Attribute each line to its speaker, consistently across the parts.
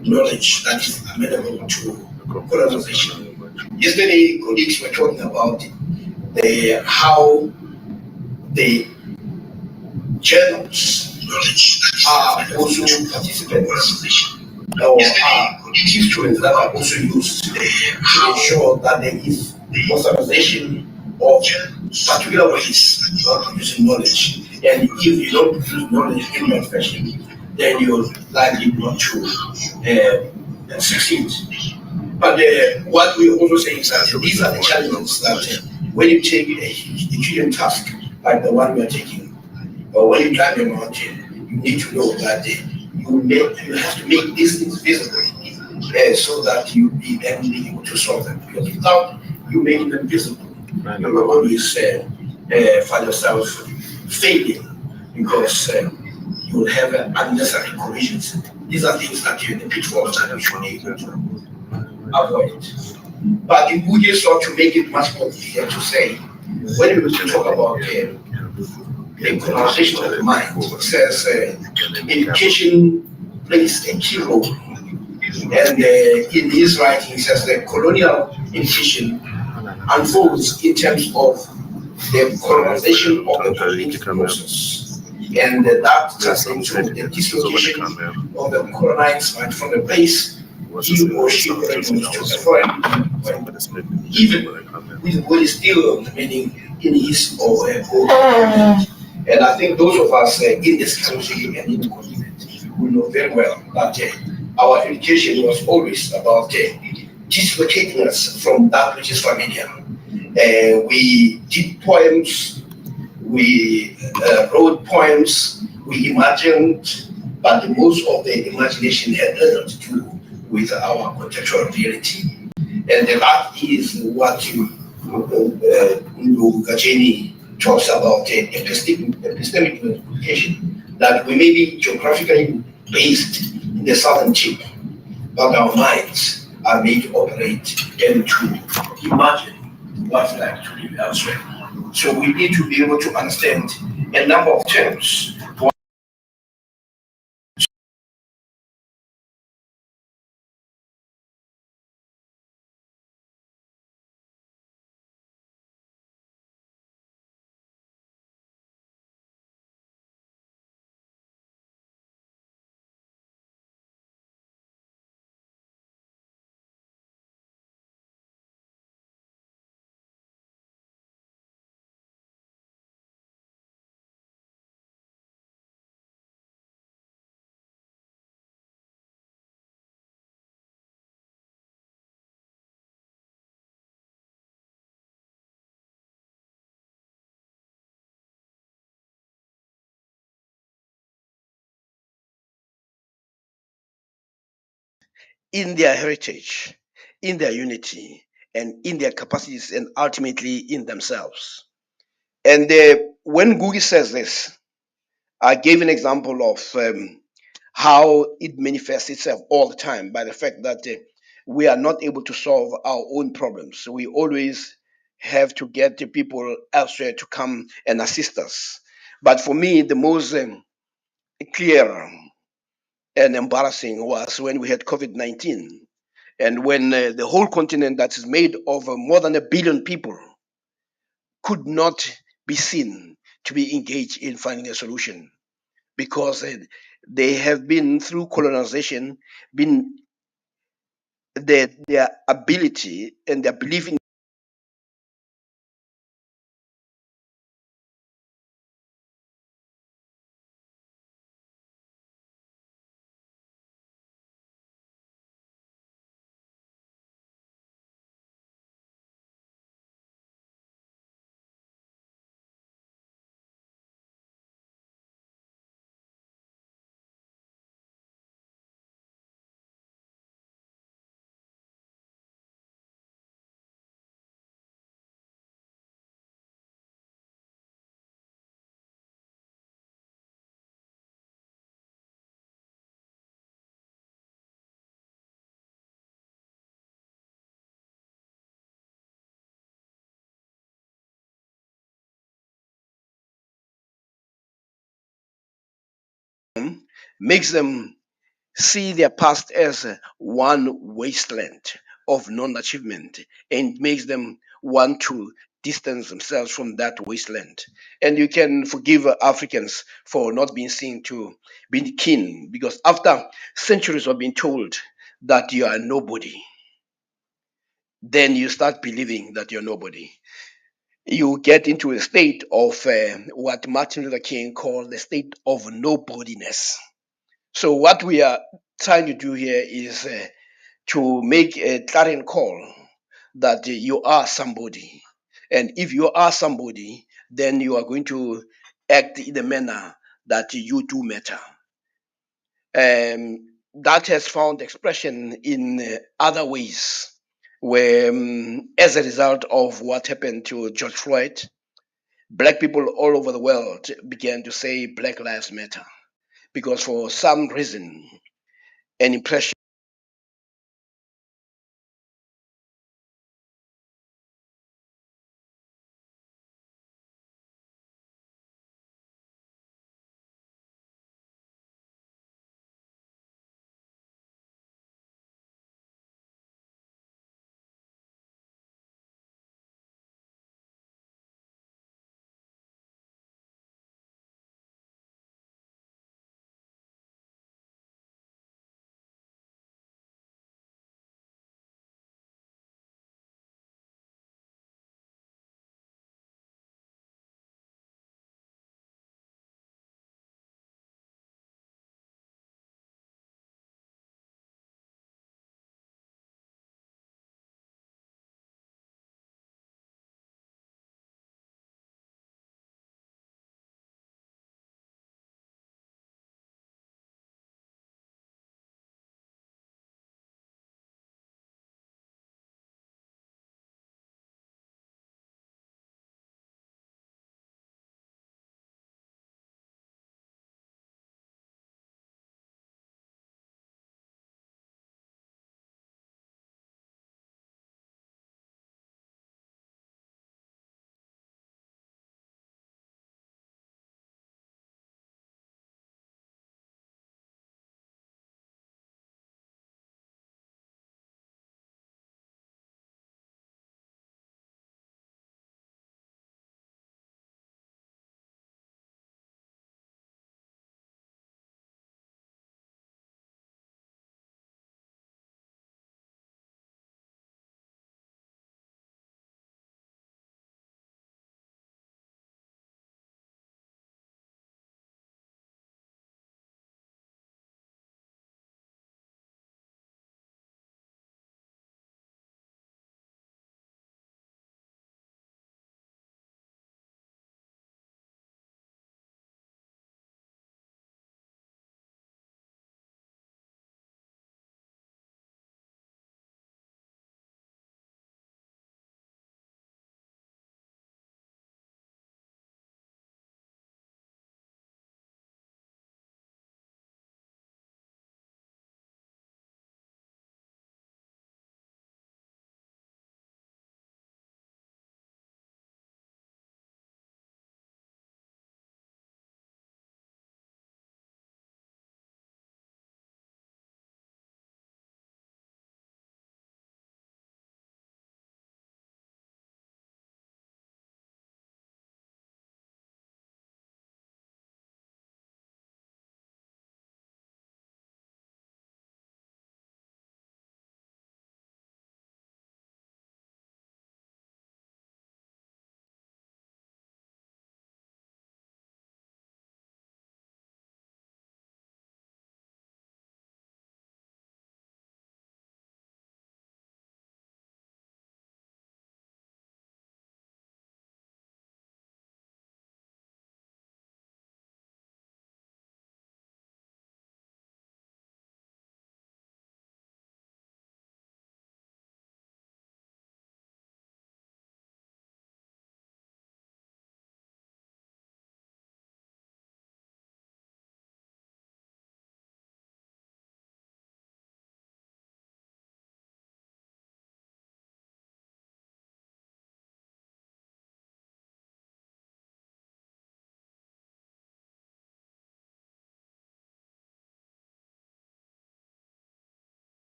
Speaker 1: knowledge that is amenable to colonization. Yesterday, colleagues were talking about how the journals are also participants or are instruments that are also used to ensure that there is authorization of particular ways of producing knowledge. And if you don't produce knowledge in that fashion, then you're likely not to succeed. But what we also say is that these are the challenges that when you take a huge task like the one we are taking, or when you climb a mountain, you need to know that you have to make these things visible so that you be then be able to solve them. Because without you making them visible, you will always find yourself failing because you will have unnecessary collisions. These are things that the pitfalls that we should be able to avoid. But in Buddhism, sought to make it much more easier to say, when we talk about the colonization of the mind, it says education plays a key role. And in his writing, he says that colonial education unfolds in terms of the colonization of the political process. And that translates to the dislocation of the colonized mind from the place he or she belongs to the foreign, even with what is still remaining in his or her own. And I think those of us in this country and in the continent will know very well that our education was always about dislocating us from that which is familiar. We did poems, we wrote poems, we imagined, but most of the imagination had nothing to do with our contextual reality. And that is what Gajeni talks about epistemic multiplication, that we may be geographically based in the southern tip, but our minds are made to operate and to imagine what's like to live elsewhere. So we need to be able to understand a number of terms.
Speaker 2: In their heritage, in their unity, and in their capacities, and ultimately in themselves. And when Googie says this, I gave an example of how it manifests itself all the time by the fact that we are not able to solve our own problems. So we always have to get the people elsewhere to come and assist us. But for me, the most clear and embarrassing was when we had COVID 19. And when the whole continent that is made of more than 1 billion people could not be seen to be engaged in finding a solution because they have been through colonization, been their ability and their belief in makes them see their past as one wasteland of non-achievement, and makes them want to distance themselves from that wasteland. And you can forgive Africans for not being seen to be keen, because after centuries of being told that you are nobody, then you start believing that you're nobody. You get into a state of what Martin Luther King called the state of nobodiness. So what we are trying to do here is to make a clarion call that you are somebody. And if you are somebody, then you are going to act in the manner that you do matter. That has found expression in other ways, where, as a result of what happened to George Floyd, Black people all over the world began to say Black Lives Matter, because for some reason, an impression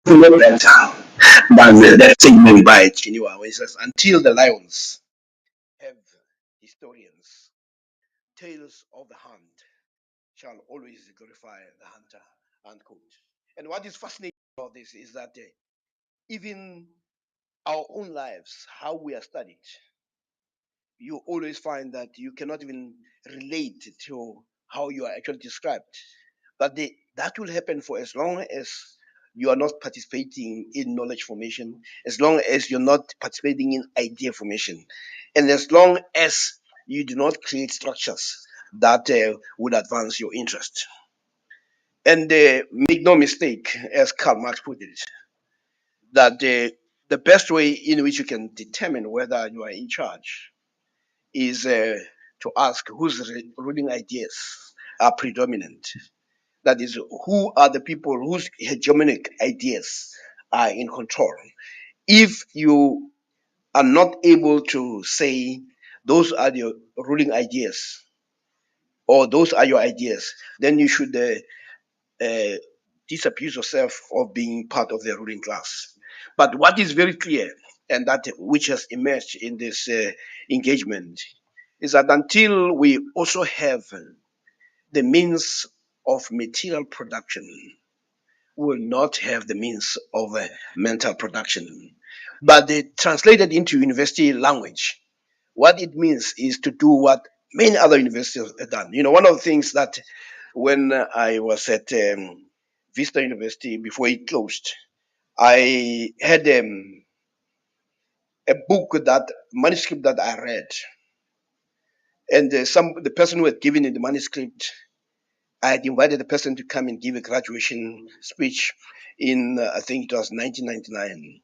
Speaker 2: no better than that statement by Chinua, where he says, "Until the lions have historians, tales of the hunt shall always glorify the hunter." Unquote. And what is fascinating about this is that even our own lives, how we are studied, you always find that you cannot even relate to how you are actually described. But that will happen for as long as you are not participating in knowledge formation, as long as you're not participating in idea formation, and as long as you do not create structures that would advance your interest. And make no mistake, as Karl Marx put it, that the best way in which you can determine whether you are in charge is to ask whose ruling ideas are predominant. That is, who are the people whose hegemonic ideas are in control. If you are not able to say those are your ruling ideas or those are your ideas, then you should uh, disabuse yourself of being part of the ruling class. But what is very clear, and that which has emerged in this engagement, is that until we also have the means of material production, we will not have the means of mental production. But they translated into university language, what it means is to do what many other universities have done. You know, one of the things that when I was at Vista University before it closed, I had a book, that manuscript that I read, and the person who had given it the manuscript, I had invited the person to come and give a graduation speech in I think it was 1999.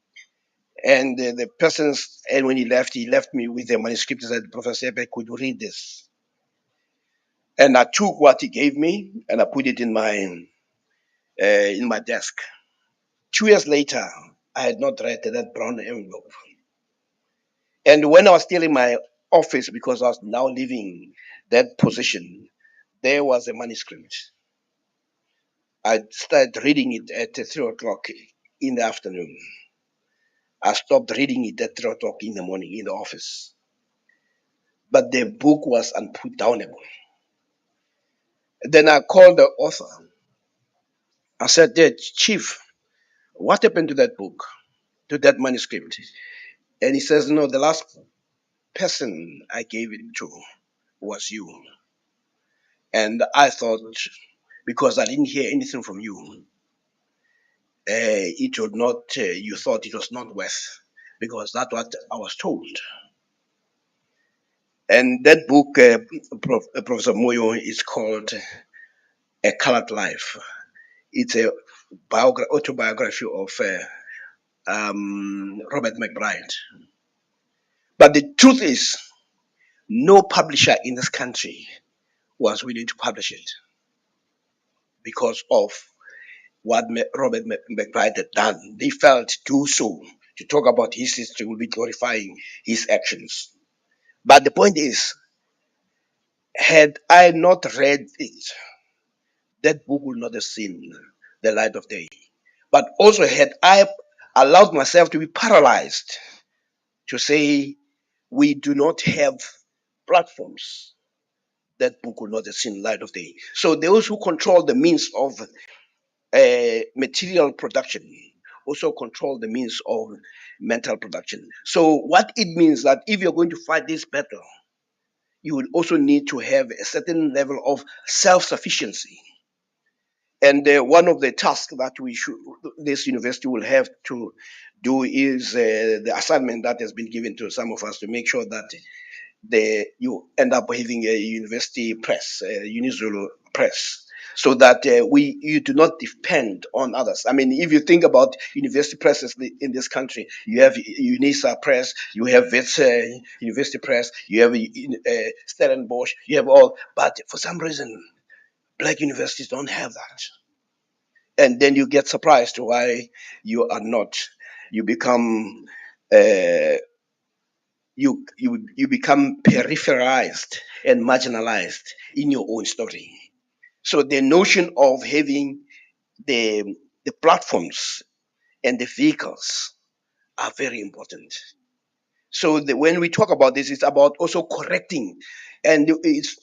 Speaker 2: And the person's, and when he left me with the manuscript and said, "Professor Epe, could you read this?" And I took what he gave me and I put it in my desk. 2 years later, I had not read that brown envelope. And when I was still in my office, because I was now leaving that position, there was a manuscript. I started reading it at 3 o'clock in the afternoon. I stopped reading it at 3 o'clock in the morning in the office. But the book was unputdownable. Then I called the author. I said, "Chief, what happened to that book, to that manuscript?" And he says, "No, the last person I gave it to was you." And I thought, because I didn't hear anything from you, it would not, you thought it was not worth, because that's what I was told. And that book, Professor Moyo, is called A Colored Life. It's a autobiography of Robert McBride. But the truth is, no publisher in this country was willing to publish it because of what Robert McBride had done. They felt to do so, to talk about his history, will be glorifying his actions. But the point is, had I not read it, that book would not have seen the light of day. But also, had I allowed myself to be paralyzed to say we do not have platforms, that book would not have seen the light of day. So those who control the means of material production also control the means of mental production. So what it means that if you're going to fight this battle, you will also need to have a certain level of self-sufficiency. And one of the tasks that this university will have to do is the assignment that has been given to some of us to make sure that you end up having a university press, a UniZulu press, so that you do not depend on others. I mean, if you think about university presses in this country, you have UNISA Press, you have Wits University Press, you have Stellenbosch, you have all, but for some reason, black universities don't have that. And then you get surprised why you are not. You become uh, you become peripheralized and marginalized in your own story. So the notion of having the platforms and the vehicles are very important. So when we talk about this, it's about also correcting, and it's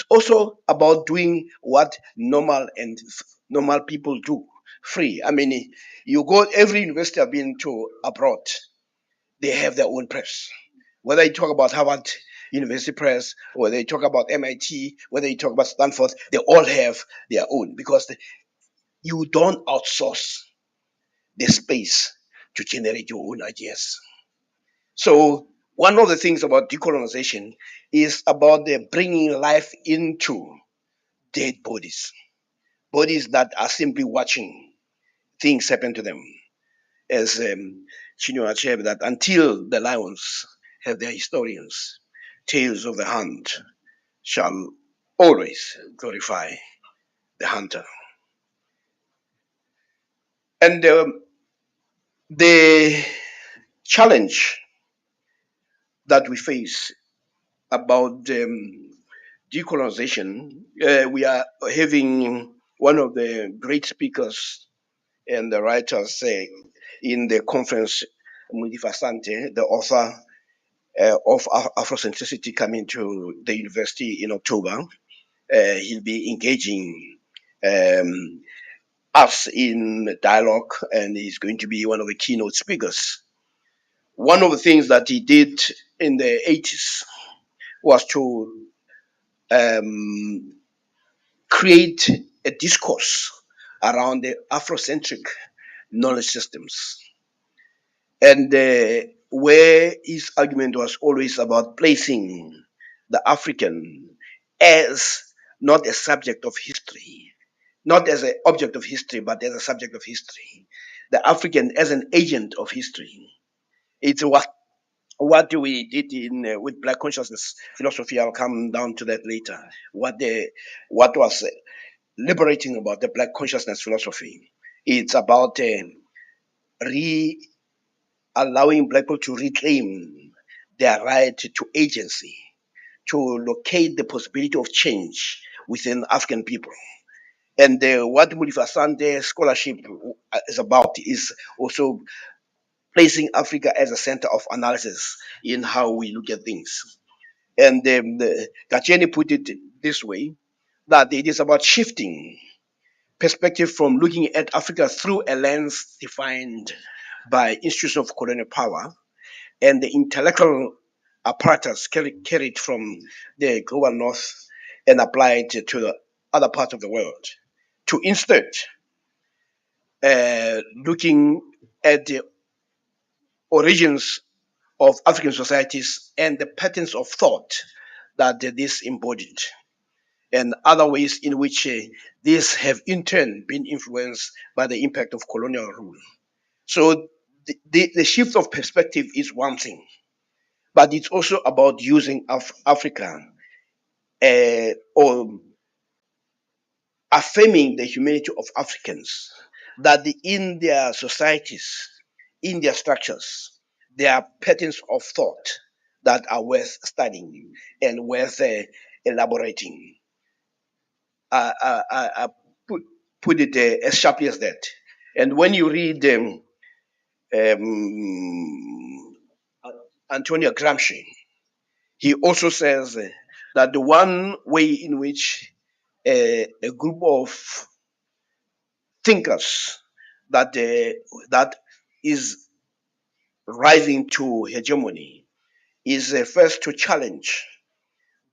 Speaker 2: also about doing what normal people do, free. I mean, you go every university I've been to abroad, they have their own press. Whether you talk about Harvard University Press, whether you talk about MIT, whether you talk about Stanford, they all have their own because you don't outsource the space to generate your own ideas. So one of the things about decolonization is about the bringing life into dead bodies, bodies that are simply watching things happen to them. As Chinua Achebe, that until the lions have their historians, tales of the hunt shall always glorify the hunter. And the challenge that we face about decolonization, we are having one of the great speakers and the writers in the conference, Mudifa Sante, the author of Afrocentricity, coming to the university in October. He'll be engaging us in dialogue, and he's going to be one of the keynote speakers. One of the things that he did in the 80s was to um, create a discourse around the Afrocentric knowledge systems. And where his argument was always about placing the African as not a subject of history, not as an object of history, but as a subject of history. The African as an agent of history. It's what we did in with Black consciousness philosophy. I'll come down to that later. What was liberating about the Black consciousness philosophy? It's about re allowing Black people to reclaim their right to agency, to locate the possibility of change within African people. And what Mulifasante scholarship is about is also placing Africa as a center of analysis in how we look at things. And Gacheni put it this way, that it is about shifting perspective from looking at Africa through a lens defined by institutions of colonial power and the intellectual apparatus carried from the global north and applied to the other parts of the world, to instead looking at the origins of African societies and the patterns of thought that this embodied, and other ways in which these have in turn been influenced by the impact of colonial rule. So the shift of perspective is one thing, but it's also about using Africa or affirming the humanity of Africans, that in their societies, in their structures, there are patterns of thought that are worth studying and worth elaborating. I put it as sharply as that. And when you read um, Antonio Gramsci, he also says that the one way in which a group of thinkers that is rising to hegemony is first to challenge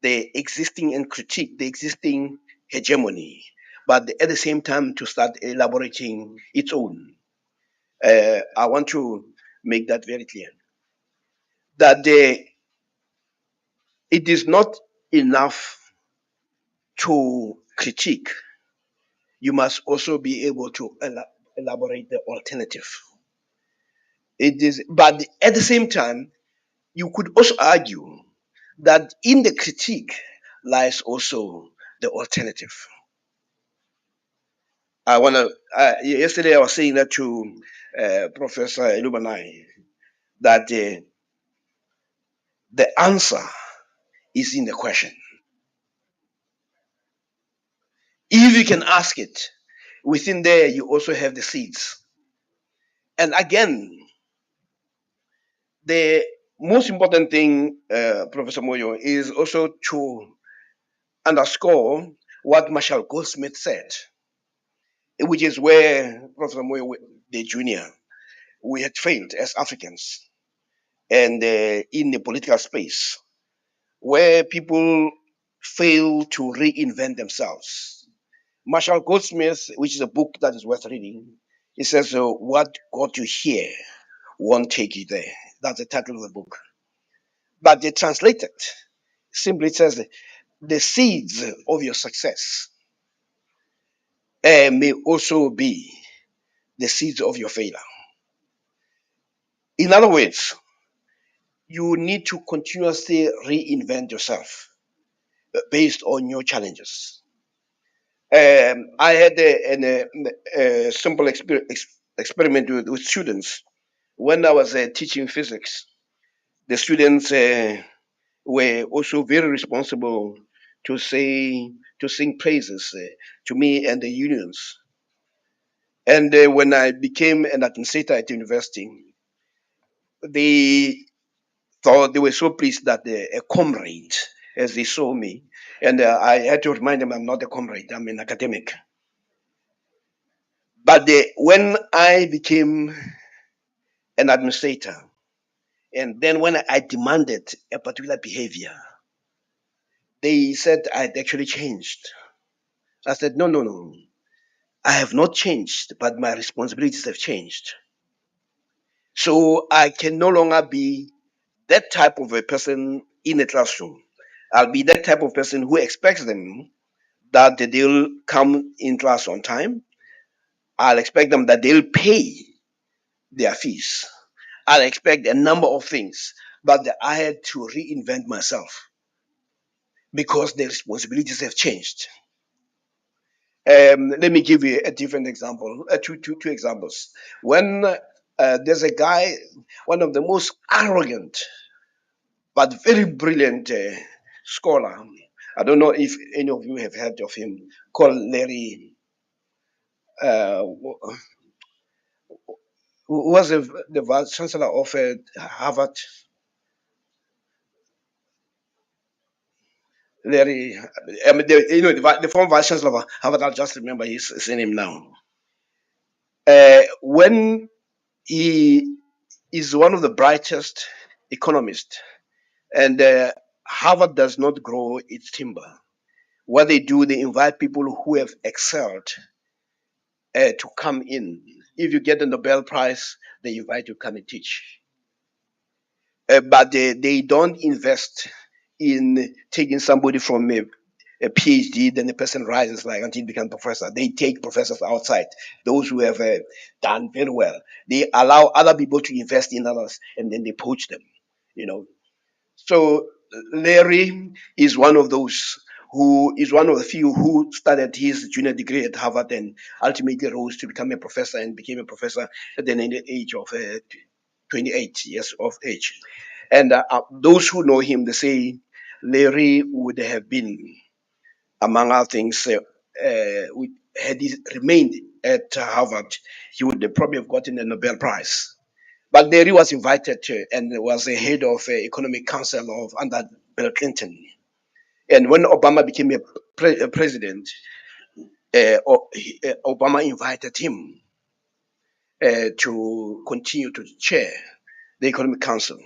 Speaker 2: the existing and critique the existing hegemony, but at the same time to start elaborating its own. I want to make that very clear that it is not enough to critique. You must also be able to elaborate the alternative. It is, but at the same time, you could also argue that in the critique lies also the alternative. I want to. Yesterday, I was saying that to Professor Elubanai, that the answer is in the question. If you can ask it, within there you also have the seeds. And again, the most important thing, Professor Moyo, is also to underscore what Marshall Goldsmith said, which is where Professor Moyo, the junior, we had failed as Africans and in the political space, where people fail to reinvent themselves. Marshall Goldsmith, which is a book that is worth reading, he says, "What got you here won't take you there." That's the title of the book. But they translated simply says the seeds of your success may also be the seeds of your failure. In other words, you need to continuously reinvent yourself based on your challenges. I had a simple experiment with students when I was teaching physics. The students were also very responsible to say to sing praises to me and the unions. And when I became an administrator at university, they thought they were so pleased that a comrade, as they saw me, and I had to remind them I'm not a comrade, I'm an academic. But when I became an administrator, and then when I demanded a particular behavior, they said I'd actually changed. I said, no, no, no. I have not changed, but my responsibilities have changed. So I can no longer be that type of a person in a classroom. I'll be that type of person who expects them that they'll come in class on time. I'll expect them that they'll pay their fees. I'll expect a number of things, but I had to reinvent myself because the responsibilities have changed. Let me give you a different example, two examples. When there's a guy, one of the most arrogant but very brilliant scholar. I don't know if any of you have heard of him, called Larry. Who was the vice chancellor of Harvard? Larry, the former vice chancellor of Harvard. I'll just remember his name now. When he is one of the brightest economists, and Harvard does not grow its timber. What they do, they invite people who have excelled to come in. If you get the Nobel Prize, they invite you to come and teach. But they don't invest in taking somebody from a PhD, then the person rises like until he becomes professor. They take professors outside, those who have done very well. They allow other people to invest in others, and then they poach them. You know, so Larry is one of those who is one of the few who started his junior degree at Harvard and ultimately rose to become a professor and became a professor at the age of 28 years of age. And those who know him, they say Larry would have been, among other things, had he remained at Harvard, he would probably have gotten a Nobel Prize. But Larry was invited to, and was the head of economic council of under Bill Clinton. And when Obama became a president, Obama invited him to continue to chair the economic council.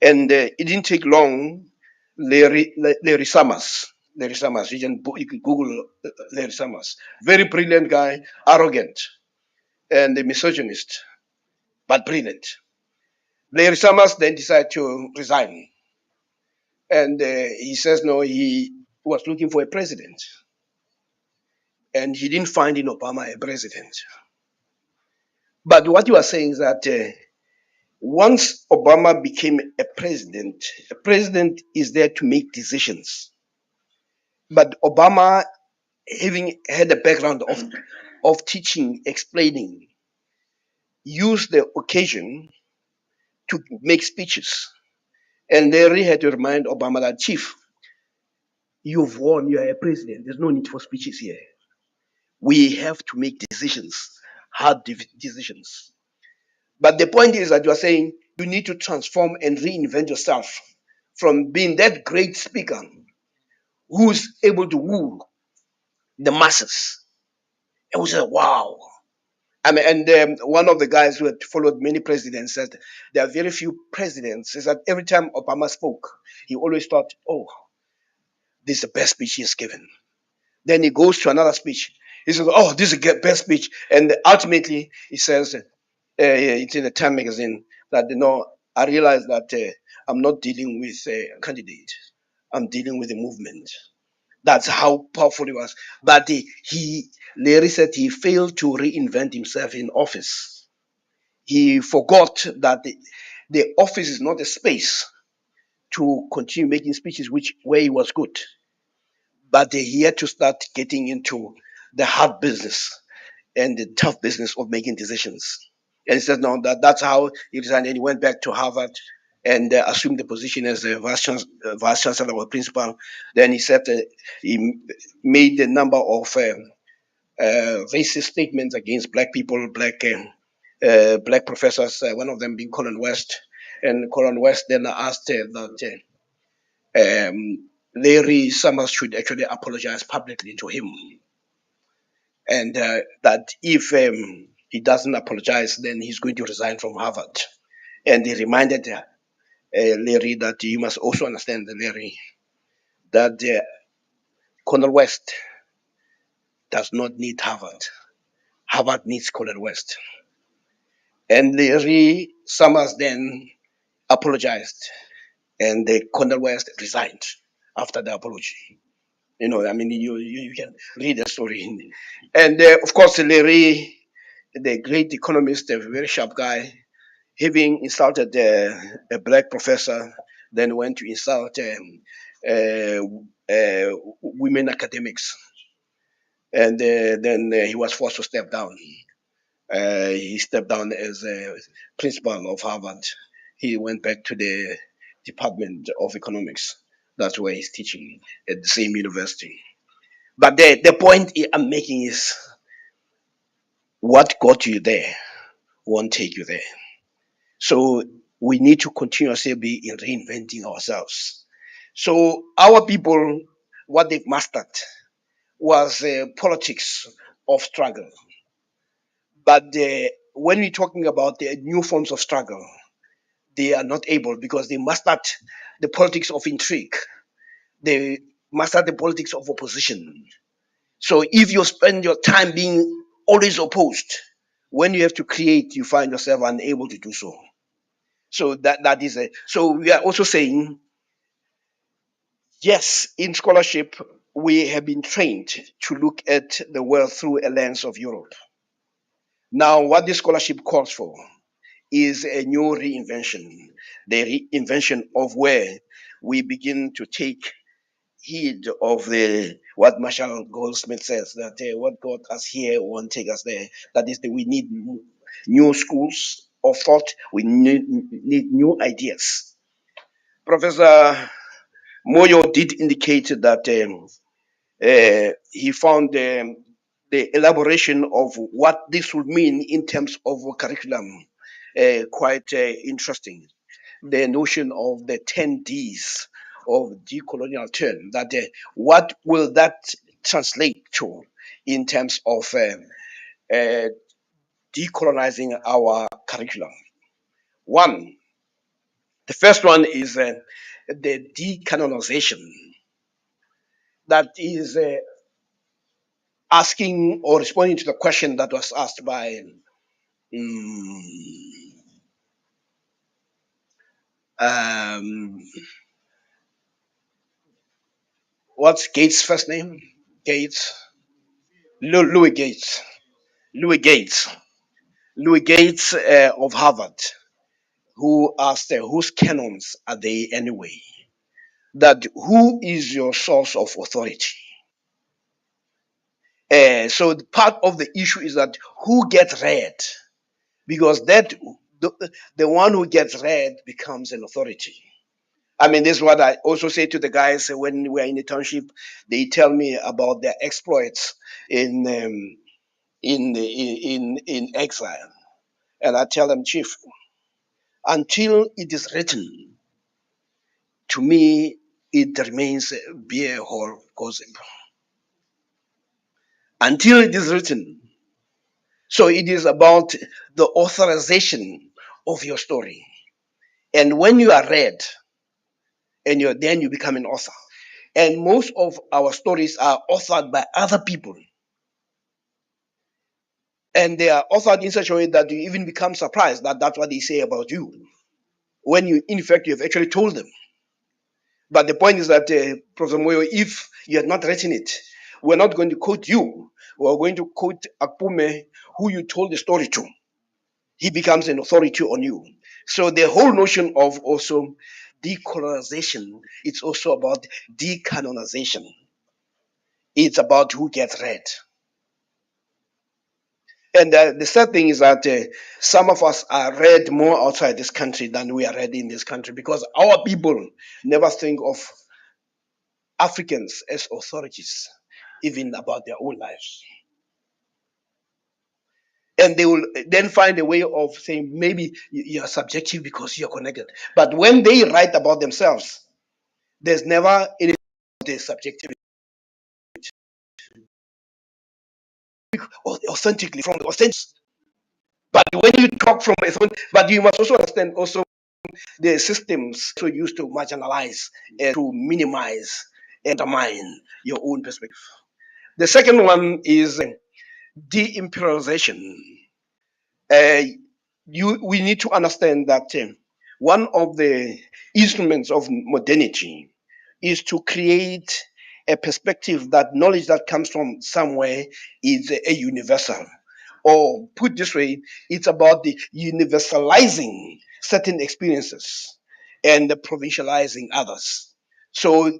Speaker 2: And it didn't take long. Larry Summers, you can Google Larry Summers, very brilliant guy, arrogant and a misogynist, but brilliant. Larry Summers then decided to resign. And he says, no, he was looking for a president. And he didn't find in Obama a president. But what you are saying is that once Obama became a president is there to make decisions. But Obama, having had a background of teaching, explaining, used the occasion to make speeches. And they really had to remind Obama that, Chief, you've won, you are a president. There's no need for speeches here. We have to make decisions, hard decisions. But the point is that you are saying you need to transform and reinvent yourself from being that great speaker who's able to woo the masses. It was like, wow. I mean, and one of the guys who had followed many presidents said there are very few presidents. Is that every time Obama spoke, he always thought, "Oh, this is the best speech he has given." Then he goes to another speech. He says, "Oh, this is the best speech," and ultimately he says, "It's in the Time magazine that I realize that I'm not dealing with a candidate. I'm dealing with a movement." That's how powerful he was. But Larry said he failed to reinvent himself in office. He forgot that the office is not a space to continue making speeches where he was good. But he had to start getting into the hard business and the tough business of making decisions. And he said, no, that's how he resigned. And he went back to Harvard and assumed the position as a vice chancellor or principal. Then he said he made a number of racist statements against black people, black professors, one of them being Colin West. And Colin West then asked that Larry Summers should actually apologize publicly to him, and that if he doesn't apologize, then he's going to resign from Harvard. And he reminded Larry that you must also understand, Larry, that Cornel West does not need Harvard. Harvard needs Cornel West. And Larry Summers then apologized, and Cornel West resigned after the apology. I mean, you can read the story. And of course, Larry, the great economist, a very sharp guy, having insulted a black professor, then went to insult uh, women academics, and then he was forced to step down. He stepped down as a principal of Harvard. He went back to the Department of Economics. That's where he's teaching at the same university. But the point I'm making is what got you there won't take you there. So we need to continuously be in reinventing ourselves. So our people, what they've mastered was politics of struggle. But when we're talking about the new forms of struggle, they are not able because they mastered the politics of intrigue. They mastered the politics of opposition. So if you spend your time being always opposed, when you have to create, you find yourself unable to do so. So that is a. So we are also saying yes, in scholarship we have been trained to look at the world through a lens of Europe. Now, what this scholarship calls for is a new reinvention, the reinvention of where we begin to take heed of the what Marshall Goldsmith says that what got us here won't take us there. That is, that we need new schools of thought. We need new ideas. Professor Moyo did indicate that he found the elaboration of what this would mean in terms of curriculum quite interesting. The notion of the 10 Ds of decolonial term, that what will that translate to in terms of uh, decolonizing our curriculum? One, the first one is the decanonization, that is asking or responding to the question that was asked by mm, um, what's Gates' first name? Gates, Louis Gates, Louis Gates, Louis Gates of Harvard, who asked, "Whose canons are they anyway?" That who is your source of authority? So part of the issue is that who gets read, because the one who gets read becomes an authority. I mean, this is what I also say to the guys when we're in the township. They tell me about their exploits in in exile. And I tell them, Chief, until it is written, to me, it remains beer hall gossip. Until it is written. So it is about the authorization of your story. And when you are read, and then you become an author. And most of our stories are authored by other people. And they are authored in such a way that you even become surprised that that's what they say about you. When you, in fact, you have actually told them. But the point is that, Professor Moyo, if you had not written it, we're not going to quote you. We're going to quote Akume, who you told the story to. He becomes an authority on you. So the whole notion of also decolonization, it's also about decanonization. It's about who gets read. And the sad thing is that some of us are read more outside this country than we are read in this country, because our people never think of Africans as authorities, even about their own lives. And they will then find a way of saying maybe you're subjective because you're connected. But when they write about themselves, there's never any subjectivity. Authentically from the authentic. But when you talk from but you must also understand also the systems so used to marginalize and to minimize and undermine your own perspective. The second one is de-imperialization. Uh, we need to understand that one of the instruments of modernity is to create a perspective that knowledge that comes from somewhere is a universal. Or put this way, it's about the universalizing certain experiences and the provincializing others. So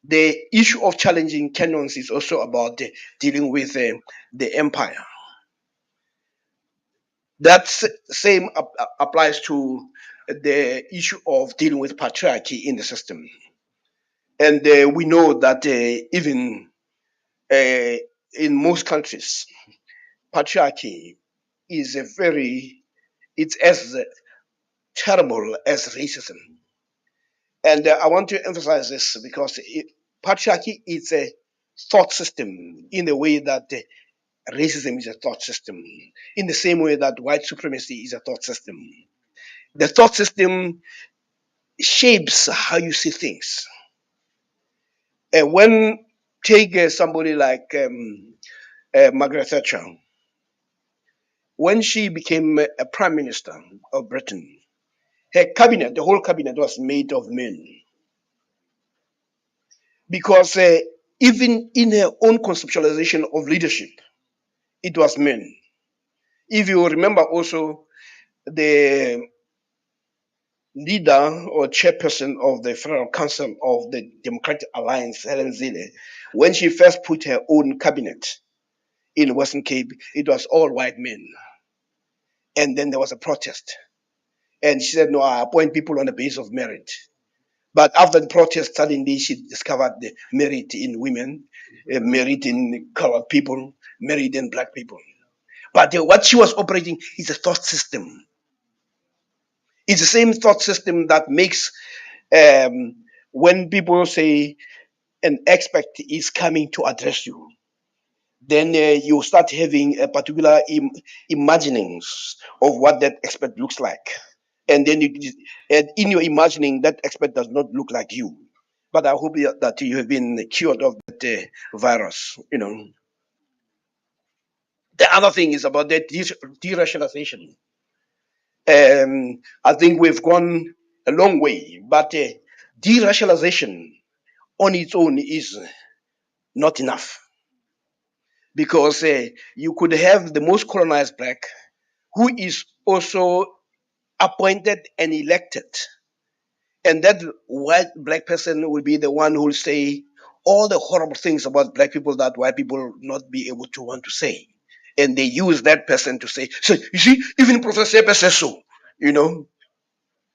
Speaker 2: the issue of challenging canons is also about dealing with the empire. That same applies to the issue of dealing with patriarchy in the system. And we know that even in most countries, patriarchy is it's as terrible as racism. And I want to emphasize this because patriarchy is a thought system in the way that racism is a thought system, in the same way that white supremacy is a thought system. The thought system shapes how you see things. And when take somebody like Margaret Thatcher, when she became a prime minister of Britain, her cabinet, the whole cabinet was made of men. Because even in her own conceptualization of leadership, it was men. If you remember also the leader or chairperson of the Federal Council of the Democratic Alliance, Helen Zille, when she first put her own cabinet in Western Cape, it was all white men. And then there was a protest. And she said, no, I appoint people on the basis of merit. But after the protest, suddenly she discovered the merit in women, merit in colored people, merit in black people. But what she was operating is a thought system. It's the same thought system that makes when people say an expert is coming to address you, then you start having a particular imaginings of what that expert looks like. And then and in your imagining, that expert does not look like you. But I hope that you have been cured of that virus. The other thing is about that de-racialization. I think we've gone a long way, but de-racialization on its own is not enough, because you could have the most colonized black who is also appointed and elected, and that white black person will be the one who will say all the horrible things about black people that white people will not be able to want to say, and they use that person to say, so you see, even Professor Sepe says so,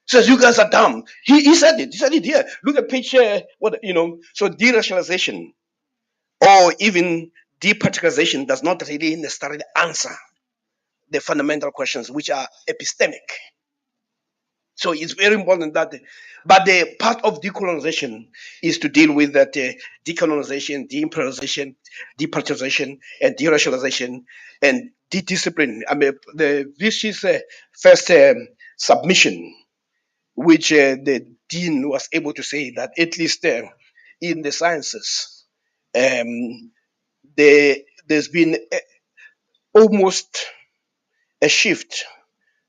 Speaker 2: says you guys are dumb. He said it. He said it here. Look at page So de-racialization or even departicularization does not really necessarily answer the fundamental questions which are epistemic. So it's very important that, but the part of decolonization is to deal with that decolonization, deimperialization, departization, and deracialization, and de-discipline. I mean, this is first submission, which the dean was able to say that at least in the sciences, um, there's been almost a shift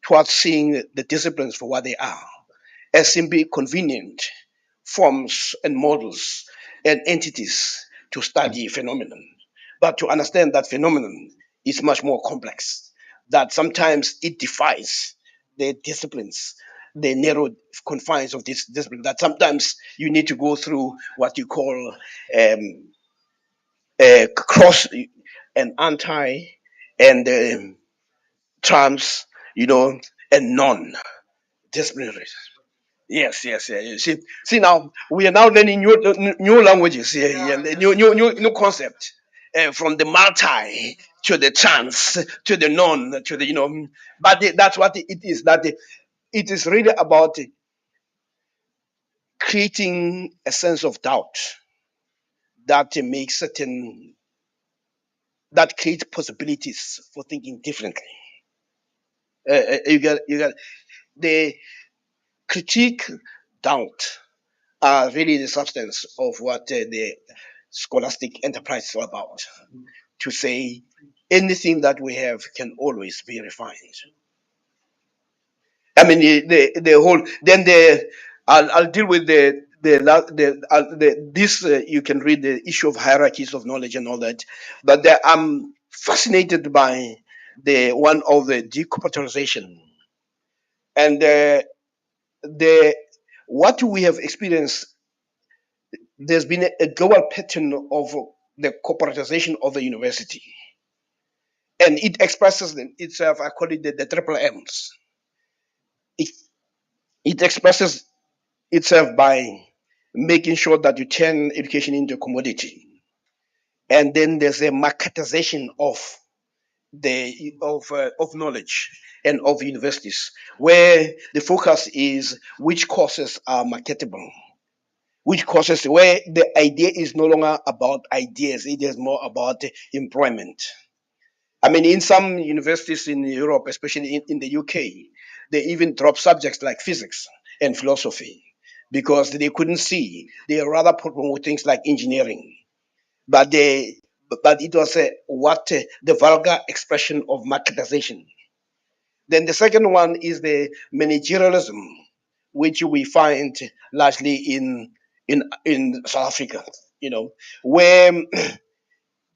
Speaker 2: towards seeing the disciplines for what they are, as simply convenient forms and models and entities to study phenomenon, but to understand that phenomenon is much more complex, that sometimes it defies the disciplines, the narrow confines of this discipline, that sometimes you need to go through what you call cross and anti and trans, and non-disciplinary. Yes, yes, yeah. See, now we are now learning new languages here, yeah, new concept, from the multi to the trans to the non to the But that's what it is. That it is really about creating a sense of doubt that makes certain that creates possibilities for thinking differently. You got the critique, doubt are really the substance of what the scholastic enterprise is all about. To say anything that we have can always be refined. I mean, the whole. Then I'll deal with the this. You can read the issue of hierarchies of knowledge and all that, but I'm fascinated by the one of the decorporatization and the what we have experienced. There's been a global pattern of the corporatization of the university, and it expresses itself. I call it the triple M's. It, it expresses itself by making sure that you turn education into a commodity, and then there's a marketization of knowledge and of universities, where the focus is which courses are marketable, which courses where the idea is no longer about ideas, it is more about employment. I mean, in some universities in Europe, especially in the UK, they even drop subjects like physics and philosophy because they couldn't see. They rather promote things like engineering. But it was the vulgar expression of marketization. Then the second one is the managerialism, which we find largely in South Africa. Where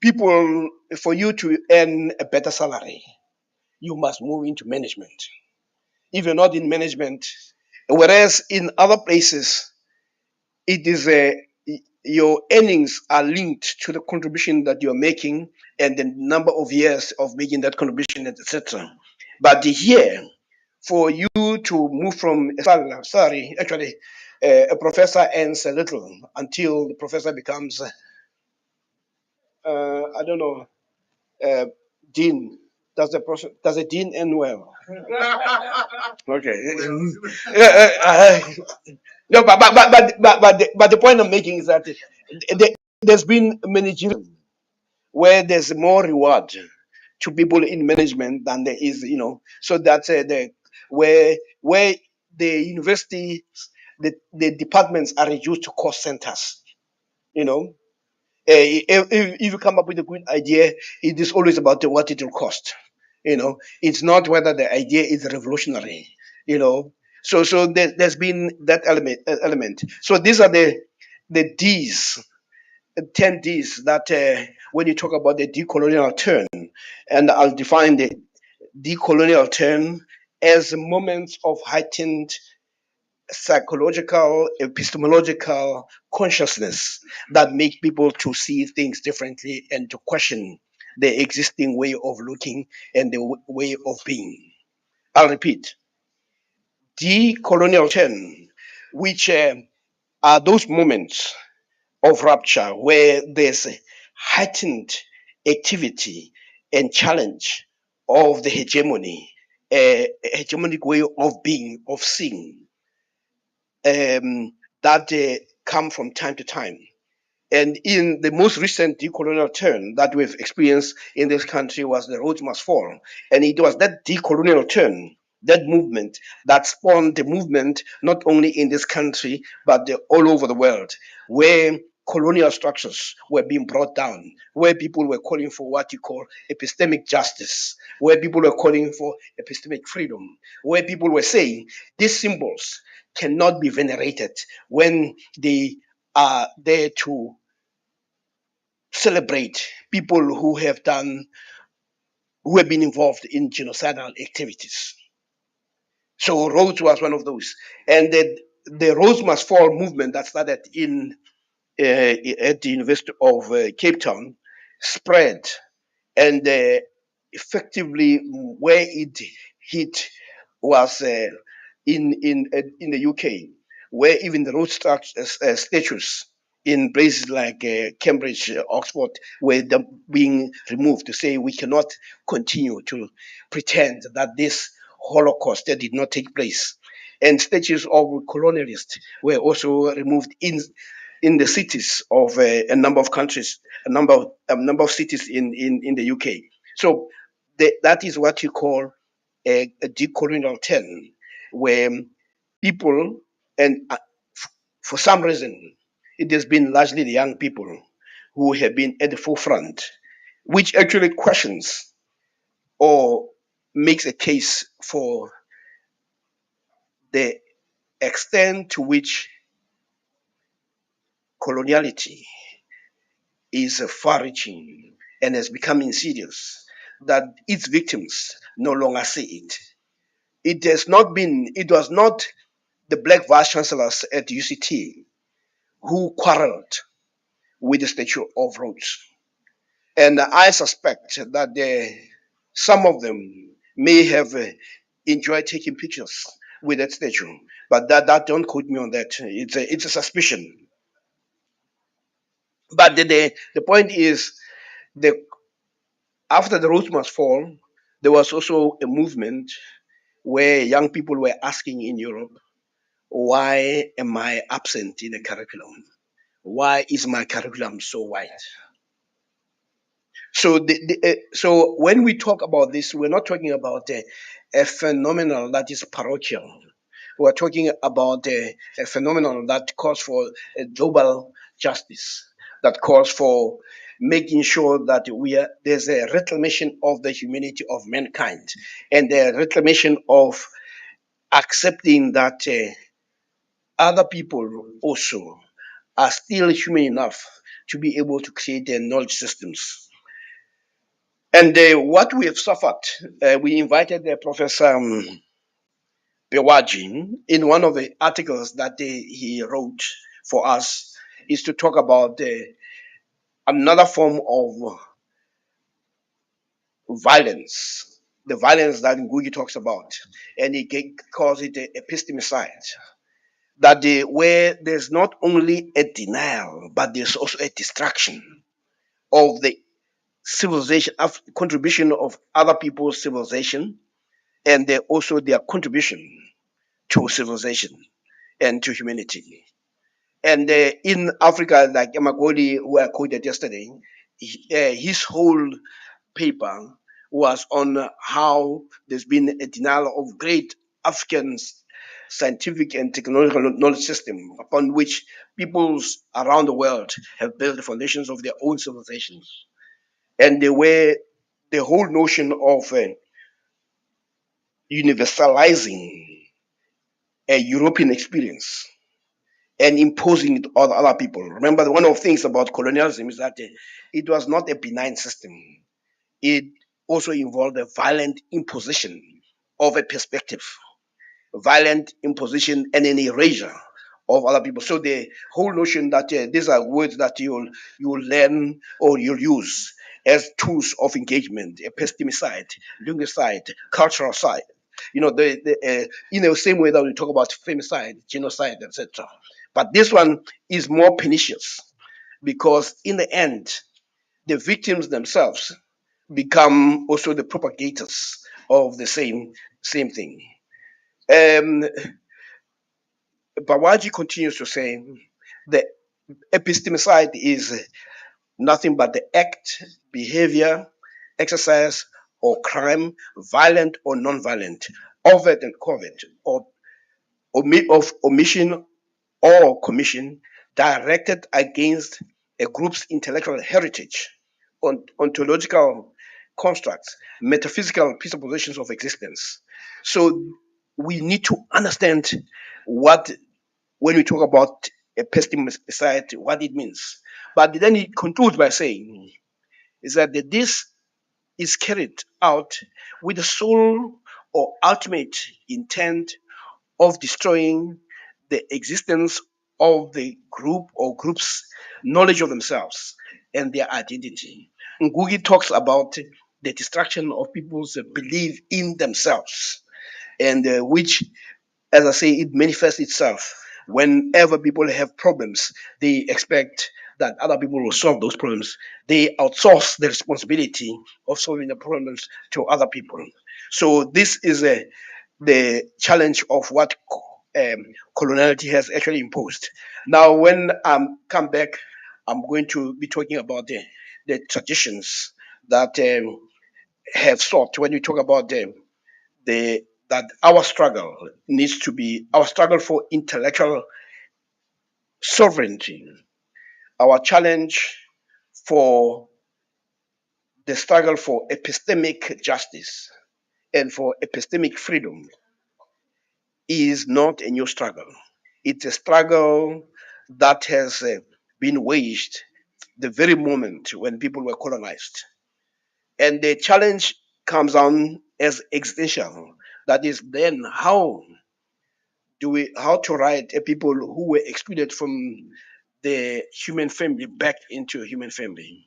Speaker 2: people, for you to earn a better salary, you must move into management. If you're not in management, whereas in other places, it is your earnings are linked to the contribution that you're making and the number of years of making that contribution, etc. But here, for you to move from sorry, actually, a professor earns a little until the professor becomes, I don't know, uh, dean. Does a dean earn well? Okay. No, but the point I'm making is that there's been managerial where there's more reward to people in management than there is, So that's the where the university, the departments are reduced to cost centers. You know, if you come up with a good idea, it is always about what it will cost. It's not whether the idea is revolutionary. So there's been that element. So these are the D's, 10 D's that when you talk about the decolonial turn, and I'll define the decolonial turn as moments of heightened psychological, epistemological consciousness that make people to see things differently and to question the existing way of looking and the way of being. I'll repeat, decolonial turn, which are those moments of rupture where there's heightened activity and challenge of the hegemony, a hegemonic way of being, of seeing, that come from time to time. And in the most recent decolonial turn that we've experienced in this country was the Rhodes Must Fall. And it was that decolonial turn, that movement, that spawned the movement not only in this country, but all over the world, where colonial structures were being brought down, where people were calling for what you call epistemic justice, where people were calling for epistemic freedom, where people were saying these symbols cannot be venerated when they are there to celebrate people who have been involved in genocidal activities. So Rhodes was one of those, and the Rhodes Must Fall movement that started in at the University of Cape Town spread, and effectively where it hit was in the UK, where even the road statues in places like Cambridge, Oxford, were being removed to say we cannot continue to pretend that this Holocaust that did not take place. And statues of colonialists were also removed in the cities of a number of countries, a number of cities in the UK. So that is what you call a decolonial turn, where people, and for some reason, it has been largely the young people who have been at the forefront, which actually questions or makes a case for the extent to which coloniality is far reaching and has become insidious, that its victims no longer see it. It was not the black vice chancellors at UCT who quarreled with the statue of Rhodes. And I suspect that some of them may have enjoyed taking pictures with that statue, but that don't quote me on that. It's a suspicion. But the point is, the after the Rhodes Must Fall, there was also a movement where young people were asking in Europe, why am I absent in the curriculum? Why is my curriculum so white? So when we talk about this, we're not talking about a phenomenon that is parochial. We're talking about a phenomenon that calls for a global justice, that calls for making sure that there's a reclamation of the humanity of mankind, and the reclamation of accepting that other people also are still human enough to be able to create their knowledge systems. And what we have suffered, we invited Professor Bewaji in one of the articles that he wrote for us, is to talk about another form of violence, the violence that Ngugi talks about, and he calls it epistemicide. That where there's not only a denial, but there's also a distraction of the civilization, of contribution of other people's civilization, and also their contribution to civilization and to humanity. And in Africa, like Emakoli, who I quoted yesterday, his whole paper was on how there's been a denial of great African scientific and technological knowledge system upon which peoples around the world have built the foundations of their own civilizations. And they were the whole notion of universalizing a European experience and imposing it on other people. Remember, one of the things about colonialism is that it was not a benign system. It also involved a violent imposition of a perspective, violent imposition and an erasure of other people. So the whole notion that these are words that you'll learn or you'll use as tools of engagement, epistemicide, linguicide, cultural side. In the same way that we talk about femicide, genocide, etc. But this one is more pernicious because in the end, the victims themselves become also the propagators of the same thing. Um, Bawaji continues to say the epistemicide is nothing but the act, behavior, exercise, or crime, violent or non-violent, overt and covert, or of omission or commission directed against a group's intellectual heritage, ontological constructs, metaphysical presuppositions of existence. So we need to understand what, when we talk about epistemicide, what it means. But then he concludes by saying is that this is carried out with the sole or ultimate intent of destroying the existence of the group or groups' knowledge of themselves and their identity. Ngugi talks about the destruction of people's belief in themselves, and which, as I say, it manifests itself whenever people have problems. They expect that other people will solve those problems. They outsource the responsibility of solving the problems to other people. So this is the challenge of what coloniality has actually imposed. Now, when I come back, I'm going to be talking about the traditions that have sought. When you talk about the that our struggle needs to be our struggle for intellectual sovereignty, our challenge for the struggle for epistemic justice and for epistemic freedom is not a new struggle. It's a struggle that has been waged the very moment when people were colonized. And the challenge comes on as existential. That is, then how to write a people who were excluded from the human family back into a human family?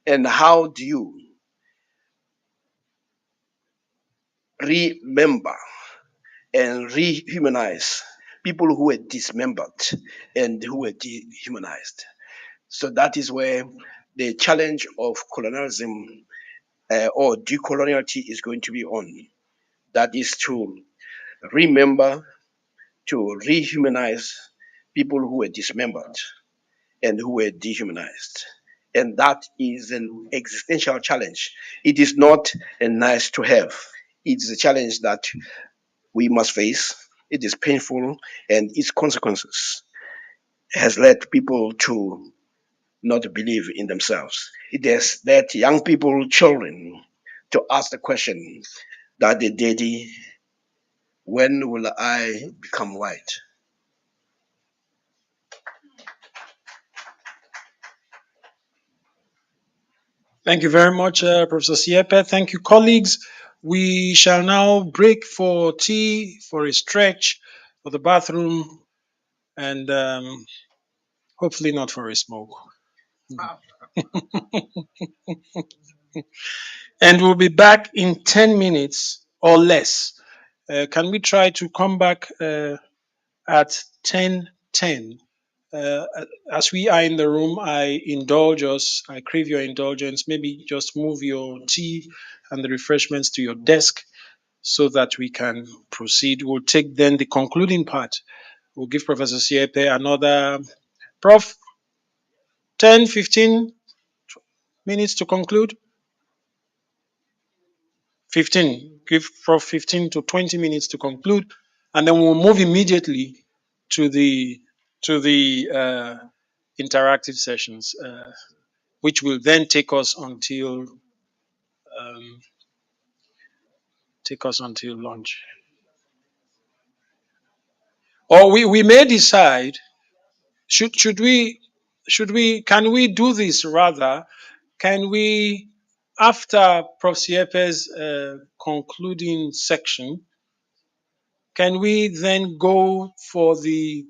Speaker 2: And how do you remember and rehumanize people who were dismembered and who were dehumanized? So that is where the challenge of colonialism or decoloniality is going to be on. That is to remember, to rehumanize people who were dismembered and who were dehumanized. And that is an existential challenge. It is not a nice to have. It is a challenge that we must face. It is painful, and its consequences has led people to not believe in themselves. It has led young people, children, to ask the question, Daddy, when will I become white?
Speaker 3: Thank you very much, Professor Siepe. Thank you, colleagues. We shall now break for tea, for a stretch, for the bathroom, and hopefully not for a smoke. And we'll be back in 10 minutes or less. Can we try to come back at 10:10? Uh, as we are in the room, I indulge us, I crave your indulgence. Maybe just move your tea and the refreshments to your desk so that we can proceed. We'll take then the concluding part. We'll give Professor Siepe another, Prof, 10, 15 minutes to conclude. 15. Give Prof 15 to 20 minutes to conclude. And then we'll move immediately to the interactive sessions, which will then um, take us until lunch. Or we may decide, should we can we do this rather? Can we, after Prof. Siepe's concluding section, can we then go for the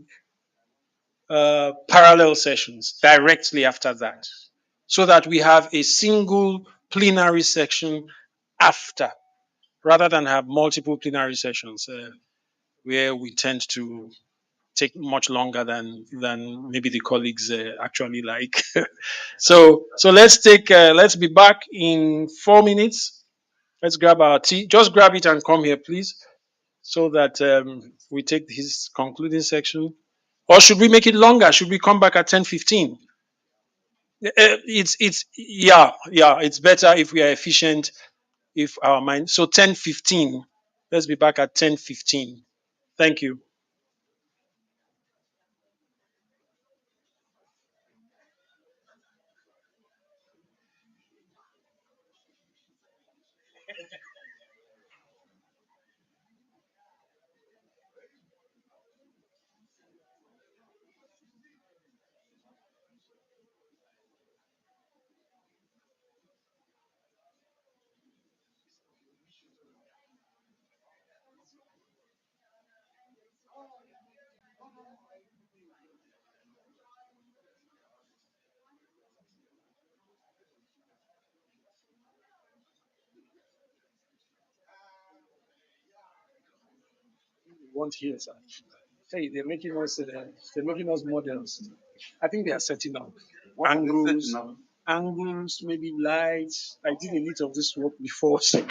Speaker 3: parallel sessions directly after that, so that we have a single plenary section after, rather than have multiple plenary sessions where we tend to take much longer than maybe the colleagues actually like. So let's be back in 4 minutes. Let's grab our tea. Just grab it and come here, please, so that we take his concluding section. Or should we make it longer? Should we come back at 10:15? It's yeah. It's better if we are efficient. If our mind, so 10:15. Let's be back at 10:15. Thank you. Want here, sir? Hey, they're making us models. I think they are setting up angles, angles, maybe lights. I did a little of this work before, so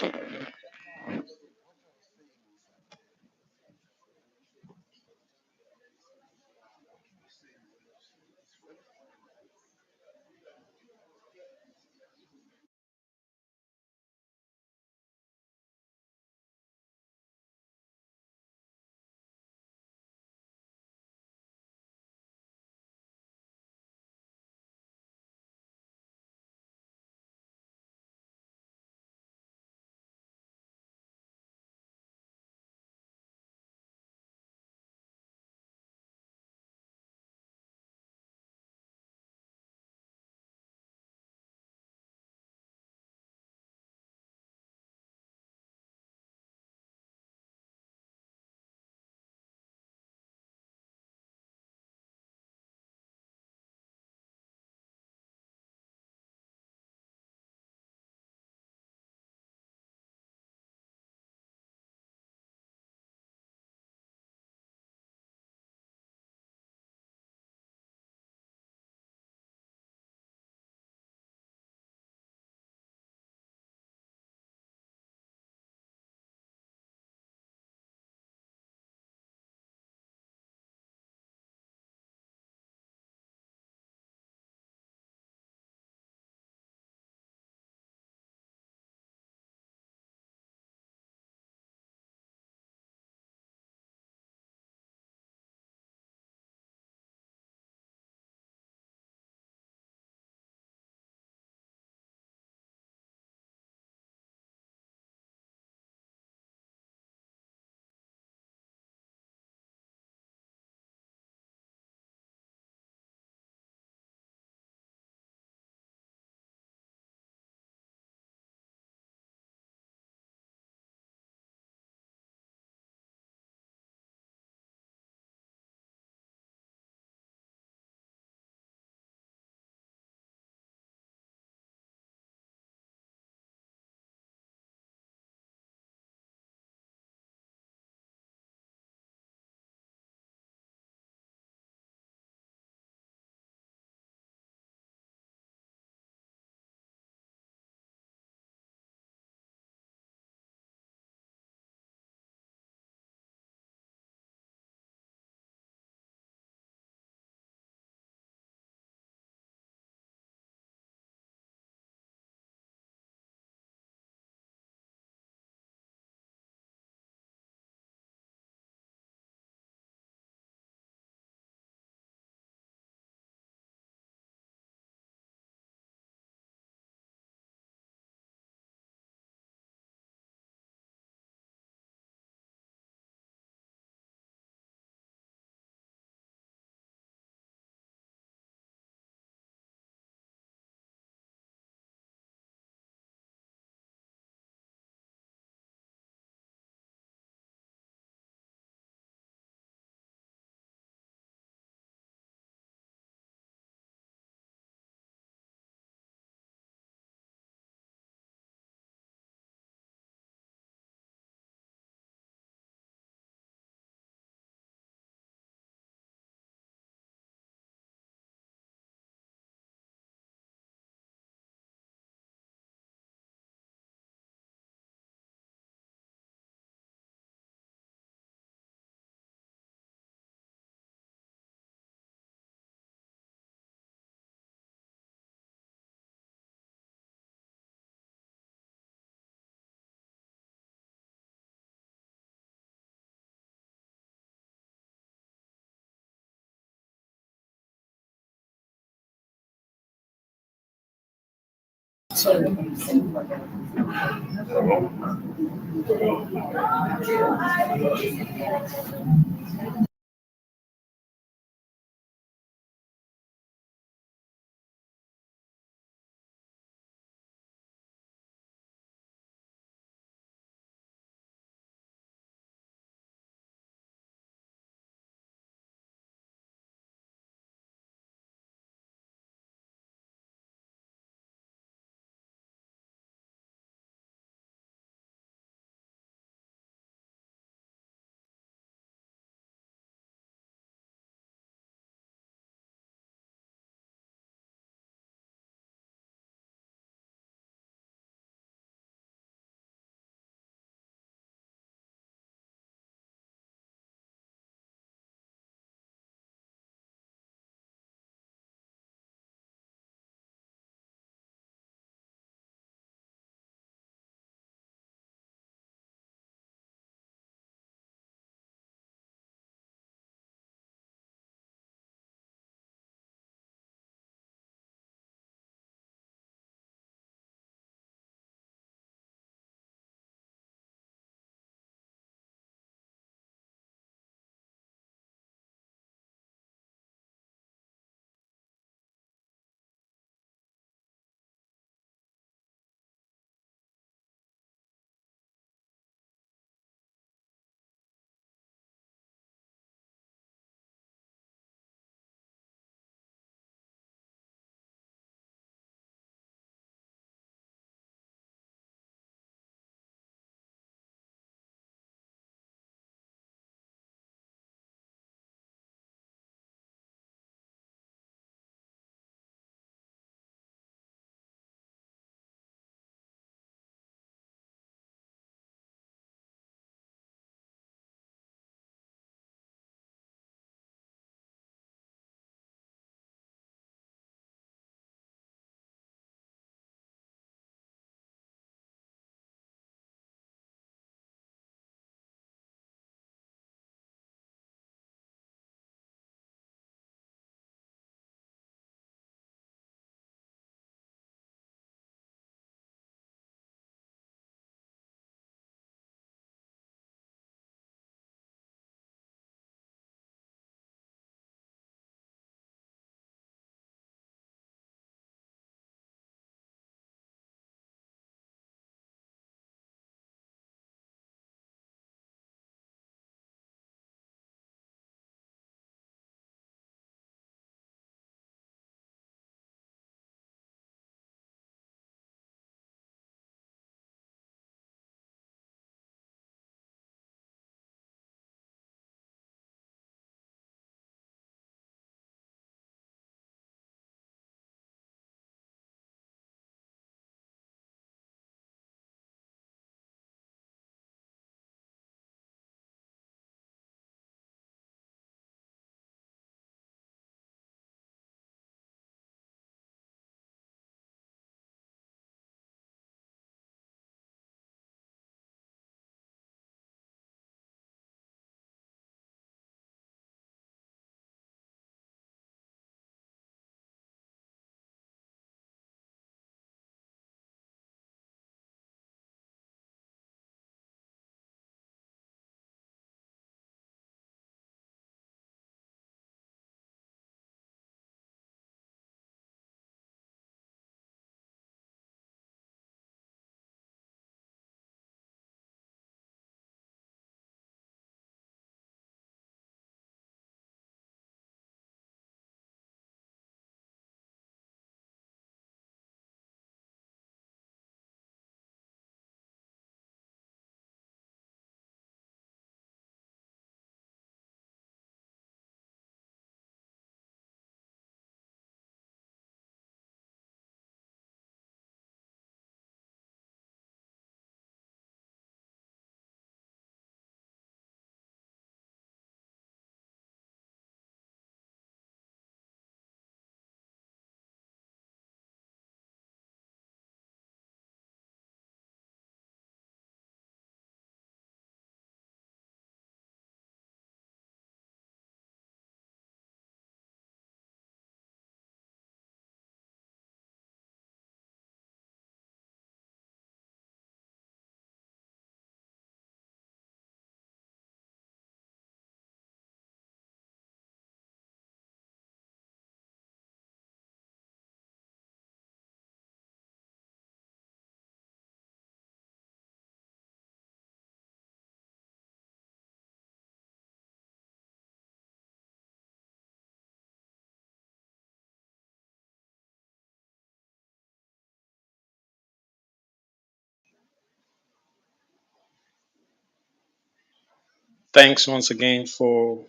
Speaker 3: Thanks once again for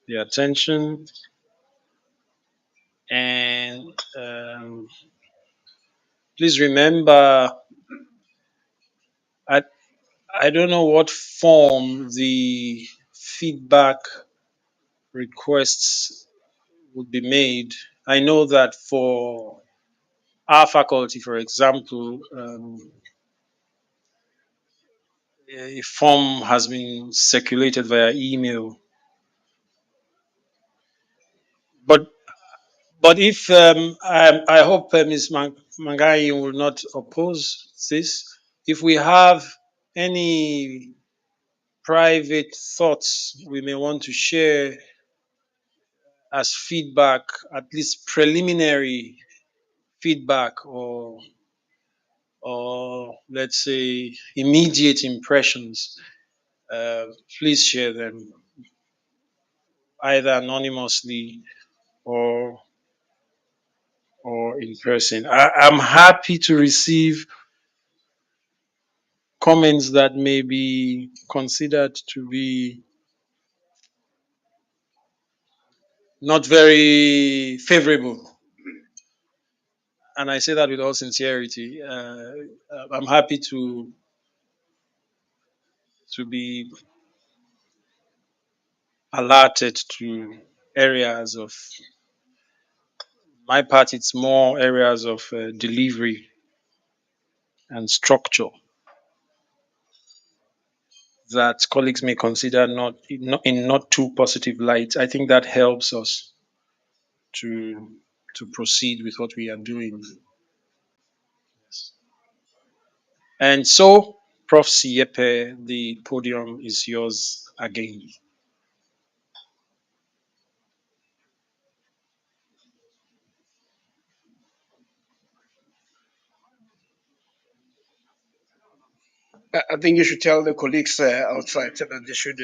Speaker 3: the attention. And please remember, I, I don't know what form the feedback requests would be made. I know that for our faculty, for example, a form has been circulated via email. But if I hope Ms. Mangai will not oppose this. If we have any private thoughts we may want to share as feedback, at least preliminary feedback, or let's say immediate impressions, uh, please share them either anonymously or in person. I'm happy to receive comments that may be considered to be not very favorable. And I say that with all sincerity. I'm happy to be alerted to areas of my part. It's more areas of delivery and structure that colleagues may consider not too positive light. I think that helps us to proceed with what we are doing. And so, Prof. Siepe, the podium is yours again.
Speaker 2: I think you should tell the colleagues outside that they should.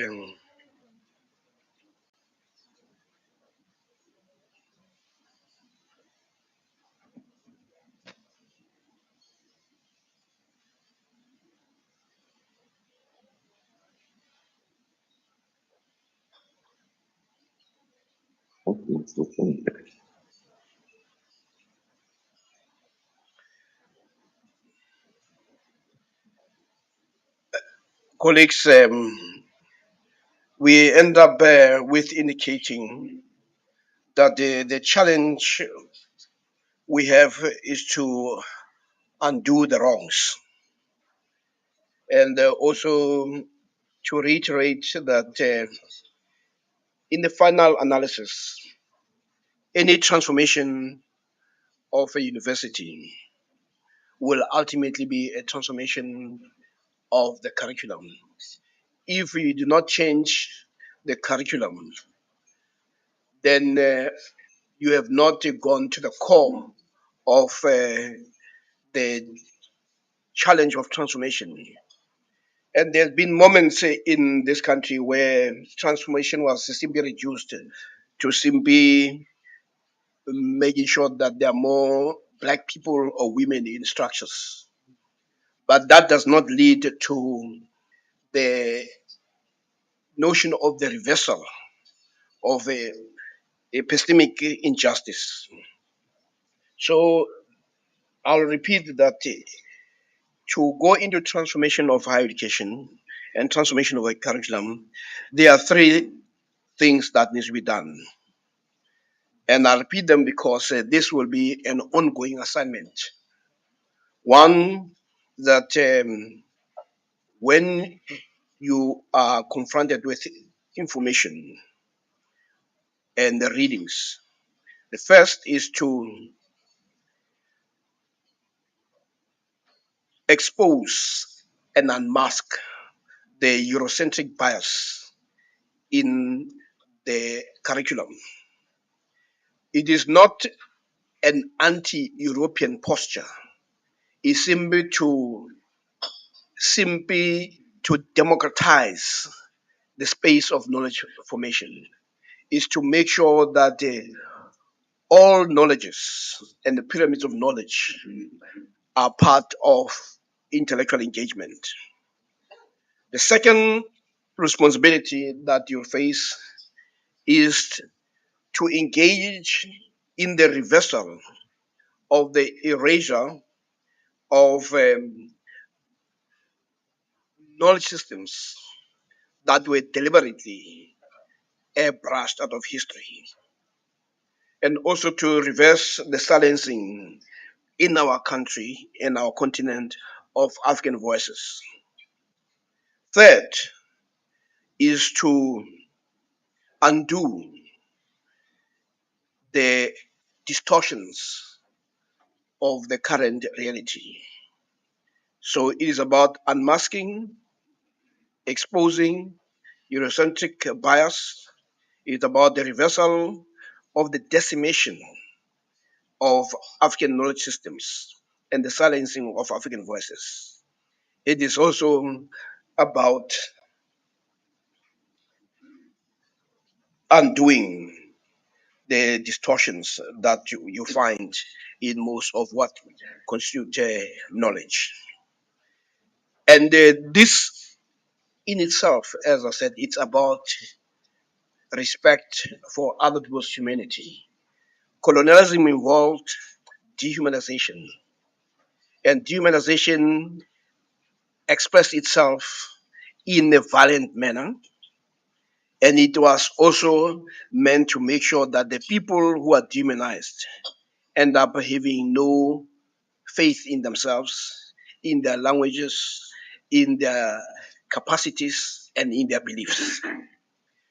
Speaker 2: Colleagues, we end up with indicating that the challenge we have is to undo the wrongs, and also to reiterate that in the final analysis, any transformation of a university will ultimately be a transformation of the curriculum. If we do not change the curriculum, then you have not gone to the core of the challenge of transformation. And there's been moments in this country where transformation was simply reduced to simply making sure that there are more black people or women in structures. But that does not lead to the notion of the reversal of a epistemic injustice. So I'll repeat that to go into transformation of higher education and transformation of a curriculum, there are three things that needs to be done. And I'll repeat them because this will be an ongoing assignment. One, that when you are confronted with information and the readings, the first is to expose and unmask the Eurocentric bias in the curriculum. It is not an anti-European posture. It's simply to democratize the space of knowledge formation. Is to make sure that all knowledges and the pyramids of knowledge are part of intellectual engagement. The second responsibility that you face is to engage in the reversal of the erasure of knowledge systems that were deliberately airbrushed out of history, and also to reverse the silencing in our country, in our continent, of African voices. Third is to undo the distortions of the current reality. So it is about unmasking, exposing Eurocentric bias. It's about the reversal of the decimation of African knowledge systems and the silencing of African voices. It is also about undoing the distortions that you find in most of what constitute knowledge. And this in itself, as I said, it's about respect for other people's humanity. Colonialism involved dehumanization, and dehumanization expressed itself in a violent manner. And it was also meant to make sure that the people who are demonized end up having no faith in themselves, in their languages, in their capacities, and in their beliefs.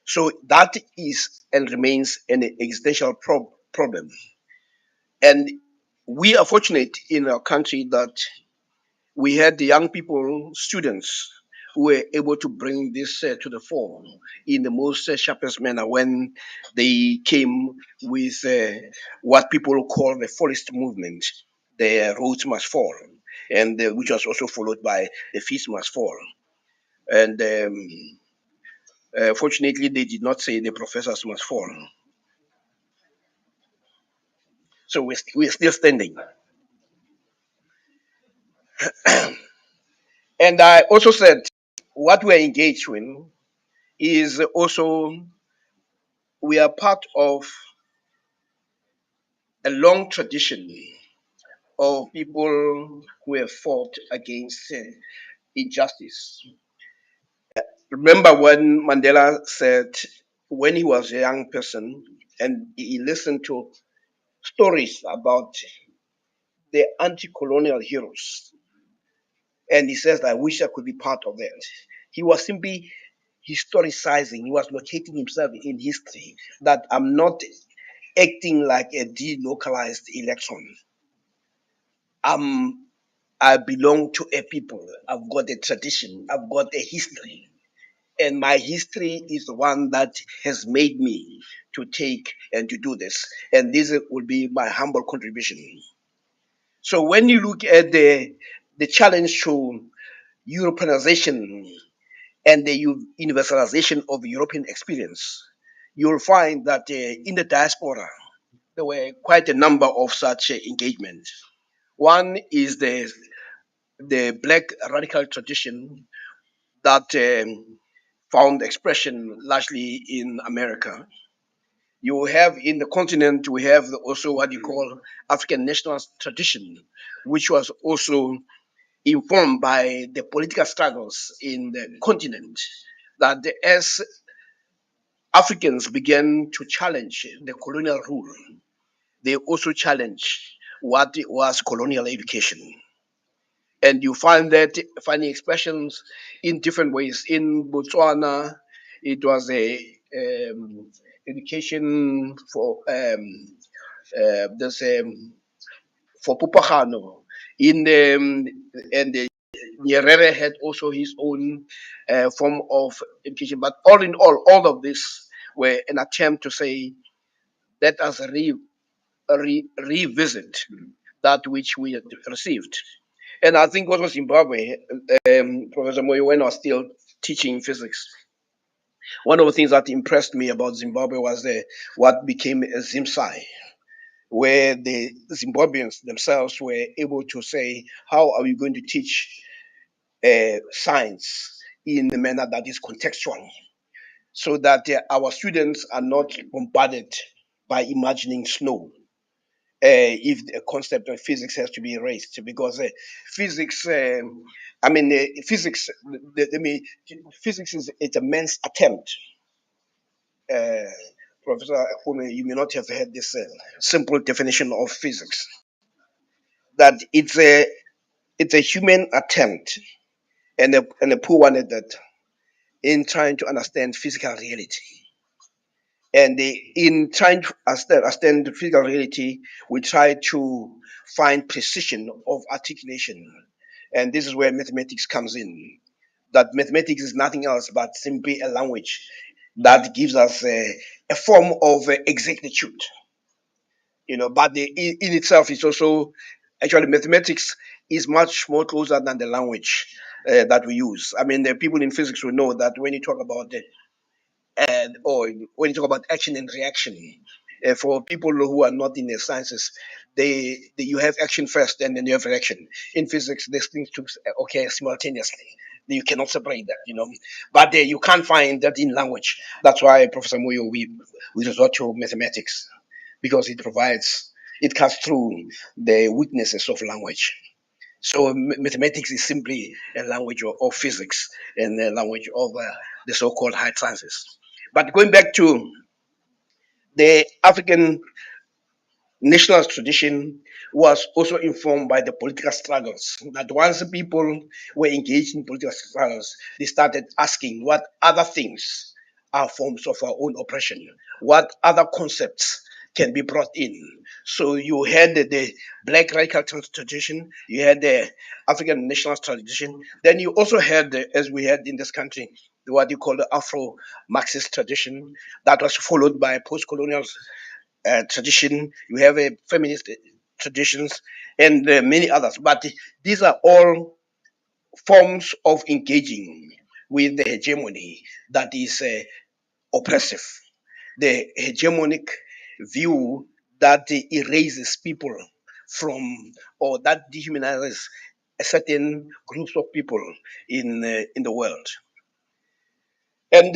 Speaker 2: So that is and remains an existential problem. And we are fortunate in our country that we had the young people, students, who were able to bring this to the fore in the most sharpest manner when they came with what people call the fallist movement, the roads must fall, and which was also followed by the feet must fall. And fortunately, they did not say the professors must fall. So we're still standing. And I also said what we're engaged in is also we are part of a long tradition of people who have fought against injustice. Remember when Mandela said, when he was a young person and he listened to stories about the anti colonial heroes, and he says, I wish I could be part of that. He was simply historicizing, he was locating himself in history, that I'm not acting like a delocalized electron. I'm I belong to a people. I've got a tradition. I've got a history. And my history is the one that has made me to take and to do this. And this will be my humble contribution. So when you look at the challenge to Europeanization and the universalization of European experience, you'll find that in the diaspora, there were quite a number of such engagements. One is the black radical tradition that found expression largely in America. You have in the continent, we have also what you call African nationalist tradition, which was also informed by the political struggles in the continent. That as Africans began to challenge the colonial rule, they also challenged what was colonial education. And you find that finding expressions in different ways. In Botswana, it was a education for this for Pupahano. In and the Nyerere had also his own form of education. But all in all of this were an attempt to say, let us revisit that which we had received. And I think also Zimbabwe, Professor Moyo, when I was still teaching physics, one of the things that impressed me about Zimbabwe was what became a ZIMSI, where the Zimbabweans themselves were able to say, how are we going to teach science in a manner that is contextual, so that our students are not bombarded by imagining snow. If the concept of physics has to be erased, because physics, physics, physics is it's a man's attempt. Uh, Professor Akume, you may not have heard this simple definition of physics, that it's a human attempt, and a poor one at that, in trying to understand physical reality. And in trying to understand the physical reality, we try to find precision of articulation. And this is where mathematics comes in. That mathematics is nothing else but simply a language that gives us a form of exactitude. But in itself, it's also actually mathematics is much more closer than the language that we use. I mean, the people in physics will know that when you talk about or when you talk about action and reaction, for people who are not in the sciences, you have action first and then you have reaction. In physics, these things occur simultaneously. You cannot separate that. But you can't find that in language. That's why, Professor Moyo, we resort to mathematics, because it cuts through the weaknesses of language. So mathematics is simply a language of physics and a language of the so-called high sciences. But going back to the African national tradition, was also informed by the political struggles. That once the people were engaged in political struggles, they started asking what other things are forms of our own oppression, what other concepts can be brought in. So you had the Black radical tradition, you had the African nationalist tradition, then you also had, as we had in this country, what you call the Afro-Marxist tradition that was followed by post-colonial tradition, you have a feminist traditions, and many others. But these are all forms of engaging with the hegemony that is oppressive, the hegemonic view that erases people from, or that dehumanizes a certain groups of people in the world. And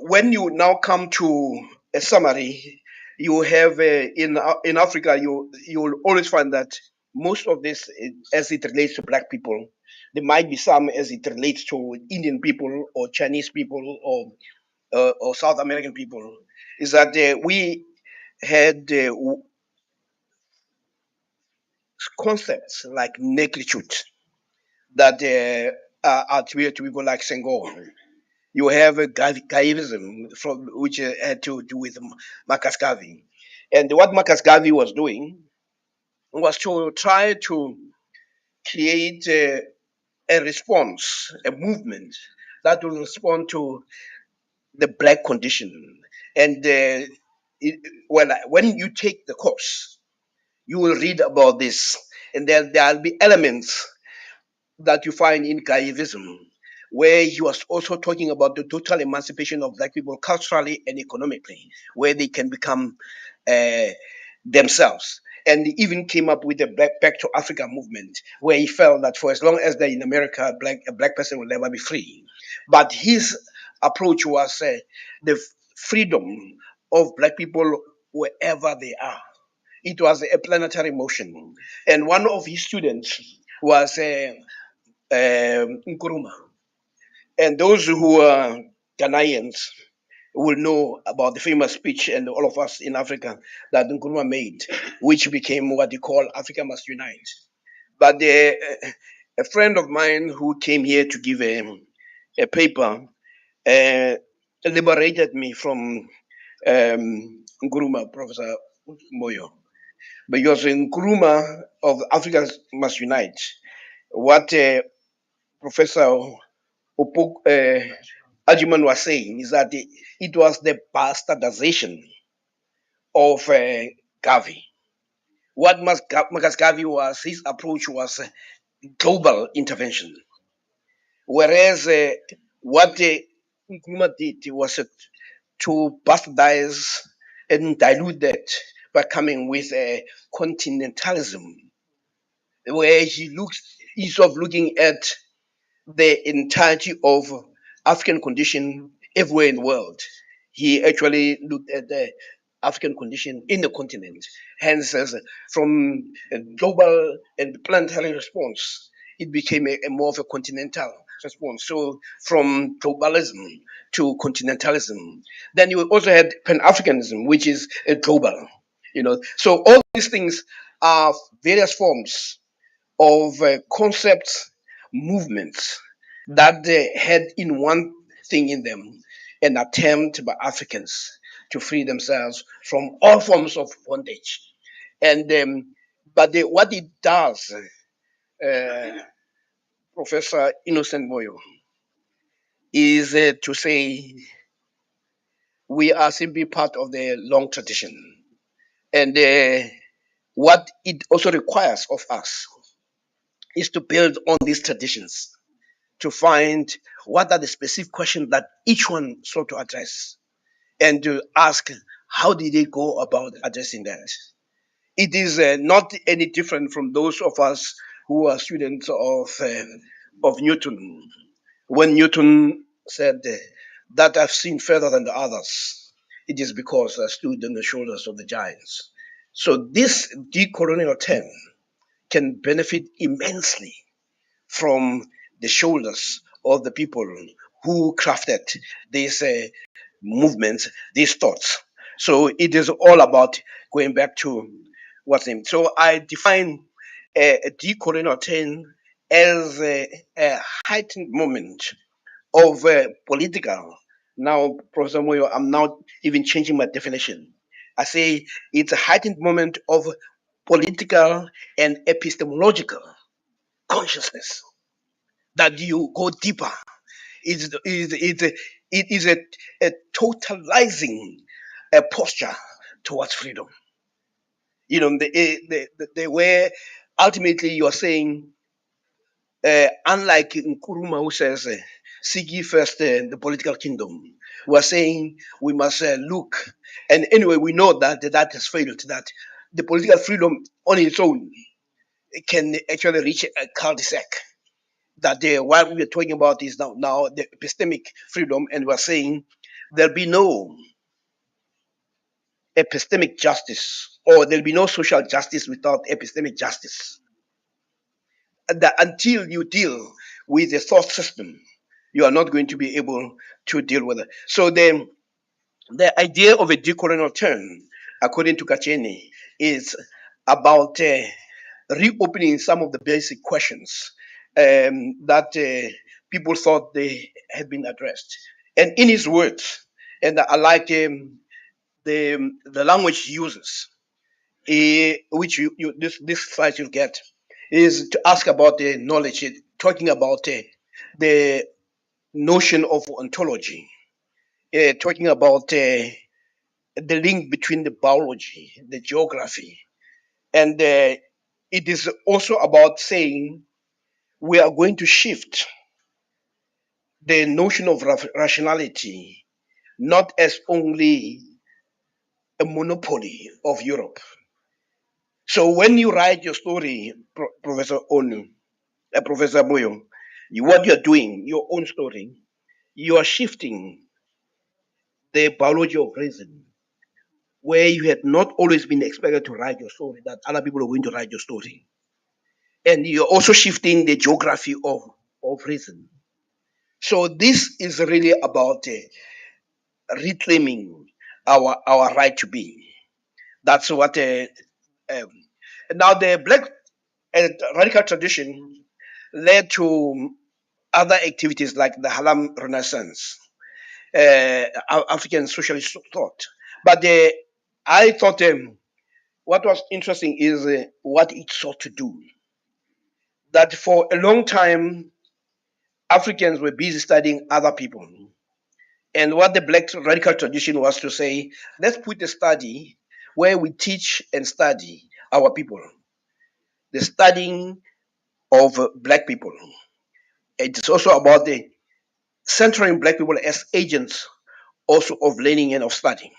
Speaker 2: when you now come to a summary, you have in Africa, you will always find that most of this, as it relates to black people, there might be some as it relates to Indian people or Chinese people or South American people, is that we had concepts like negritude that are attributed to people like Senghor. You have a Gaivism, from which had to do with Marcus Garvey. And what Marcus Garvey was doing was to try to create a response, a movement that will respond to the black condition. And well, when you take the course, you will read about this, and then there'll be elements that you find in Gaivism, where he was also talking about the total emancipation of black people culturally and economically, where they can become uh, themselves. And he even came up with the Back to Africa movement, where he felt that for as long as they're in America, a black person will never be free. But his approach was the freedom of black people wherever they are. It was a planetary motion. And one of his students was Nkrumah. And those who are Ghanaians will know about the famous speech, and all of us in Africa, that Nkrumah made, which became what they call Africa Must Unite. But a friend of mine who came here to give a paper uh, liberated me from Nkrumah, Professor Moyo. Because Nkrumah of Africa Must Unite, what Professor Ajiman was saying is that it was the bastardization of Gavi. What Marcus Garvey was, his approach was global intervention. Whereas what Nkrumah did was to bastardize and dilute that by coming with a continentalism, where he looks, instead of looking at the entirety of African condition everywhere in the world. He actually looked at the African condition in the continent. Hence, as from a global and planetary response, it became a more of a continental response. So, from globalism to continentalism. Then you also had Pan Africanism, which is a global. So all these things are various forms of concepts, movements that they had in one thing in them an attempt by Africans to free themselves from all forms of bondage. And what it does, uh, Professor Innocent Moyo, is to say we are simply part of the long tradition. And what it also requires of us is to build on these traditions to find what are the specific questions that each one sought to address and to ask how did they go about addressing that. It is not any different from those of us who are students of Newton. When Newton said that I've seen further than the others, it is because I stood on the shoulders of the giants. So this decolonial term can benefit immensely from the shoulders of the people who crafted these movements, these thoughts. So it is all about going back to what's name. So I define a decolonial turn as a heightened moment of political. Now, Professor Moyo, I'm now even changing my definition. I say it's a heightened moment of political and epistemological consciousness that you go deeper. It is a totalizing posture towards freedom. The way ultimately you are saying, unlike Nkuruma who says, seek ye first the political kingdom, we are saying we must look. And anyway, we know that has failed, that the political freedom on its own can actually reach a cul-de-sac that what we are talking about is now the epistemic freedom, and we're saying there'll be no epistemic justice, or there'll be no social justice without epistemic justice. That until you deal with the thought system, you are not going to be able to deal with it. So the idea of a decolonial turn, according to Kacheni, is about reopening some of the basic questions that people thought they had been addressed. And in his words, and I like the language he uses, which this slide you'll get, is to ask about the knowledge, talking about the notion of ontology, talking about the link between the biology, the geography, and it is also about saying we are going to shift the notion of rationality not as only a monopoly of Europe. So when you write your story, Professor Onu, Professor Moyo, what you're doing, your own story, you are shifting the biology of reason, where you had not always been expected to write your story, that other people are going to write your story. And you're also shifting the geography of reason. So this is really about reclaiming our right to be. That's what. Um, Now the black radical tradition led to other activities like the Harlem Renaissance, African socialist thought. But I thought what was interesting is what it sought to do. That for a long time, Africans were busy studying other people. And what the black radical tradition was to say, let's put a study where we teach and study our people, the studying of black people. It is also about the centering black people as agents also of learning and of studying.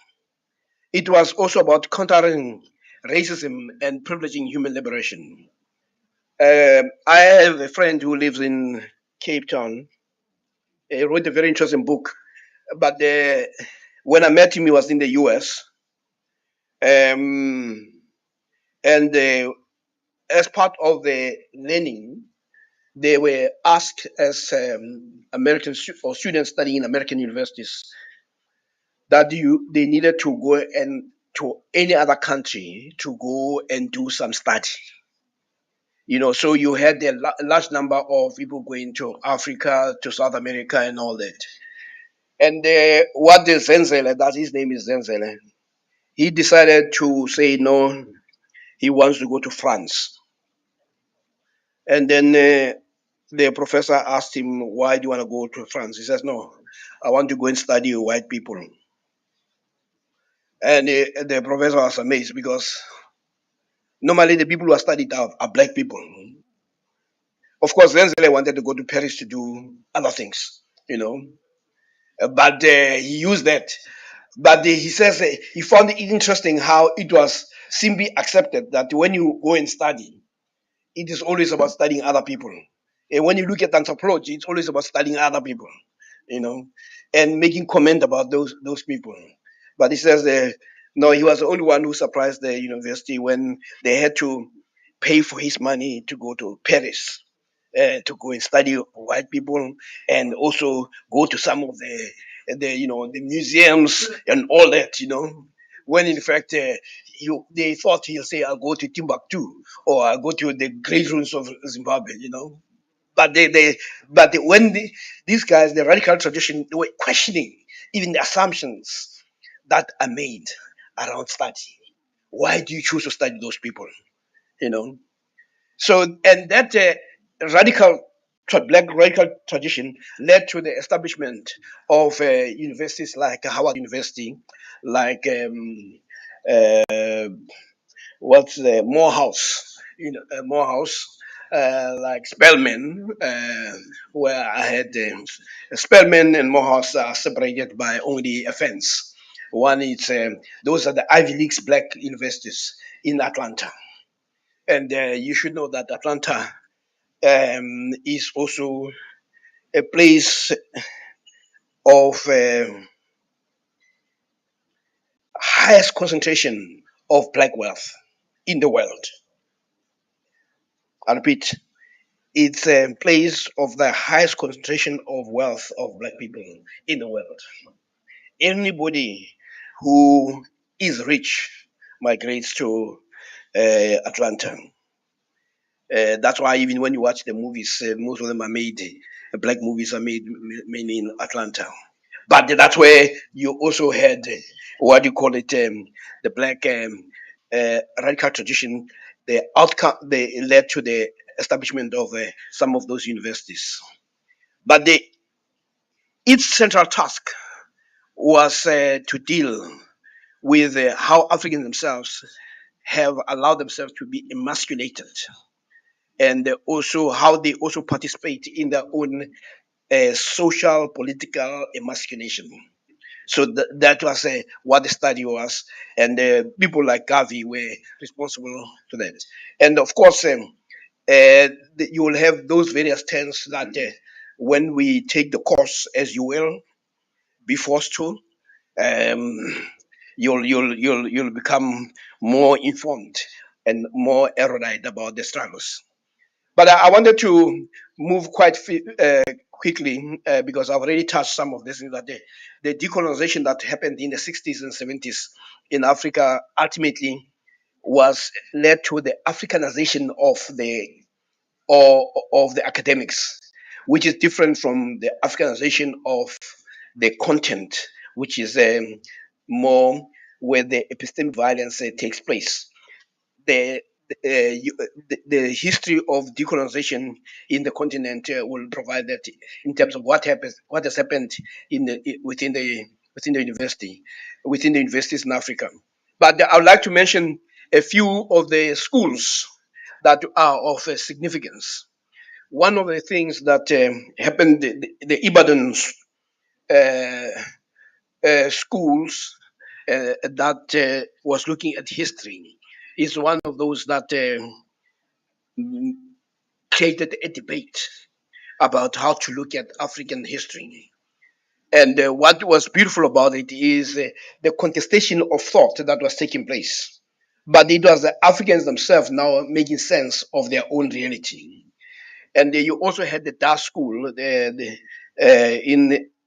Speaker 2: It was also about countering racism and privileging human liberation. I have a friend who lives in Cape Town. He wrote a very interesting book. But when I met him, he was in the US. Um, and as part of the learning, they were asked as American or students studying in American universities that they needed to go and to any other country to go and do some study. So you had a large number of people going to Africa, to South America, and all that. And what the Zenzele, that his name is Zenzele, he decided to say no, he wants to go to France. And then the professor asked him, why do you want to go to France? He says, no, I want to go and study with white people. And the professor was amazed because normally the people who are studied are black people. Of course, Zenzele wanted to go to Paris to do other things, but he used that. But he says he found it interesting how it was simply accepted that when you go and study, it is always about studying other people. And when you look at anthropology, it's always about studying other people, you know, and making comment about those people. But he says no, he was the only one who surprised the university when they had to pay for his money to go to Paris to go and study white people and also go to some of the museums and all that, when in fact they thought he'll say I'll go to Timbuktu or I'll go to the great ruins of Zimbabwe, but when these guys, the radical tradition, they were questioning even the assumptions that are made around study. Why do you choose to study those people? You know, so, and that black radical tradition led to the establishment of universities like Howard University, like what's the Morehouse, Morehouse, like Spelman, where I had Spelman and Morehouse are separated by only a fence. One is those are the Ivy League's black universities in Atlanta. And you should know that Atlanta is also a place of highest concentration of black wealth in the world. I repeat, it's a place of the highest concentration of wealth of black people in the world. Anybody who is rich migrates to Atlanta. That's why even when you watch the movies, most of them are made, black movies are made mainly in Atlanta. But that's where you also had what you call it, the black radical tradition. The outcome they led to the establishment of some of those universities. But its central task was to deal with how Africans themselves have allowed themselves to be emasculated, and also how they also participate in their own social political emasculation. So that was what the study was, and people like Gavi were responsible for that. And of course, you will have those various terms that when we take the course, as you will be forced to, um, you'll become more informed and more erudite about the struggles. But I wanted to move quite quickly because I've already touched some of this. That the decolonization that happened in the 60s and 70s in Africa ultimately was led to the Africanization of the academics, which is different from the Africanization of the content, which is more where the epistemic violence takes place. The the history of decolonization in the continent will provide that in terms of what has happened within the university, within the universities in Africa. But I would like to mention a few of the schools that are of significance. One of the things that happened, the Ibadan schools that was looking at history is one of those that created a debate about how to look at African history. And what was beautiful about it is the contestation of thought that was taking place. But it was the Africans themselves now making sense of their own reality. And you also had the Dar School in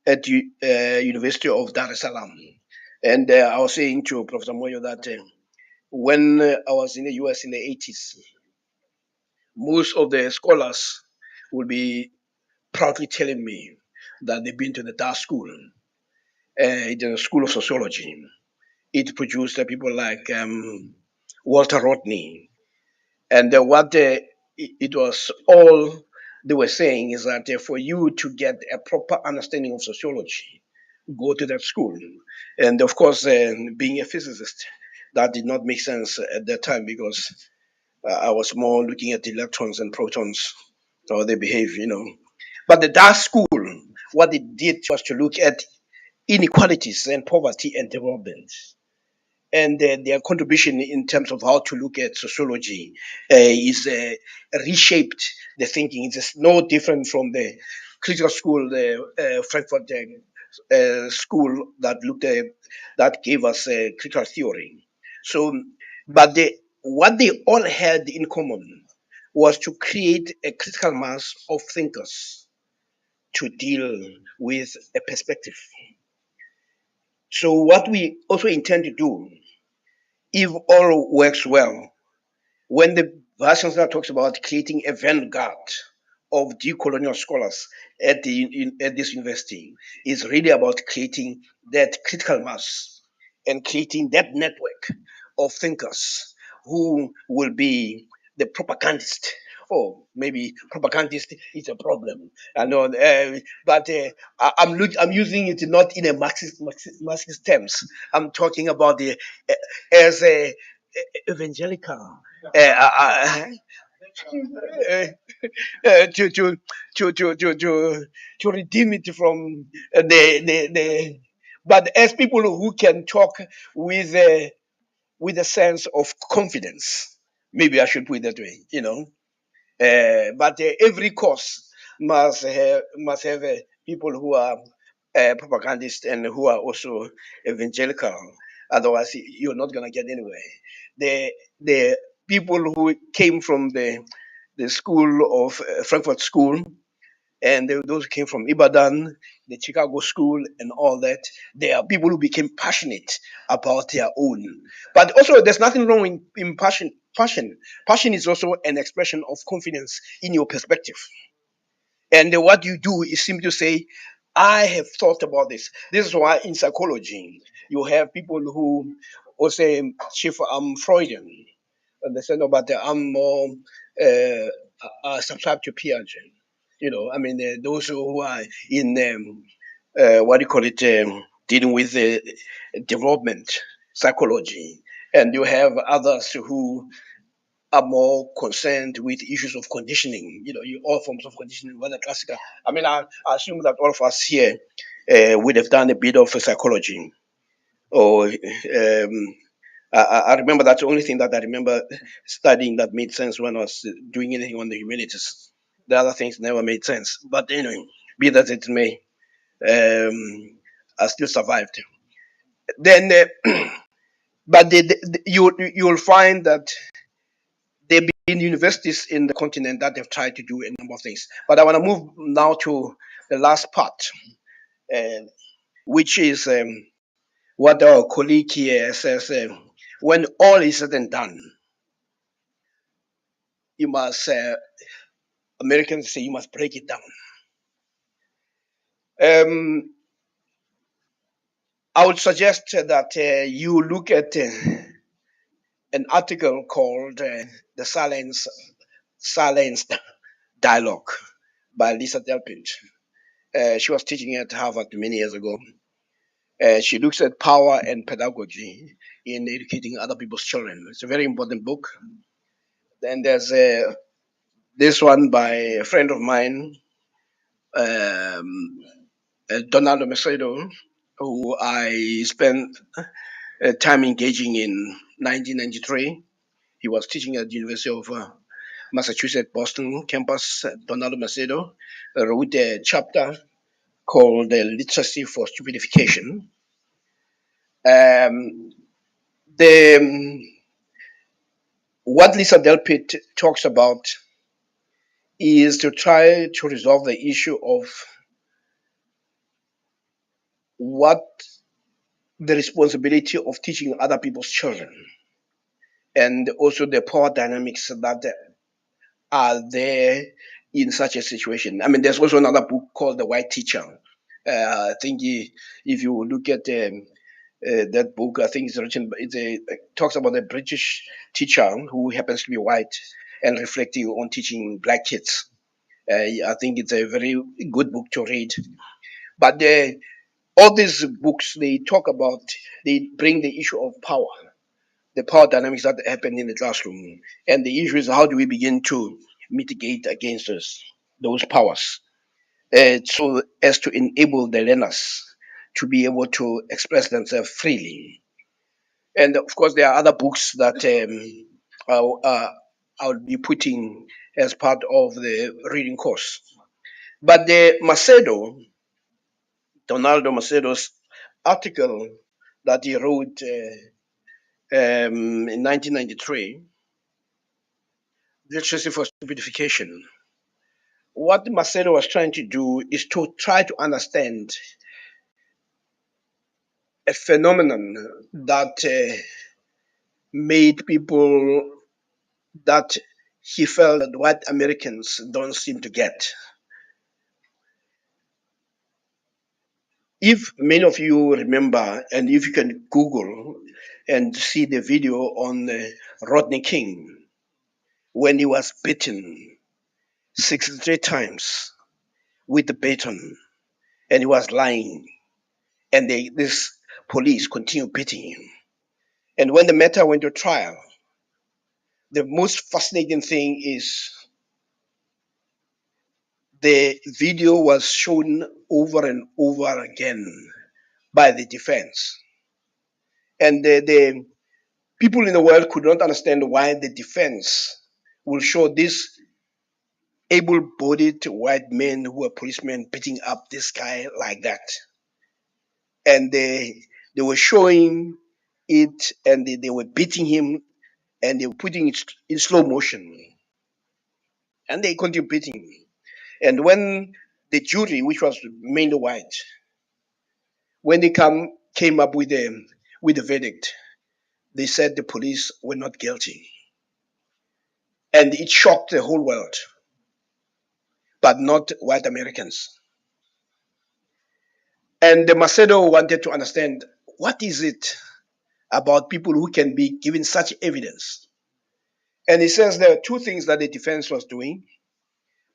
Speaker 2: at University of Dar es Salaam. And I was saying to Professor Moyo that when I was in the US in the 80s, most of the scholars will be proudly telling me that they've been to the Dar School. It's a school of sociology. It produced people like Walter Rodney. And what it was all they were saying is that for you to get a proper understanding of sociology, go to that school. And of course, being a physicist, that did not make sense at that time because I was more looking at electrons and protons, how they behave. But the Dar School, what it did was to look at inequalities and poverty and development and their contribution in terms of how to look at sociology is reshaped the thinking. It's no different from the critical school, the Frankfurt school that gave us critical theory. So, but what they all had in common was to create a critical mass of thinkers to deal with a perspective. So, what we also intend to do, if all works well, when the Vice Chancellor talks about creating a vanguard of decolonial scholars at this university, is really about creating that critical mass and creating that network of thinkers who will be the propagandist. Oh, maybe propagandist is a problem. I know, but I'm using it not in a Marxist terms. I'm talking about the as a evangelical uh, uh, uh, uh, to, to, to redeem it from the but as people who can talk with a sense of confidence, maybe I should put it that way. But every cause must have people who are propagandists and who are also evangelical. Otherwise, you're not gonna get anywhere. The people who came from the school of Frankfurt School and those who came from Ibadan, the Chicago School, and all that. They are people who became passionate about their own. But also, there's nothing wrong in passion. Passion is also an expression of confidence in your perspective. And what you do is simply to say, I have thought about this. This is why in psychology, you have people who will say, Chief, I'm Freudian. And they say, no, but I'm more subscribed to Piaget. I mean, those who are in, what do you call it, dealing with development psychology. And you have others who are more concerned with issues of conditioning, all forms of conditioning, whether classical. I mean, I assume that all of us here would have done a bit of psychology. Or I remember that's the only thing that I remember studying that made sense when I was doing anything on the humanities. The other things never made sense. But anyway, be that it may, I still survived. Then, but you'll find that there have been universities in the continent that have tried to do a number of things. But I want to move now to the last part, uh, which is what our colleague here says. When all is said and done, you must, Americans say, you must break it down. I would suggest that you look at an article called The Silence Dialogue by Lisa Delpint. She was teaching at Harvard many years ago. She looks at power and pedagogy in educating other people's children. It's a very important book. Then there's this one by a friend of mine, um, Donaldo Macedo, who I spent time engaging in 1993. He was teaching at the University of Massachusetts Boston campus, Donaldo Macedo, wrote a chapter called Literacy for Stupidification. Um, what Lisa Delpit talks about is to try to resolve the issue of what the responsibility of teaching other people's children, and also the power dynamics that are there in such a situation. I mean, there's also another book called The White Teacher. I think if you look at that book, I think it's written. It talks about a British teacher who happens to be white and reflecting on teaching black kids. I think it's a very good book to read. But all these books they bring the issue of power, the power dynamics that happen in the classroom, and the issue is how do we begin to mitigate against those powers, so as to enable the learners to be able to express themselves freely. And of course, there are other books that I'll be putting as part of the reading course. But the Donaldo Macedo's article that he wrote in 1993, Literacy for Stupidification, what Macedo was trying to do is to try to understand a phenomenon that made people that he felt that white Americans don't seem to get. If many of you remember, and if you can Google and see the video on Rodney King when he was beaten 63 times with the baton and he was lying, and this police continued beating him. And when the matter went to trial, the most fascinating thing is the video was shown over and over again by the defense. And the people in the world could not understand why the defense will show these able-bodied white men who were policemen beating up this guy like that. And they were showing it, and they were beating him, and they were putting it in slow motion, and they continued beating him. And when the jury, which was mainly white, when they came up with the verdict, they said the police were not guilty, and it shocked the whole world, but not white Americans. And the Macedo wanted to understand what is it about people who can be given such evidence. And he says there are two things that the defense was doing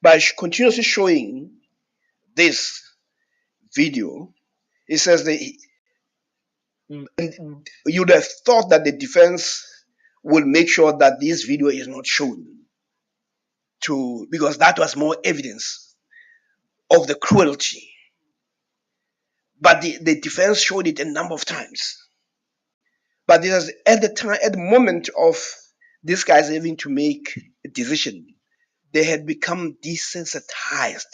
Speaker 2: by continuously showing this video. He says that you'd have thought that the defense will make sure that this video is not shown because that was more evidence of the cruelty. But the defense showed it a number of times. But it was at the moment of these guys having to make a decision, they had become desensitized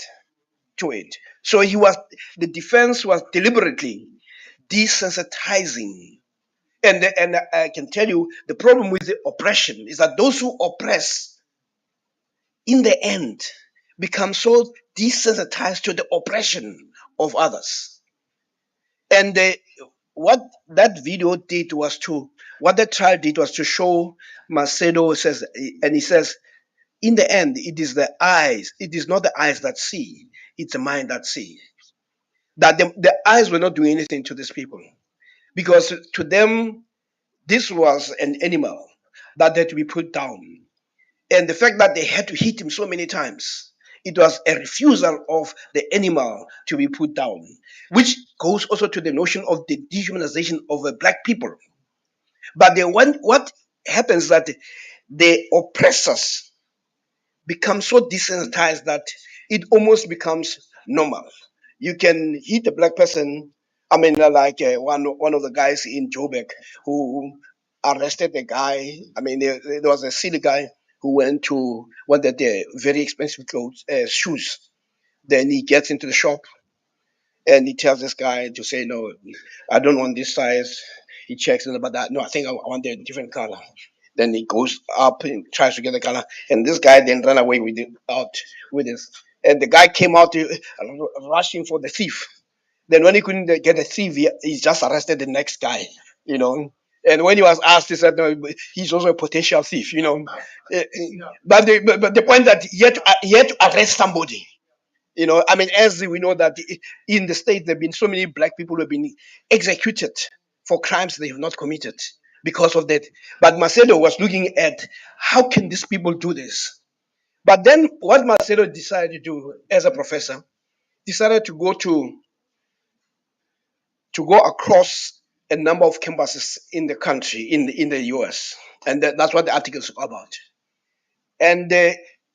Speaker 2: to it. So the defense was deliberately desensitizing. And I can tell you the problem with the oppression is that those who oppress in the end become so desensitized to the oppression of others. And what that video did was what the trial did was to show Macedo says, and he says, in the end, it is the eyes, it is not the eyes that see, it's the mind that sees. That the eyes were not doing anything to these people, because to them, this was an animal that had to be put down. And the fact that they had to hit him so many times, it was a refusal of the animal to be put down, which goes also to the notion of the dehumanization of black people. But what happens that the oppressors become so desensitized that it almost becomes normal. You can hit a black person. I mean, like one of the guys in Joburg who arrested a guy. I mean, there was a silly guy who wanted the very expensive clothes, shoes. Then he gets into the shop and he tells this guy to say, no, I don't want this size. He checks and about that. No, I think I want a different color. Then he goes up and tries to get the color, and this guy then ran away with it out with this. And the guy came out rushing for the thief. Then when he couldn't get the thief, he just arrested the next guy, you know. And when he was asked, he said, no, he's also a potential thief, you know. But the point that he had to arrest somebody. You know, I mean, as we know that in the state there have been so many black people who have been executed for crimes they have not committed because of that. But Macedo was looking at how can these people do this. But then what Macedo decided to do as a professor, decided to go across a number of campuses in the country, in the US. And that's what the article is about. And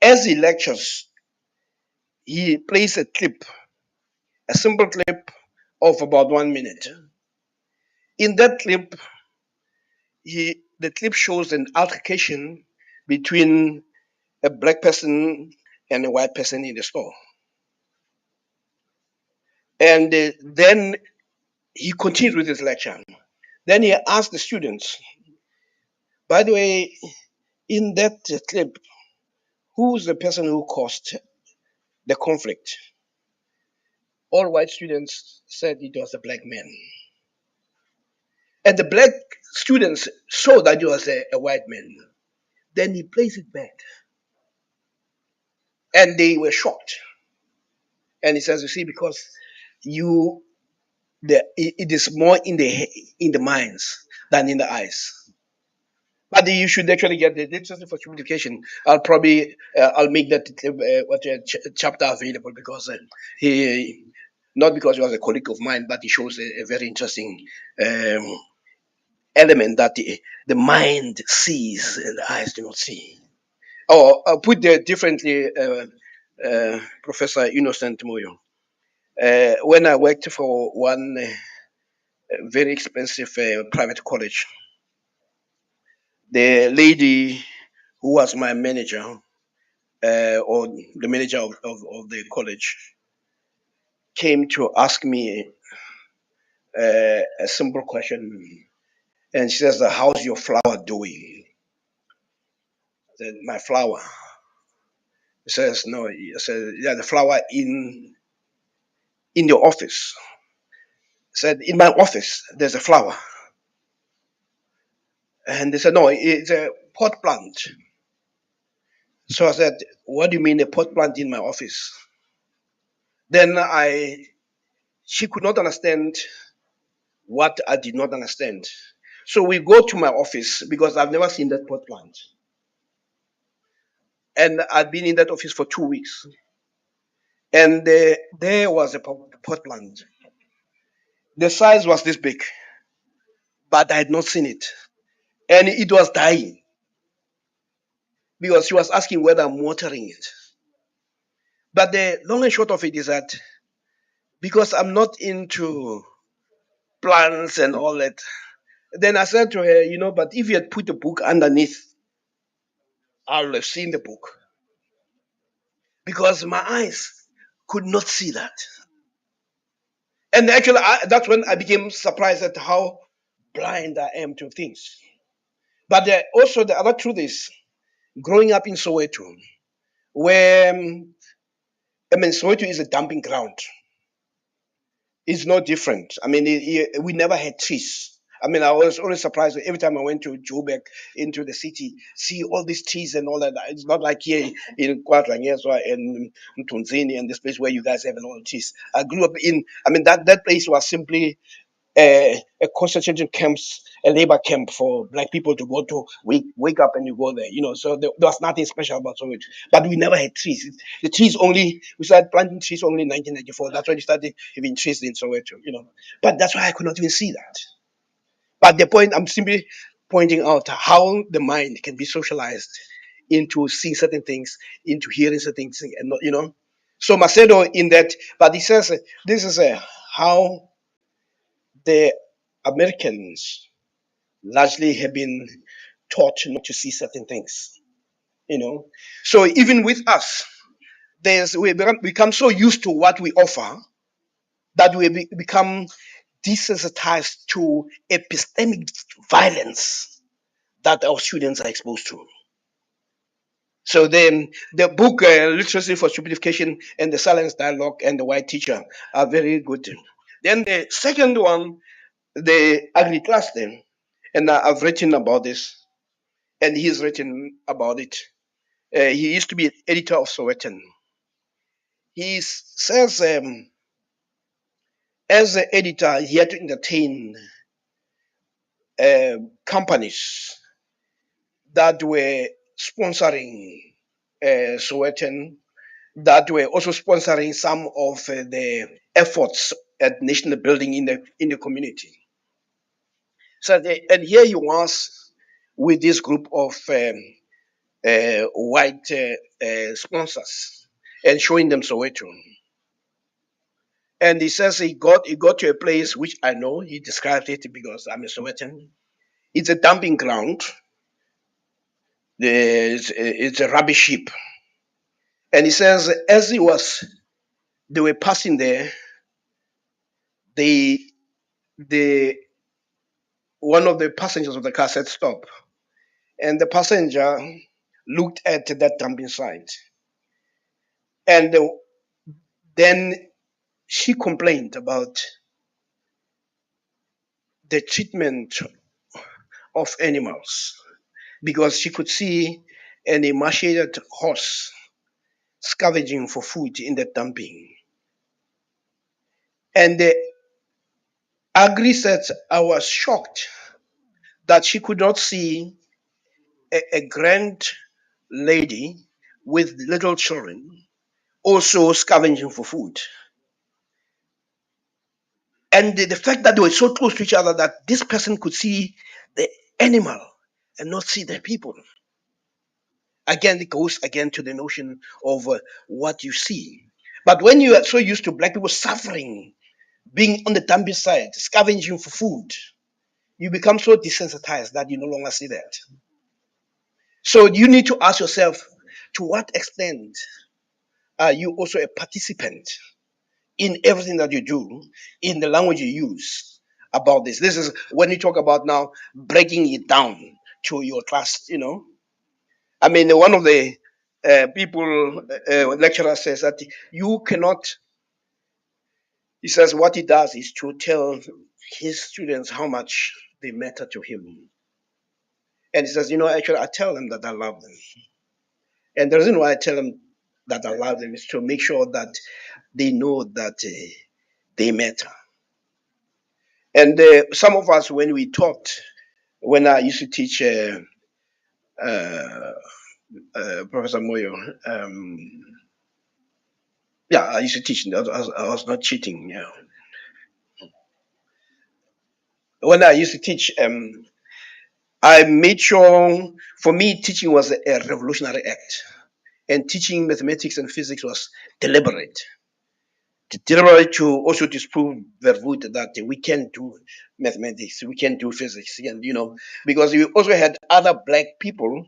Speaker 2: as he lectures, he plays a clip, a simple clip of about 1 minute. In that clip, the clip shows an altercation between a black person and a white person in the store. And then he continued with his lecture. Then he asked the students, by the way, in that clip, who's the person who caused the conflict? All white students said it was a black man. And the black students saw that it was a white man. Then he plays it back. And they were shocked. And he says, you see, because it is more in the minds than in the eyes. But you should actually get the literacy for communication. I'll make that chapter available because he, not because he was a colleague of mine, but he shows a very interesting element that the mind sees and the eyes do not see. Or put it differently, Professor Innocent Moyo. When I worked for one very expensive private college, the lady who was my manager, or the manager of the college, came to ask me a simple question. And she says, how's your flower doing? I said, my flower. He says, no. I said, yeah, the flower in your office. I said, in my office, there's a flower. And they said, no, it's a pot plant. So I said, what do you mean a pot plant in my office? Then she could not understand what I did not understand. So we go to my office because I've never seen that pot plant. And I'd been in that office for 2 weeks. And there was a pot plant. The size was this big, but I had not seen it. And it was dying because she was asking whether I'm watering it. But the long and short of it is that because I'm not into plants and all that, then I said to her, but if you had put the book underneath, I would have seen the book. Because my eyes could not see that. And actually, that's when I became surprised at how blind I am to things. But also, the other truth is, growing up in Soweto, where, Soweto is a dumping ground. It's no different. I mean, we never had trees. I mean, I was always surprised every time I went to Joburg, into the city, see all these trees and all that. It's not like here in Kwatlanyeswa and Mtunzini and this place where you guys have a lot of trees. I grew up that place was simply a concentration camps, a labor camp for black people to go to, wake up and you go there, so there was nothing special about it. But we never had trees. The trees we started planting trees only in 1994. That's when we started having trees in Soweto, But that's why I could not even see that. But the point, I'm simply pointing out how the mind can be socialized into seeing certain things, into hearing certain things, and not. So Macedo in that, but he says this is how the Americans largely have been taught not to see certain things. you know. So even with us, become so used to what we offer that we become desensitized to epistemic violence that our students are exposed to. So then the book Literacy for Stupidification and the Silence Dialogue and the White Teacher are very good. Then the second one, the Agri Class then, and I've written about this, and he's written about it. He used to be editor of Sowetan. He says, as an editor, he had to entertain companies that were sponsoring Sowetan, that were also sponsoring some of the efforts at national building in the community. So, and here he was with this group of white sponsors and showing them Soweto. And he says he got to a place which I know. He described it because I'm a Sowetan. It's a dumping ground. It's a rubbish heap. And he says as they were passing there, the one of the passengers of the car said stop, and the passenger looked at that dumping site, and then she complained about the treatment of animals because she could see an emaciated horse scavenging for food in the dumping. And the Agri said, I was shocked that she could not see a grand lady with little children also scavenging for food. And the fact that they were so close to each other that this person could see the animal and not see the people. Again, it goes again to the notion of what you see. But when you are so used to black people suffering, being on the dumping side, scavenging for food, you become so desensitized that you no longer see that. So you need to ask yourself, to what extent are you also a participant in everything that you do, in the language you use about this? This is when you talk about now breaking it down to your class, I mean, one of the lecturer says that you cannot, he says what he does is to tell his students how much they matter to him. And he says, actually, I tell them that I love them. And the reason why I tell them that I love them is to make sure that they know that they matter. And some of us, when we taught, when I used to teach Professor Moyo, I used to teach. I was not cheating. Yeah. When I used to teach, I made sure, for me, teaching was a revolutionary act. And teaching mathematics and physics was deliberate. Deliberate to also disprove Verwoerd that we can do mathematics, we can do physics, and because we also had other black people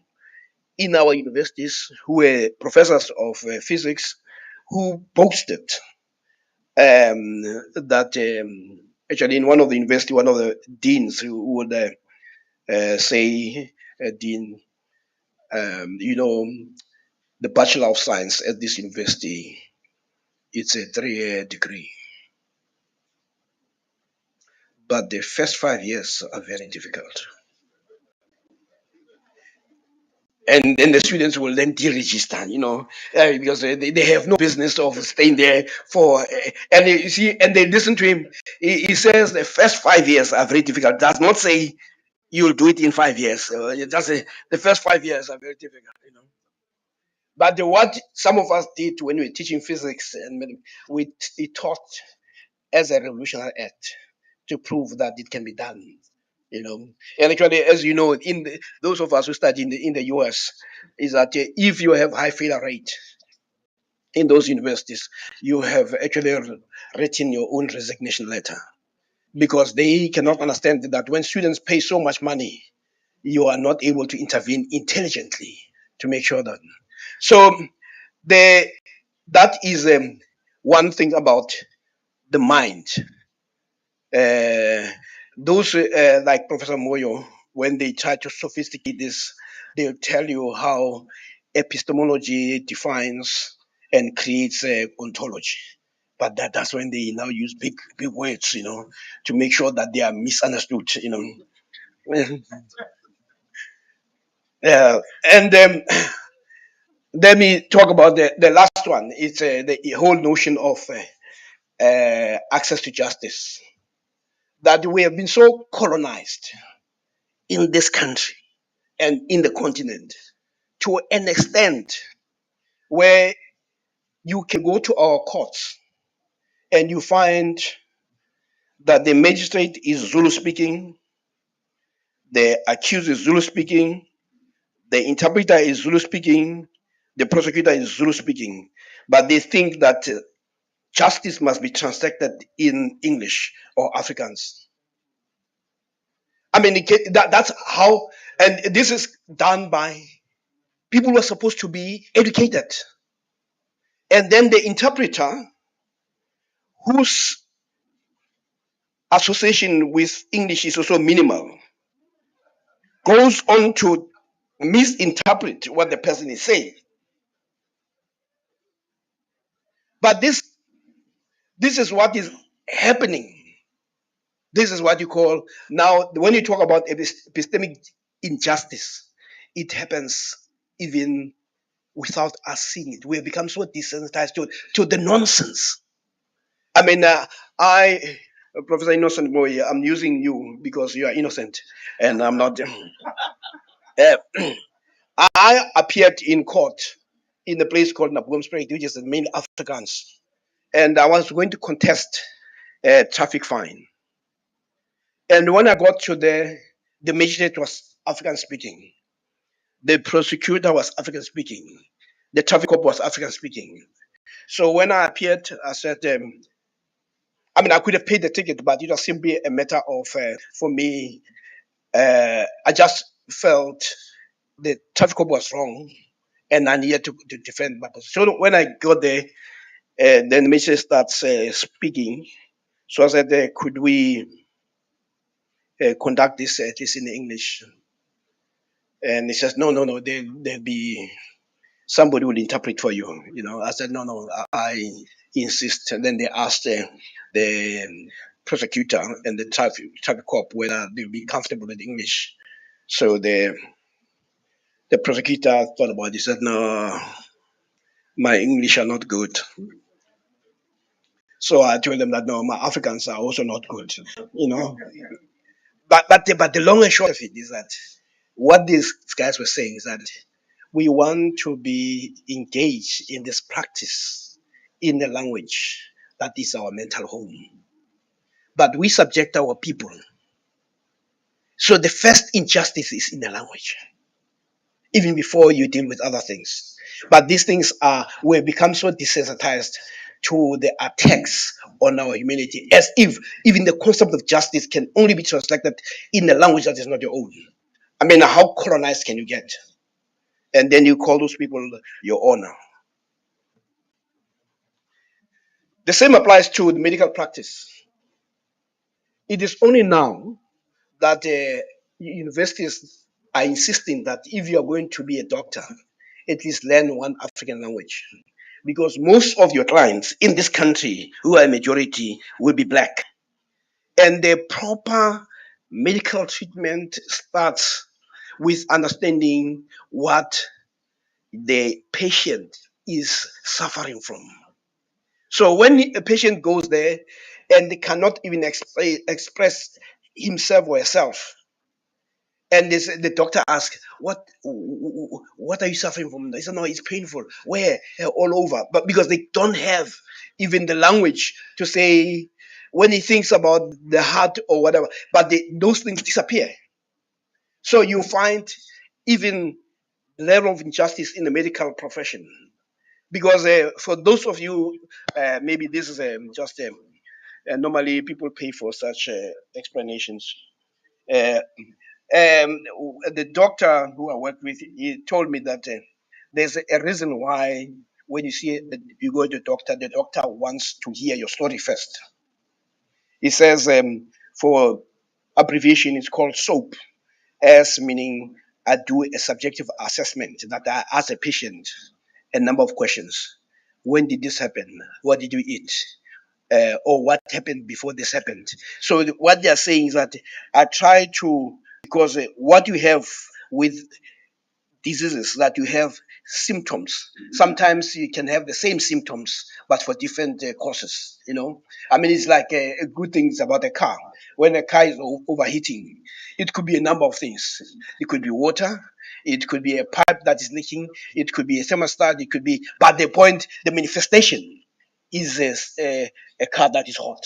Speaker 2: in our universities who were professors of physics who boasted that actually in one of the university, one of the deans who would say, Dean, the Bachelor of Science at this university, it's a 3-year degree. But the first 5 years are very difficult. And then the students will then deregister, because they have no business of staying there for, and you see, and they listen to him. He says the first 5 years are very difficult. Does not say you'll do it in 5 years. Just say the first 5 years are very difficult, But what some of us did when we were teaching physics, and we taught as a revolutionary act to prove that it can be done. And actually, as you know, those of us who study in the US, is that if you have high failure rate in those universities, you have actually written your own resignation letter, because they cannot understand that when students pay so much money, you are not able to intervene intelligently to make sure that. So the that is one thing about the mind. Uh, those like Professor Moyo, when they try to sophisticate this, they'll tell you how epistemology defines and creates ontology. But that's when they now use big words, to make sure that they are misunderstood, and let me talk about the last one. It's the whole notion of access to justice. That we have been so colonized in this country and in the continent to an extent where you can go to our courts and you find that the magistrate is Zulu speaking, the accused is Zulu speaking, the interpreter is Zulu speaking, the prosecutor is Zulu speaking, but they think that justice must be transacted in English or Afrikaans. I mean, that's how, and this is done by people who are supposed to be educated. And then the interpreter, whose association with English is also minimal, goes on to misinterpret what the person is saying. But this is what is happening. This is what you call now, when you talk about epistemic injustice, it happens even without us seeing it. We have become so desensitized to the nonsense. I mean, Professor Innocent Boy, I'm using you because you are innocent and I'm not. Uh, I appeared in court in a place called Naboomspruit, which is the main Afrikaans, and I was going to contest a traffic fine. And when I got to the magistrate was African speaking, the prosecutor was African speaking, the traffic cop was African speaking. So when I appeared, I said, I mean, I could have paid the ticket, but it was simply a matter of, for me, I just felt the traffic cop was wrong and I needed to defend my position. So when I got there, then the magistrate starts speaking. So I said, could we conduct this at least in English? And he says, no, there'll be somebody will interpret for you. I said, no, I insist. And then they asked the prosecutor and the traffic cop whether they'll be comfortable with English. So the prosecutor thought about it. He said, no, my English are not good. So I told them that no, my Africans are also not good. But the long and short of it is that what these guys were saying is that we want to be engaged in this practice in the language that is our mental home. But we subject our people. So the first injustice is in the language, even before you deal with other things. But these things we become so desensitized to the attacks on our humanity, as if even the concept of justice can only be translated in a language that is not your own. I mean, how colonized can you get? And then you call those people your honor. The same applies to the medical practice. It is only now that universities are insisting that if you are going to be a doctor, at least learn one African language. Because most of your clients in this country, who are a majority, will be black. And the proper medical treatment starts with understanding what the patient is suffering from. So when a patient goes there and they cannot even express himself or herself, and the doctor asks, what are you suffering from? They say, no, it's painful. Where? All over. But because they don't have even the language to say when he thinks about the heart or whatever, but those things disappear. So you find even the level of injustice in the medical profession. Because for those of you, maybe this is just normally people pay for such explanations. Uh, the doctor who I worked with, he told me that There's a reason why when you see that you go to the doctor wants to hear your story first. He says, for abbreviation, it's called SOAP, S meaning I do a subjective assessment, that I ask a patient a number of questions. When did this happen? What did you eat? Or what happened before this happened? So what they are saying is that I try to, because what you have with diseases, that you have symptoms. Sometimes you can have the same symptoms, but for different causes. I mean, it's like a good thing about a car. When a car is overheating, it could be a number of things. It could be water. It could be a pipe that is leaking. It could be a thermostat. It could be, but the manifestation is a car that is hot.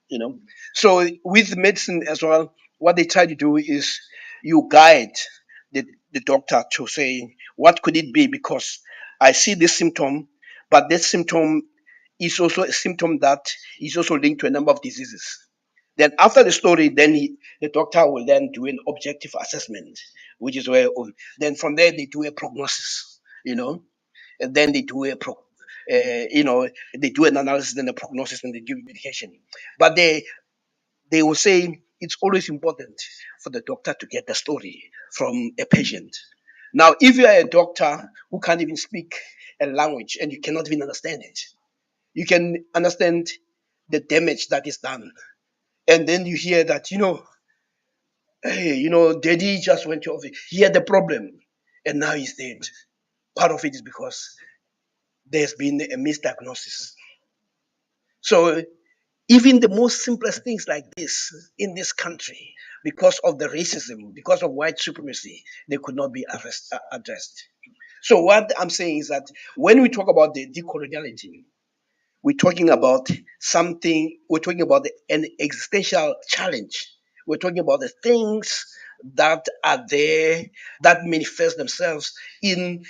Speaker 2: You know. So with medicine as well, what they try to do is you guide the, the doctor to say what could it be, because I see this symptom, but this symptom is also a symptom that is also linked to a number of diseases. Then after the story, the doctor will then do an objective assessment, which is where then from there they do a prognosis, and then they do they do an analysis, then a prognosis, and they give medication. But they will say it's always important for the doctor to get the story from a patient. Now, if you are a doctor who can't even speak a language and you cannot even understand it, you can understand the damage that is done. And then you hear that, hey, daddy just went off. He had the problem and now he's dead. Part of it is because there's been a misdiagnosis. So even the most simplest things like this in this country, because of the racism, because of white supremacy, they could not be addressed. So what I'm saying is that when we talk about the decoloniality, we're talking about we're talking about an existential challenge. We're talking about the things that are there, that manifest themselves in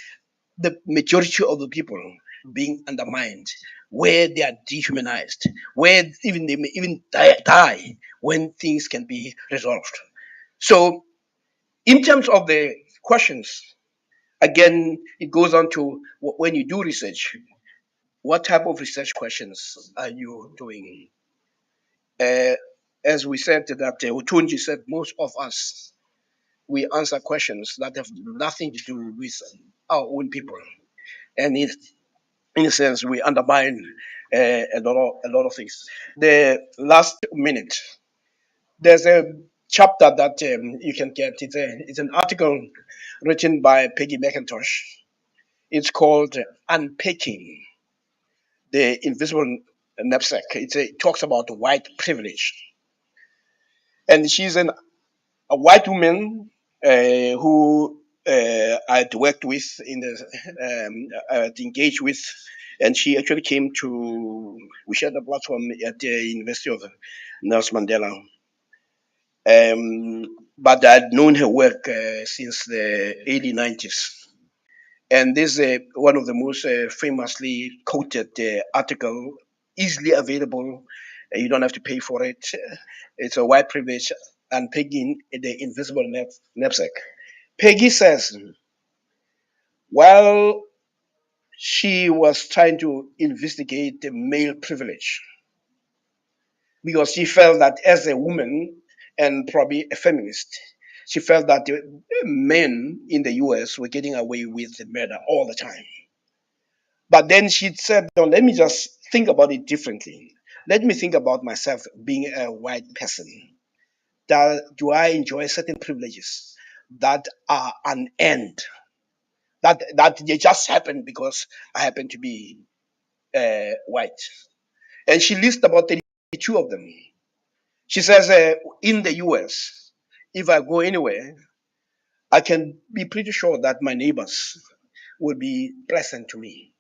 Speaker 2: the majority of the people being undermined, where they are dehumanized, where even they may even die when things can be resolved. So, in terms of the questions, again, it goes on to when you do research, what type of research questions are you doing? Uh, as we said that Utunji said, most of us we answer questions that have nothing to do with our own people, and in a sense, we undermine a lot of things. The last minute, there's a chapter that you can get. It's an article written by Peggy McIntosh. It's called "Unpacking the Invisible Knapsack." It talks about white privilege, and she's a white woman who I'd worked with I'd engaged with, and she actually came to, we shared a platform at the University of Nelson Mandela. But I'd known her work since the early 90s. And this is one of the most famously quoted article, easily available. You don't have to pay for it. It's a white privilege, unpacking the invisible knapsack. Peggy says, while she was trying to investigate the male privilege, because she felt that as a woman and probably a feminist, she felt that the men in the US were getting away with murder all the time. But then she said, no, let me just think about it differently. Let me think about myself being a white person. Do I enjoy certain privileges that are unearned? That they just happen because I happen to be white. And she lists about 32 of them. She says, in the US, if I go anywhere, I can be pretty sure that my neighbors will be pleasant to me.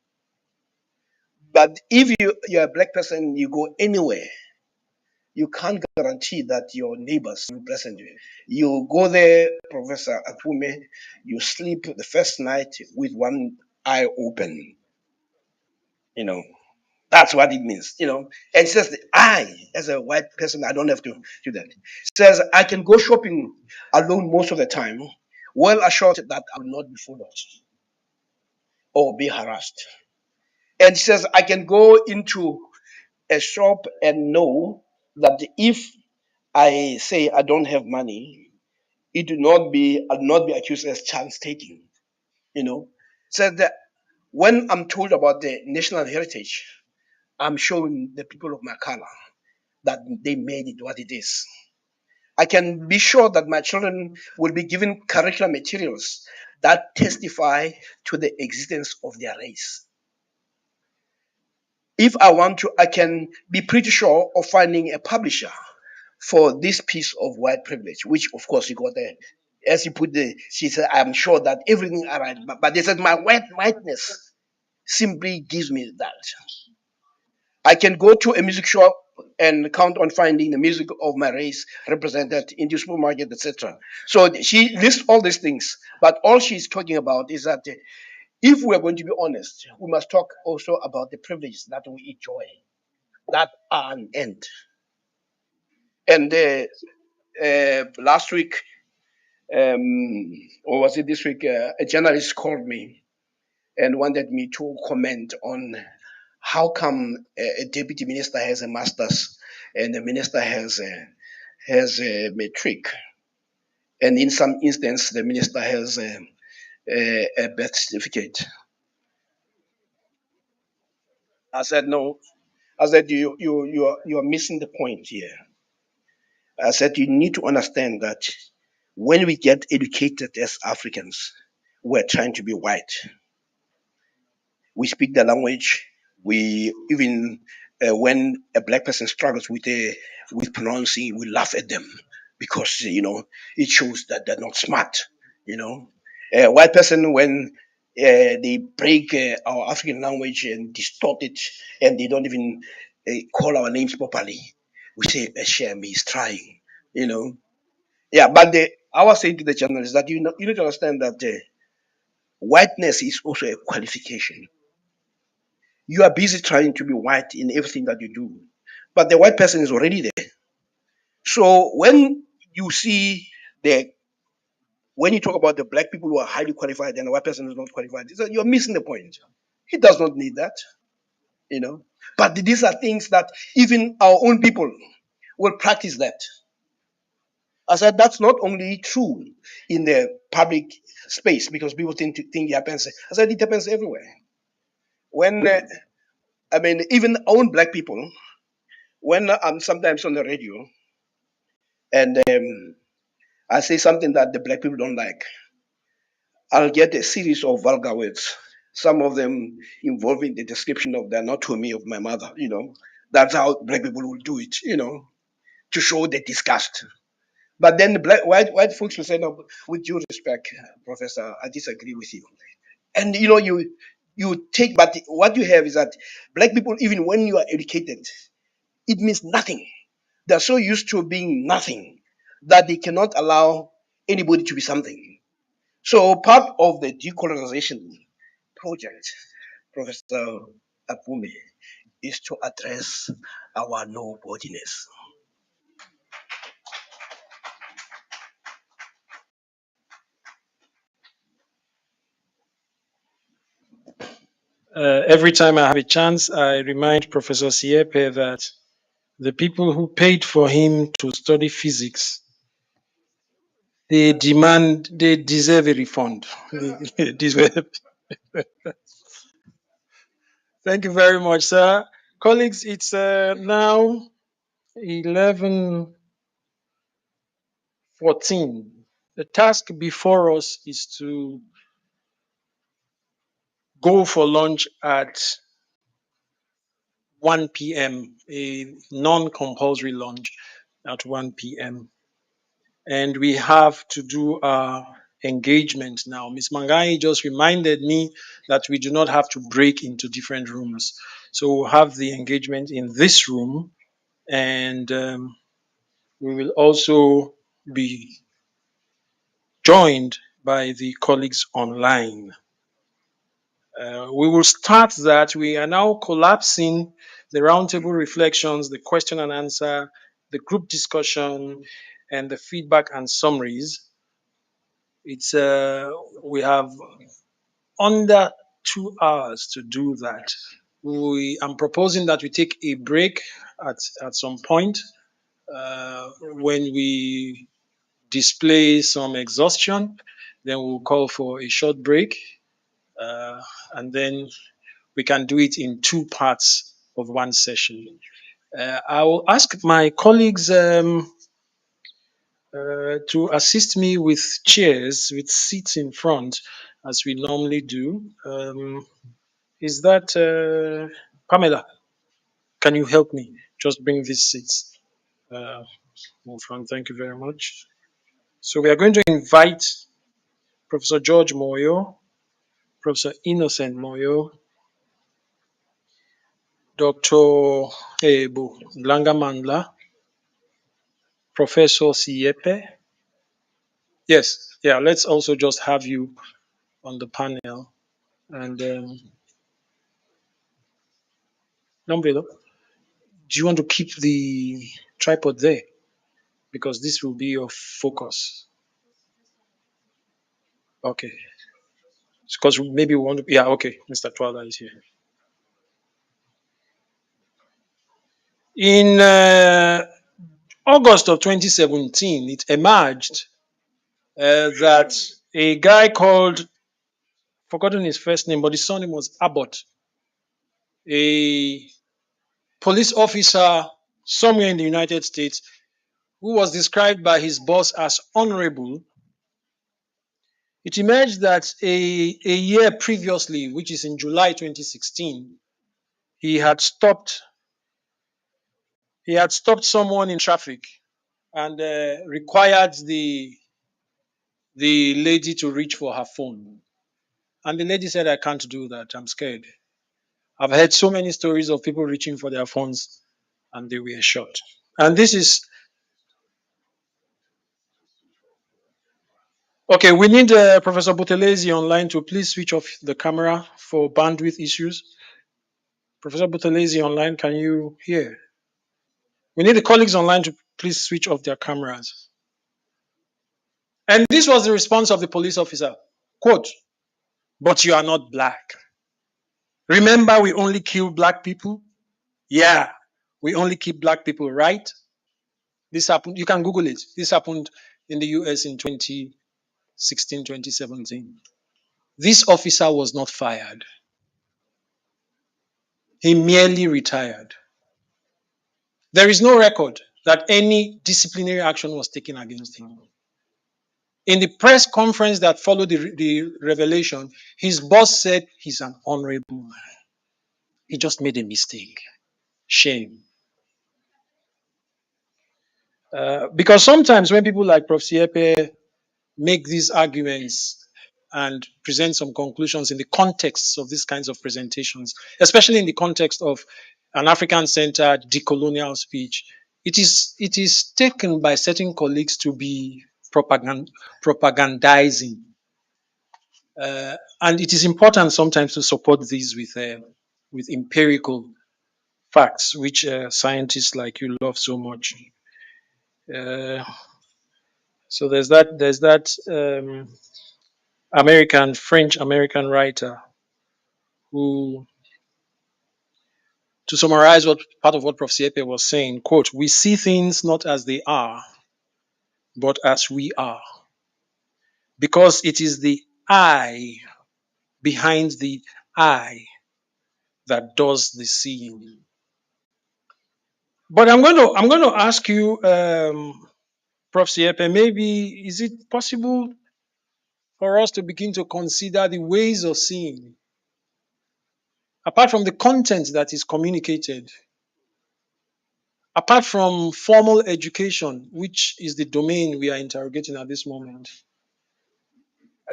Speaker 2: But if you're a black person, you go anywhere, you can't guarantee that your neighbors will be pleasant to you. You go there, Professor Akume, you sleep the first night with one eye open. You know, that's what it means, And she says, I, as a white person, I don't have to do that. She says, I can go shopping alone most of the time, well assured that I will not be followed. or be harassed. And she says, I can go into a shop and know that if I say I don't have money, it will not be accused as chance taking. You know, so that when I'm told about the national heritage, I'm showing the people of my color that they made it what it is. I can be sure that my children will be given curriculum materials that testify to the existence of their race. If I want to, I can be pretty sure of finding a publisher for this piece of white privilege, which of course you got there. As you put the, she said, I'm sure that everything all right, but they said my whiteness simply gives me that. I can go to a music shop and count on finding the music of my race represented in the supermarket, etc. So she lists all these things, but all she's talking about is that if we're going to be honest, we must talk also about the privileges that we enjoy that are an end. And last week, or was it this week, a journalist called me and wanted me to comment on how come a deputy minister has a master's and the minister has a matric, and in some instance the minister has a birth certificate. I said no. I said you are missing the point here. I said you need to understand that when we get educated as Africans, we're trying to be white. We speak the language. We even when a black person struggles with pronouncing, we laugh at them because it shows that they're not smart. You know, a white person when they break our African language and distort it, and they don't even call our names properly, we say Hashem is trying. You know, yeah. But I was saying to the journalists that you need to understand that whiteness is also a qualification. You are busy trying to be white in everything that you do, but the white person is already there. So you see the when you talk about the black people who are highly qualified and the white person is not qualified, you're missing the point. He does not need that, you know. But these are things that even our own people will practice that. I said that's not only true in the public space because people think it happens. I said it happens everywhere. When I mean, even our own black people, when I'm sometimes on the radio and I say something that the black people don't like, I'll get a series of vulgar words, some of them involving the description of the anatomy of my mother. That's how black people will do it, to show the disgust. But then the white folks will say, no, with due respect, Professor, I disagree with you. And you take, but what you have is that black people, even when you are educated, it means nothing. They're so used to being nothing that they cannot allow anybody to be something. So part of the decolonization project, Professor Apume, is to address our nobodiness.
Speaker 3: Every time I have a chance, I remind Professor Siepe that the people who paid for him to study physics, they deserve a refund. They deserve. Thank you very much, sir. Colleagues, it's now 11:14. The task before us is to go for lunch at 1 p.m., a non-compulsory lunch at 1 p.m. And we have to do our engagement now. Ms. Mangai just reminded me that we do not have to break into different rooms. So we'll have the engagement in this room, and we will also be joined by the colleagues online. We will start that. We are now collapsing the roundtable reflections, the question and answer, the group discussion, and the feedback and summaries. It's we have under 2 hours to do that. I'm proposing that we take a break at some point when we display some exhaustion. Then we'll call for a short break, uh, and then we can do it in 2 parts of one session. I will ask my colleagues to assist me with chairs, with seats in front, as we normally do. Is that Pamela? Can you help me? Just bring these seats uh, in front. Thank you very much. So we are going to invite Professor George Moyo, Professor Innocent Moyo, Dr. Ebu Blangamandla, Professor Siepe. Yes, yeah, let's also just have you on the panel. And Nombelo, do you want to keep the tripod there? Because this will be your focus. Okay. Because maybe we want to, yeah, okay. Mr. Twala is here. In August of 2017, it emerged that a guy called, forgotten his first name, but his surname was Abbott, a police officer somewhere in the United States who was described by his boss as honorable. It emerged that a year previously, which is in July 2016, he had stopped someone in traffic and required the lady to reach for her phone. And the lady said, I can't do that. I'm scared. I've heard so many stories of people reaching for their phones and they were shot. And this is okay. We need Professor Buthelezi online to please switch off the camera for bandwidth issues. Professor Buthelezi online, can you hear? We need the colleagues online to please switch off their cameras. And this was the response of the police officer. Quote, but you are not black. Remember, we only kill black people? Yeah, we only keep black people, right? This happened, you can Google it. This happened in the US in 2016, 2017. This officer was not fired. He merely retired. There is no record that any disciplinary action was taken against him. In the press conference that followed the revelation, his boss said he's an honorable man. He just made a mistake. Shame. Because sometimes when people like Prof. Siepe make these arguments and present some conclusions in the context of these kinds of presentations, especially in the context of an African-centered decolonial speech, it is taken by certain colleagues to be propagandizing. And it is important sometimes to support these with empirical facts, which scientists like you love so much. So there's that French American writer who, to summarize what part of what Prof. Siepe was saying, quote, we see things not as they are, but as we are. Because it is the I behind the I that does the seeing. But I'm going to ask you, Prof. Siepe, maybe is it possible for us to begin to consider the ways of seeing, apart from the content that is communicated, apart from formal education, which is the domain we are interrogating at this moment?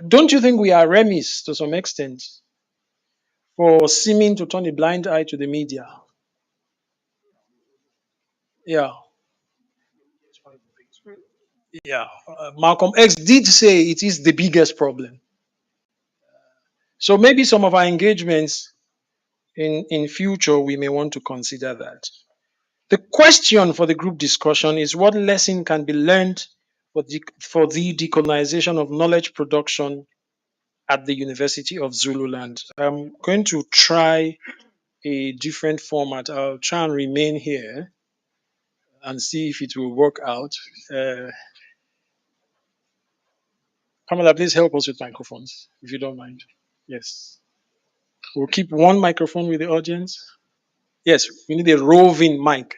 Speaker 3: Don't you think we are remiss to some extent for seeming to turn a blind eye to the media? Yeah, yeah. Malcolm X did say it is the biggest problem. So maybe some of our engagements in future, we may want to consider that. The question for the group discussion is what lesson can be learned for the decolonization of knowledge production at the University of Zululand. I'm going to try a different format. I'll try and remain here and see if it will work out. Uh, Pamela, please help us with microphones, if you don't mind. Yes. We'll keep one microphone with the audience. Yes, we need a roving mic.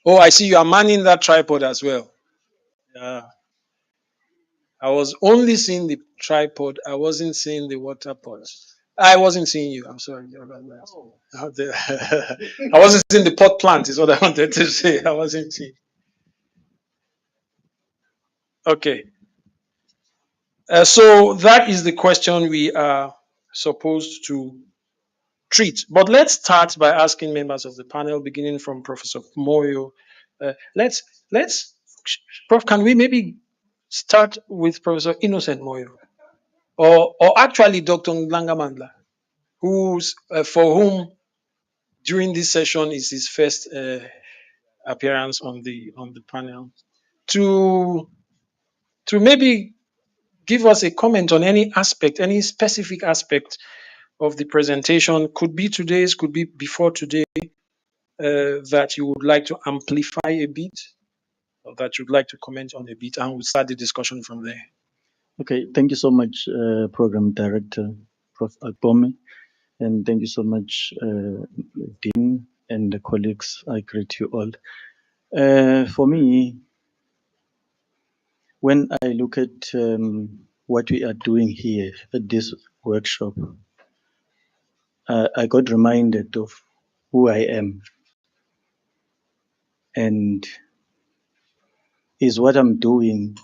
Speaker 3: Oh, I see you are manning that tripod as well. Yeah. I was only seeing the tripod. I wasn't seeing the water pot. I wasn't seeing you. I'm sorry about that. I wasn't seeing the pot plant, is what I wanted to say. I wasn't seeing. Okay. So that is the question we are supposed to treat. But let's start by asking members of the panel, beginning from Professor Moyo. Let's, Prof, can we maybe start with Professor Innocent Moyo? Or actually Dr. Nlangamandla, who's for whom during this session is his first appearance on the panel, to maybe give us a comment on any aspect, any specific aspect of the presentation. Could be today's, could be before today, that you would like to amplify a bit, or that you'd like to comment on a bit, and we'll start the discussion from there.
Speaker 4: Okay, thank you so much, Program Director, Prof. Akpome, and thank you so much, Dean and the colleagues. I greet you all. For me, when I look at what we are doing here at this workshop, I got reminded of who I am, and is what I'm doing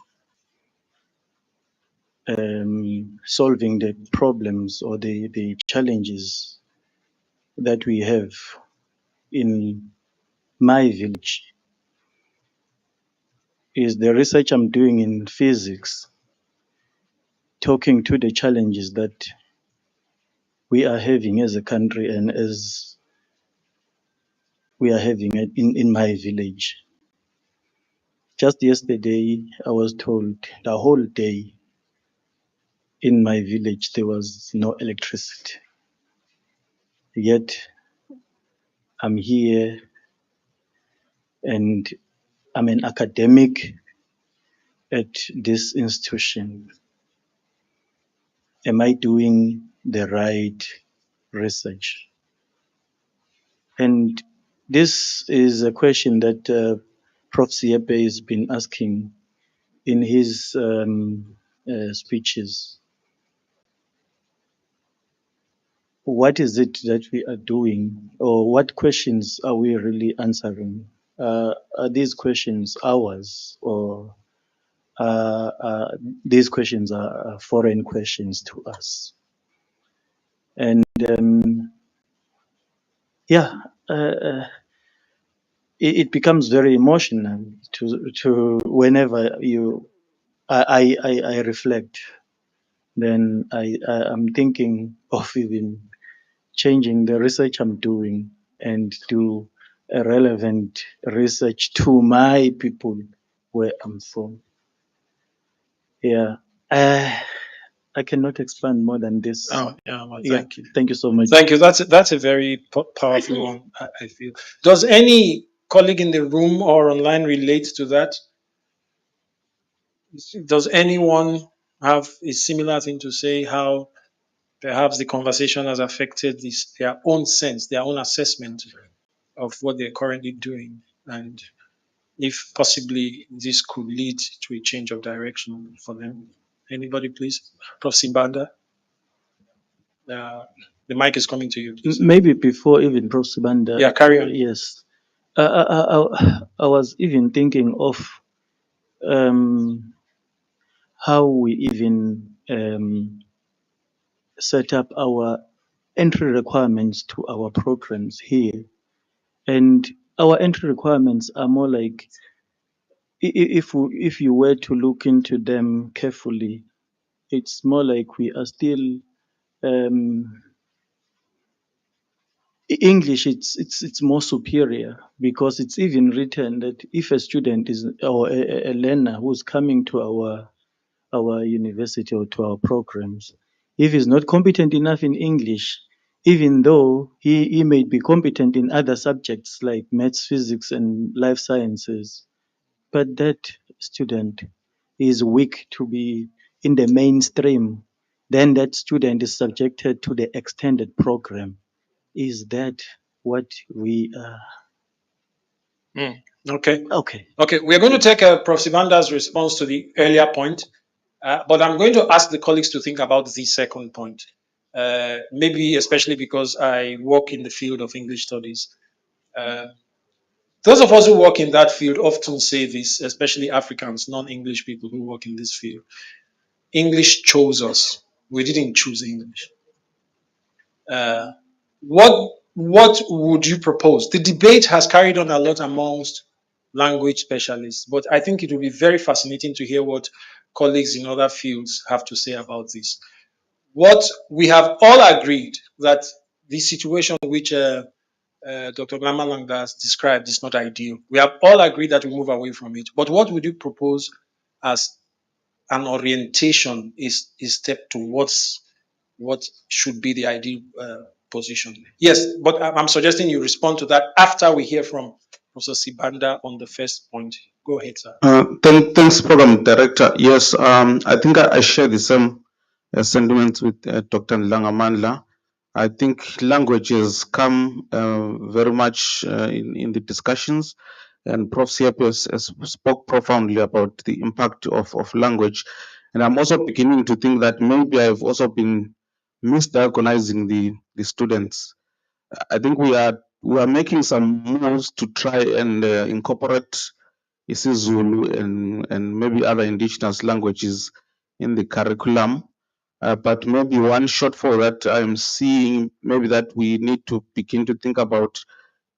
Speaker 4: solving the problems or the challenges that we have in my village? Is the research I'm doing in physics talking to the challenges that we are having as a country and as we are having it in my village? Just yesterday, I was told the whole day in my village there was no electricity. Yet I'm here and I'm an academic at this institution. Am I doing the right research? And this is a question that Prof. Siepe has been asking in his speeches. What is it that we are doing, or what questions are we really answering? Are these questions ours, or these questions are foreign questions to us? And yeah, it becomes very emotional to whenever I reflect. Then I'm thinking of even changing the research I'm doing and do a relevant research to my people where I'm from. Yeah. I cannot expand more than this.
Speaker 3: Oh, yeah, well, thank you.
Speaker 4: Thank you so much.
Speaker 3: Thank you. That's a very powerful one, I feel. Does any colleague in the room or online relate to that? Does anyone have a similar thing to say, how perhaps the conversation has affected their own sense, their own assessment of what they're currently doing, and if possibly this could lead to a change of direction for them? Anybody, please? Prof. Simbanda? The mic is coming to you.
Speaker 4: Maybe before even Prof. Sibanda.
Speaker 3: Yeah, carry on.
Speaker 4: Yes. I was even thinking of how we even set up our entry requirements to our programs here. And our entry requirements are more like, if you were to look into them carefully, it's more like we are still English. It's more superior, because it's even written that if a student is, or a learner who's coming to our our university or to our programs. If he's not competent enough in English, even though he may be competent in other subjects like maths, physics, and life sciences, but that student is weak to be in the mainstream, then that student is subjected to the extended program. Is that what we are?
Speaker 3: Okay.
Speaker 4: Okay.
Speaker 3: Okay. We are going to take Prof. Sibanda's response to the earlier point, but I'm going to ask the colleagues to think about the second point. Maybe especially because I work in the field of English studies. Uh, those of us who work in that field often say this, especially Africans, non-English people who work in this field. English chose us. We didn't choose English. Uh, what would you propose? The debate has carried on a lot amongst language specialists, but I think it will be very fascinating to hear what colleagues in other fields have to say about this. What we have all agreed that the situation which Dr. Glamalanga has described is not ideal. We have all agreed that we move away from it. But what would you propose as an orientation, is step towards what should be the ideal position? Yes, but I'm suggesting you respond to that after we hear from Professor Sibanda on the first point. Go ahead, sir.
Speaker 5: Thanks, Program Director. Yes, I think I share the same sentiments with Dr. Langamandla. I think language has come very much in the discussions, and Prof. Siap has spoke profoundly about the impact of language. And I'm also beginning to think that maybe I've also been misdiagnosing the students. I think we are making some moves to try and incorporate isiZulu and maybe other indigenous languages in the curriculum. But maybe one shortfall that I'm seeing, maybe that we need to begin to think about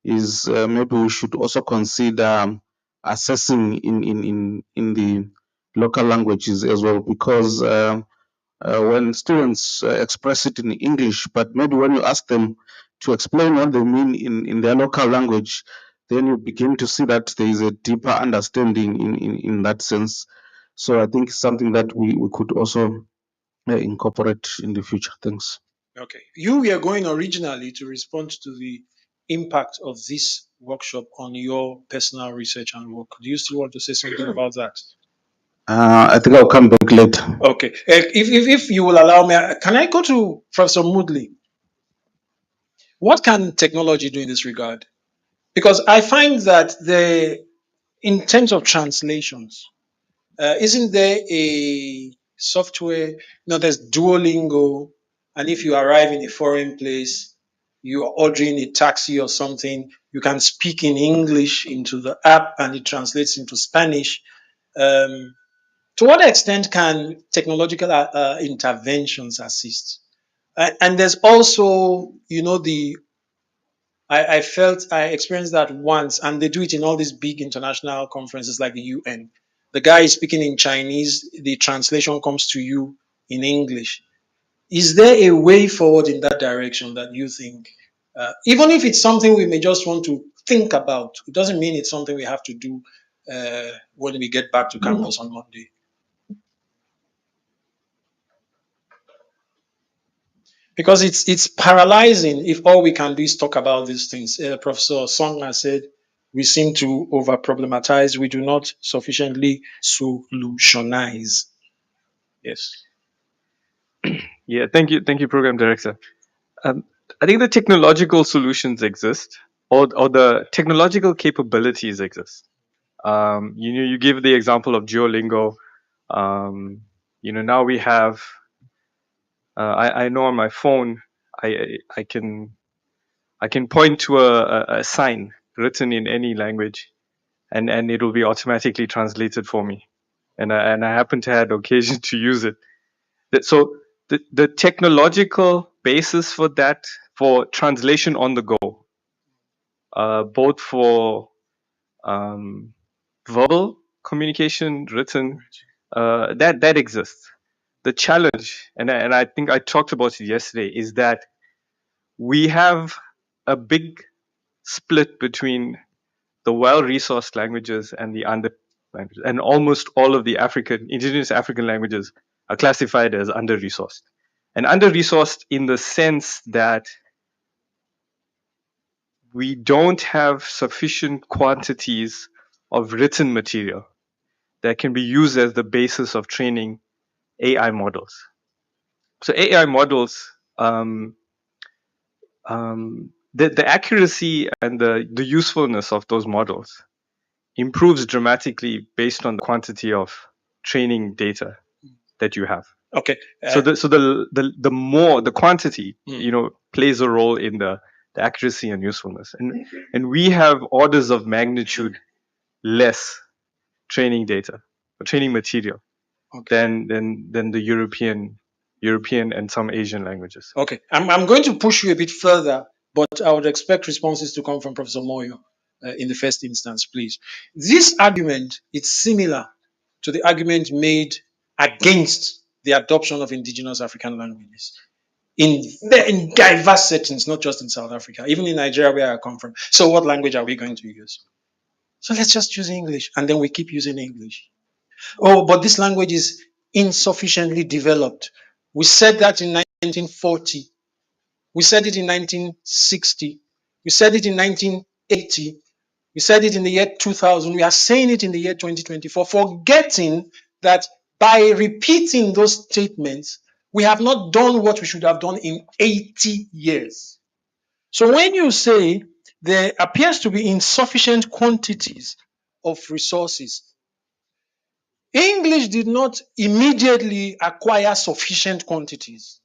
Speaker 5: is maybe we should also consider assessing in the local languages as well, because when students express it in English, but maybe when you ask them to explain what they mean in their local language, then you begin to see that there is a deeper understanding in that sense. So I think it's something that we could also incorporate in the future. Thanks.
Speaker 3: Okay. You were going originally to respond to the impact of this workshop on your personal research and work. Do you still want to say something about that?
Speaker 5: I think I'll come back later.
Speaker 3: Okay. If you will allow me, can I go to Professor Moodley? What can technology do in this regard? Because I find that in terms of translations, isn't there a software? There's Duolingo, and if you arrive in a foreign place, you are ordering a taxi or something, you can speak in English into the app, and it translates into Spanish. Um, to what extent can technological interventions assist? And there's also, I experienced that once, and they do it in all these big international conferences like the UN. The guy is speaking in Chinese, the translation comes to you in English. Is there a way forward in that direction that you think, even if it's something we may just want to think about, it doesn't mean it's something we have to do when we get back to campus on Monday? Because it's paralyzing if all we can do is talk about these things. Professor Song has said we seem to over problematize. We do not sufficiently solutionize. Yes.
Speaker 6: Yeah, thank you, Program Director. Um, I think the technological solutions exist, or the technological capabilities exist. You give the example of Duolingo. Now we have. I know on my phone, I can point to a sign written in any language, and it will be automatically translated for me. And I happen to have occasion to use it. So the technological basis for that, for translation on the go, both for um, verbal communication, written, that exists. The challenge, and I think I talked about it yesterday, is that we have a big split between the well-resourced languages and the languages, and almost all of the indigenous African languages are classified as under-resourced. And under-resourced in the sense that we don't have sufficient quantities of written material that can be used as the basis of training AI models. So AI models, the accuracy and the usefulness of those models improves dramatically based on the quantity of training data that you have.
Speaker 3: Okay.
Speaker 6: So the more the quantity, plays a role in the accuracy and usefulness. And we have orders of magnitude less training data or training material than the European and some Asian languages.
Speaker 3: Okay, I'm going to push you a bit further, but I would expect responses to come from Professor Moyo in the first instance, please. This argument is similar to the argument made against the adoption of indigenous African languages in diverse settings, not just in South Africa, even in Nigeria, where I come from. So, what language are we going to use? So, let's just use English, and then we keep using English. Oh, but this language is insufficiently developed. We said that in 1940. We said it in 1960. We said it in 1980. We said it in the year 2000. We are saying it in the year 2024, forgetting that by repeating those statements, we have not done what we should have done in 80 years. So when you say there appears to be insufficient quantities of resources, English did not immediately acquire sufficient quantities.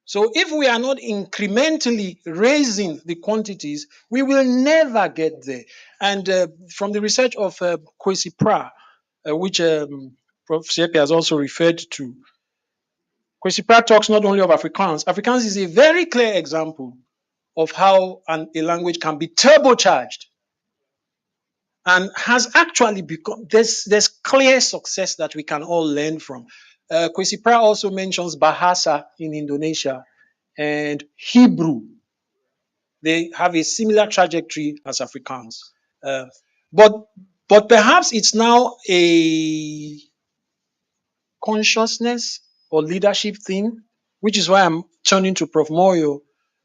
Speaker 3: So if we are not incrementally raising the quantities, we will never get there. And from the research of Kwesi Pra, which Prof. Siepe has also referred to, Kwesi Pra talks not only of Afrikaans. Afrikaans is a very clear example of how a language can be turbocharged and has actually become, there's clear success that we can all learn from. Kwesi Pra also mentions Bahasa in Indonesia and Hebrew. They have a similar trajectory as Afrikaans. But perhaps it's now a consciousness or leadership thing, which is why I'm turning to Prof. Moyo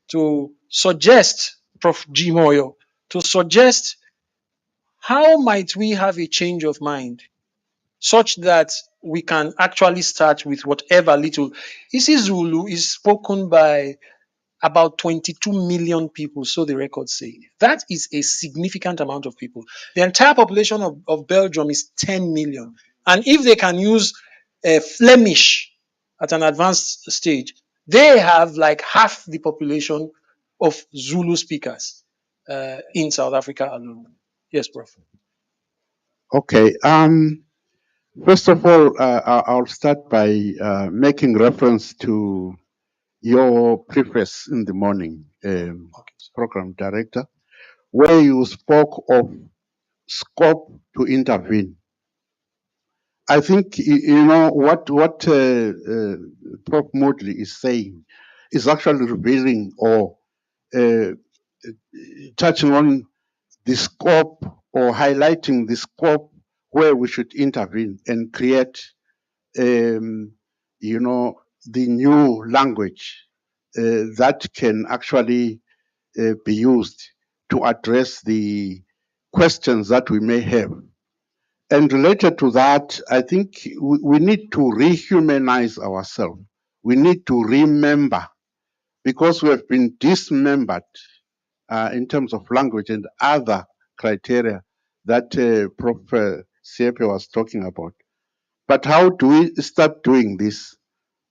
Speaker 3: to suggest, Prof. G. Moyo, to suggest how might we have a change of mind such that we can actually start with whatever little. isiZulu is spoken by about 22 million people, so the records say. That is a significant amount of people. The entire population of Belgium is 10 million. And if they can use Flemish at an advanced stage, they have like half the population of Zulu speakers in South Africa alone. Yes, Prof.
Speaker 7: Okay. First of all, I'll start by making reference to your preface in the morning, program director, where you spoke of scope to intervene. I think you know what Prof. Moodley is saying is actually revealing or touching on the scope or highlighting the scope where we should intervene and create, you know, the new language that can actually be used to address the questions that we may have. And related to that, I think we need to rehumanize ourselves. We need to remember, because we have been dismembered in terms of language and other criteria that Prof. Siepe was talking about. But how do we start doing this?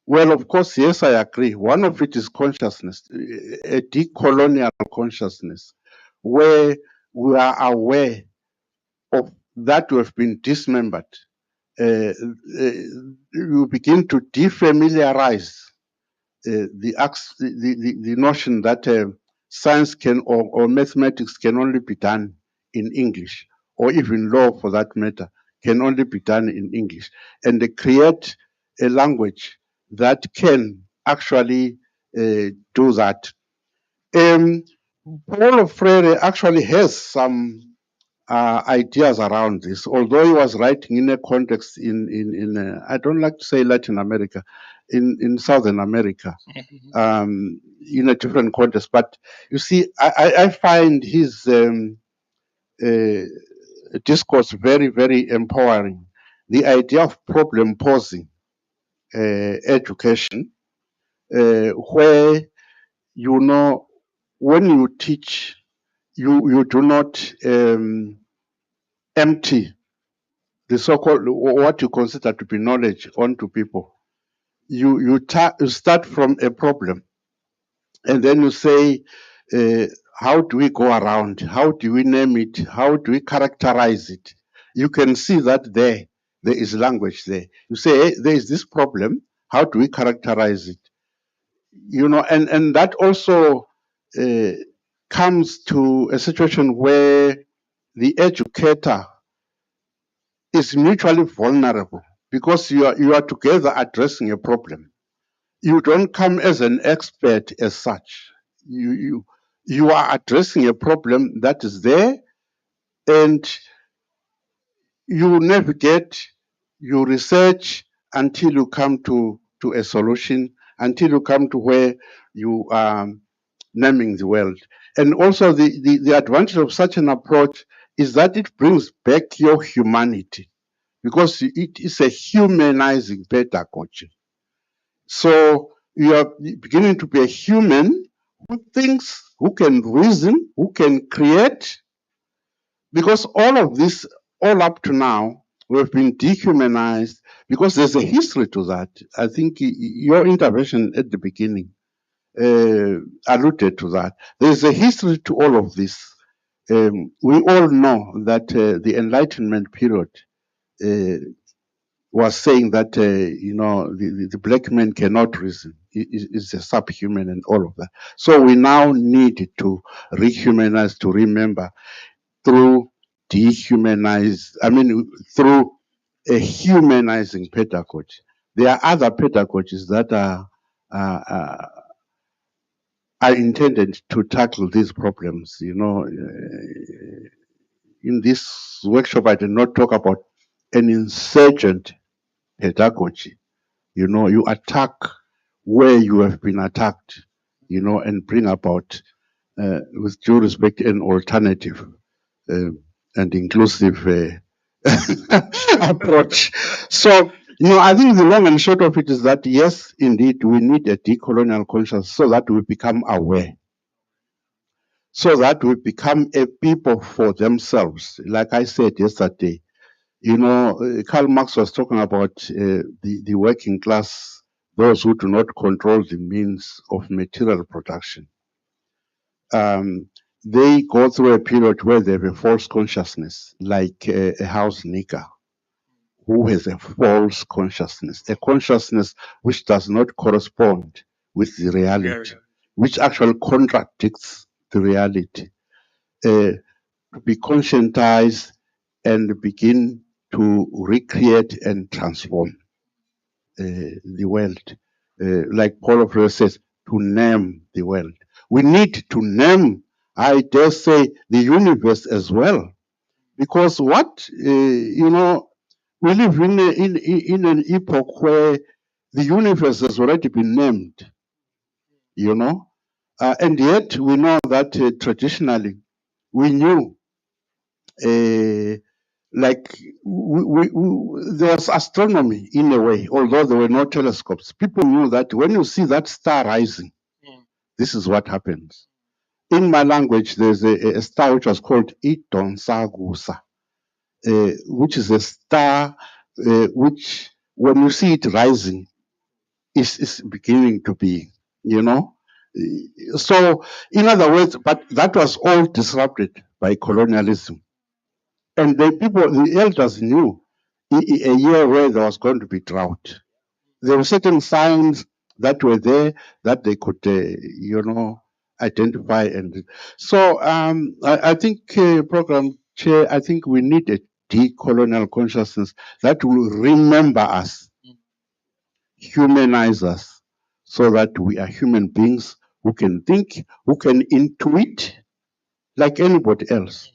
Speaker 7: Well, of course, yes, I agree. One of it is consciousness, a decolonial consciousness, where we are aware of that we have been dismembered. You begin to defamiliarize the notion that science can or mathematics can only be done in English, or even law for that matter, can only be done in English. And they create a language that can actually do that. Paulo Freire actually has some ideas around this. Although he was writing in a context I don't like to say Latin America, in Southern America, in a different context. But you see, I find his discourse very, very empowering. The idea of problem posing education, where when you teach, you do not empty the so-called what you consider to be knowledge onto people. You start from a problem, and then you say, how do we go around? How do we name it? How do we characterize it? You can see that there is language there. You say, hey, there is this problem. How do we characterize it? And that also comes to a situation where the educator is mutually vulnerable because you are together addressing a problem. You don't come as an expert as such. You are addressing a problem that is there, and you navigate, you research until you come to a solution, until you come to where you are naming the world. And also the advantage of such an approach is that it brings back your humanity because it is a humanizing pedagogy. So you are beginning to be a human who thinks, who can reason, who can create, because all of this, all up to now, we've been dehumanized because there's a history to that. I think your intervention at the beginning alluded to that. There's a history to all of this. We all know that the Enlightenment period was saying that the black man cannot reason, is a subhuman and all of that. So we now need to rehumanize, to remember through through a humanizing pedagogy. There are other pedagogies that are intended to tackle these problems. In this workshop, I did not talk about an insurgent pedagogy. You attack where you have been attacked, and bring about, with due respect, an alternative and inclusive approach. So, I think the long and short of it is that, yes, indeed, we need a decolonial consciousness so that we become aware, so that we become a people for themselves. Like I said yesterday, Karl Marx was talking about the working class, those who do not control the means of material production. They go through a period where they have a false consciousness, like a house nigger who has a false consciousness, a consciousness which does not correspond with the reality, which actually contradicts the reality. To be conscientized and begin to recreate and transform the world. Like Paulo Freire says, to name the world. We need to name, I dare say, the universe as well. Because we live in an epoch where the universe has already been named, and yet we know that traditionally we knew like there was astronomy in a way, although there were no telescopes. People knew that when you see that star rising, this is what happens. In my language, there's a star which was called Idonsagusa, which is a star which, when you see it rising, is beginning to be, So, in other words, but that was all disrupted by colonialism. And the elders knew a year where there was going to be drought. There were certain signs that were there that they could, identify. And so I think, Program Chair, I think we need a decolonial consciousness that will remember us, humanize us, so that we are human beings who can think, who can intuit like anybody else.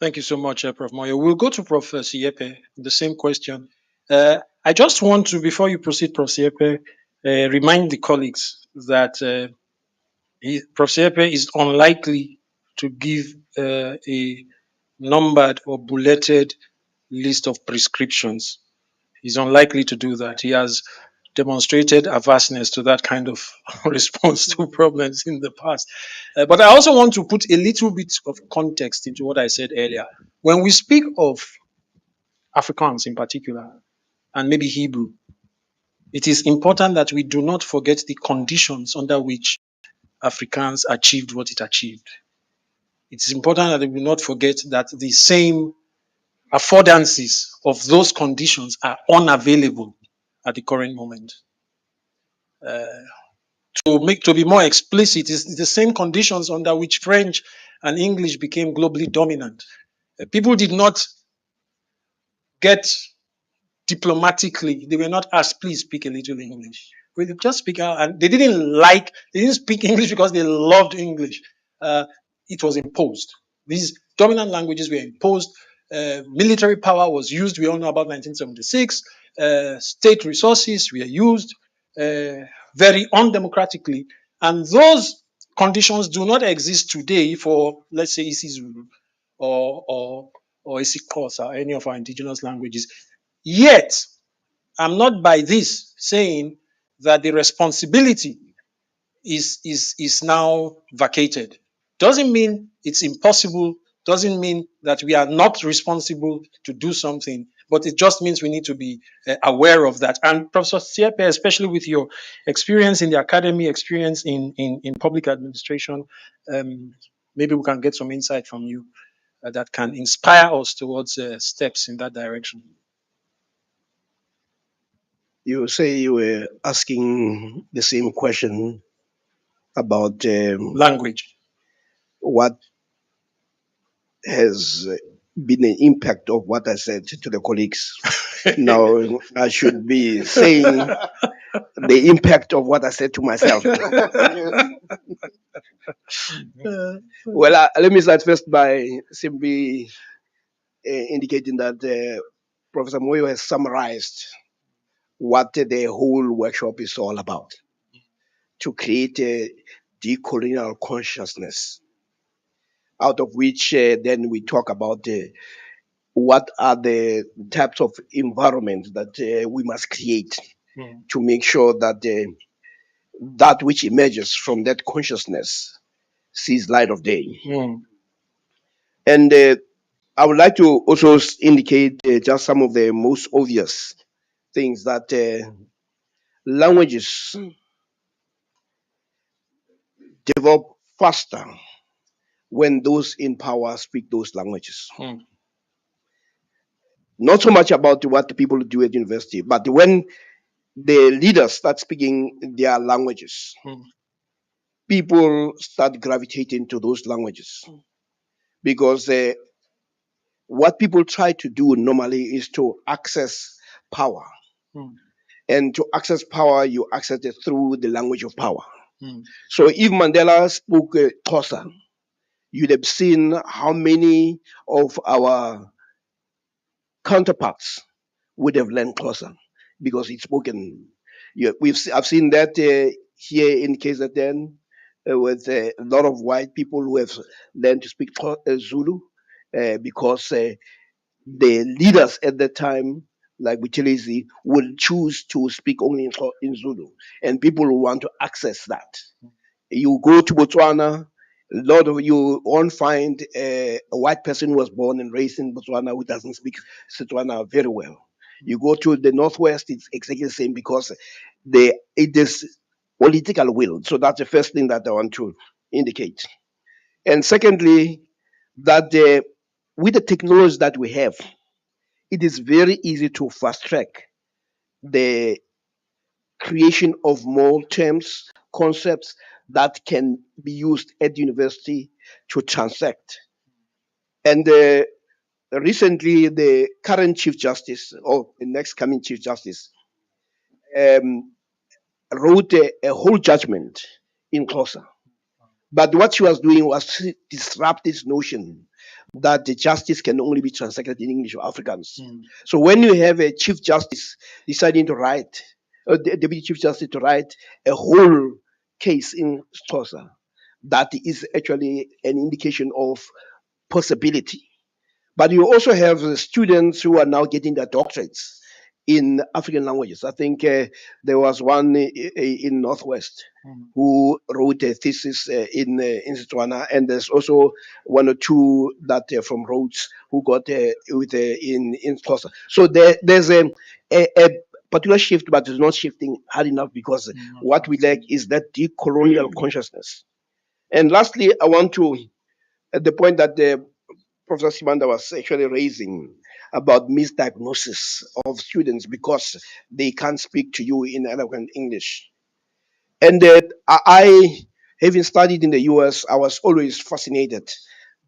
Speaker 3: Thank you so much, Prof. Moyo. We'll go to Prof. Siepe, the same question. I just want to, before you proceed, Prof. Siepe, remind the colleagues that Prof. Siepe is unlikely to give a numbered or bulleted list of prescriptions. He's unlikely to do that. He has demonstrated averseness to that kind of response to problems in the past. But I also want to put a little bit of context into what I said earlier. When we speak of Afrikaans in particular, and maybe Hebrew, it is important that we do not forget the conditions under which Afrikaans achieved what it achieved. It's important that we do not forget that the same affordances of those conditions are unavailable at the current moment. To be more explicit, it's the same conditions under which French and English became globally dominant. People did not get diplomatically, they were not asked, please speak a little English. We just speak out, and they didn't speak English because they loved English. It was imposed. These dominant languages were imposed. Military power was used. We all know about 1976. State resources were used very undemocratically. And those conditions do not exist today for, let's say, isiZulu or isiXhosa or any of our indigenous languages. Yet, I'm not by this saying that the responsibility is now vacated. Doesn't mean it's impossible, doesn't mean that we are not responsible to do something, but it just means we need to be aware of that. And Professor Siepe, especially with your experience in the academy, experience in public administration, maybe we can get some insight from you that can inspire us towards steps in that direction.
Speaker 2: You say you were asking the same question about
Speaker 3: Language.
Speaker 2: what has been the impact of what I said to the colleagues. Now I should be saying the impact of what I said to myself. Well, let me start first by simply indicating that Professor Moyo has summarized what the whole workshop is all about, to create a decolonial consciousness, out of which then we talk about what are the types of environments that we must create to make sure that that which emerges from that consciousness sees light of day. And I would like to also indicate just some of the most obvious things that languages develop faster when those in power speak those languages. Not so much about what the people do at university, but when the leaders start speaking their languages, people start gravitating to those languages. Because what people try to do normally is to access power. And to access power, you access it through the language of power. So if Mandela spoke Xhosa, you'd have seen how many of our counterparts would have learned Xhosa because he's spoken. I've seen that here in KZN with a lot of white people who have learned to speak Zulu because the leaders at that time, like Buthelezi, would choose to speak only in Zulu, and people will want to access that. You go to Botswana, a lot of you won't find a white person who was born and raised in Botswana who doesn't speak Setswana very well. You go to the Northwest, it's exactly the same because it is political will. So that's the first thing that I want to indicate. And secondly, that with the technology that we have, it is very easy to fast track the creation of more terms, concepts that can be used at university to transact. And recently, the current Chief Justice, or the next coming Chief Justice, wrote a whole judgment in Xhosa. But what she was doing was to disrupt this notion that the justice can only be transacted in English or Afrikaans. So when you have a chief justice deciding to write, a deputy chief justice to write a whole case in Xhosa, that is actually an indication of possibility. But you also have students who are now getting their doctorates in African languages. I think there was one in Northwest who wrote a thesis in Setswana, and there's also one or two that from Rhodes who got with in Xhosa. So there's a particular shift, but it's not shifting hard enough because what we lack is that decolonial consciousness. And lastly, I want to at the point that Professor Simanda was actually raising about misdiagnosis of students because they can't speak to you in eloquent English. And having studied in the US, I was always fascinated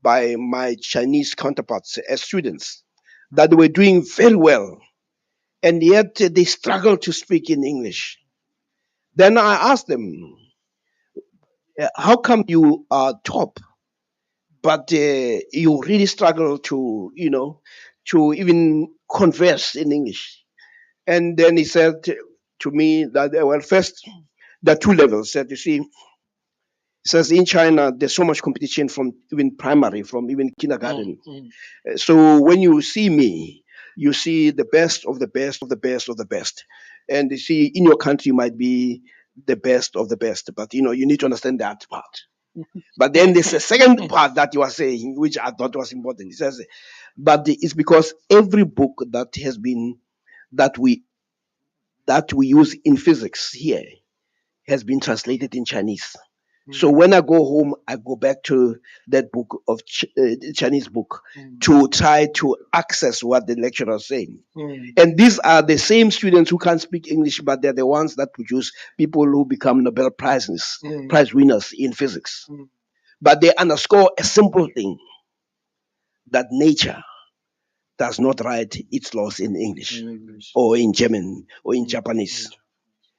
Speaker 2: by my Chinese counterparts as students that they were doing very well, and yet they struggled to speak in English. Then I asked them, how come you are top, but you really struggle to, to even converse in English? And then he said to me that, well, first, there are two levels. That you see, he says in China, there's so much competition from even primary, from even kindergarten. So when you see me, you see the best of the best of the best of the best. And you see, in your country, you might be the best of the best, but you need to understand that part. But then there's a second part that you are saying, which I thought was important. He says, but it's because every book that has been that we use in physics here has been translated in Chinese. So when I go home, I go back to that book of Chinese book to try to access what the lecturer is saying. And these are the same students who can't speak English, but they're the ones that produce people who become Nobel prize winners in physics. But they underscore a simple thing, that nature does not write its laws in English or in German or in Japanese.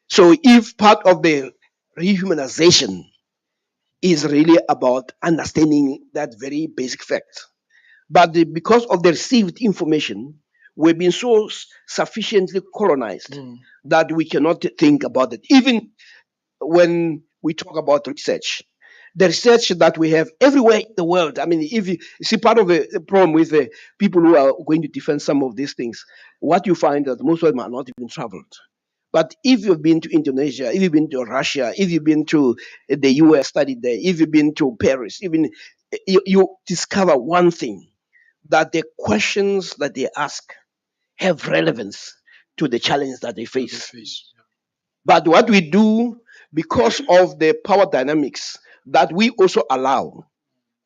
Speaker 2: So if part of the rehumanization is really about understanding that very basic fact, but because of the received information, we've been so sufficiently colonized that we cannot think about it. Even when we talk about research, the research that we have everywhere in the world. I mean, if you see, part of the problem with the people who are going to defend some of these things, what you find that most of them are not even traveled. But if you've been to Indonesia, if you've been to Russia, if you've been to the US, studied there, if you've been to Paris, even you discover one thing, that the questions that they ask have relevance to the challenge that they face. But what we do, because of the power dynamics that we also allow,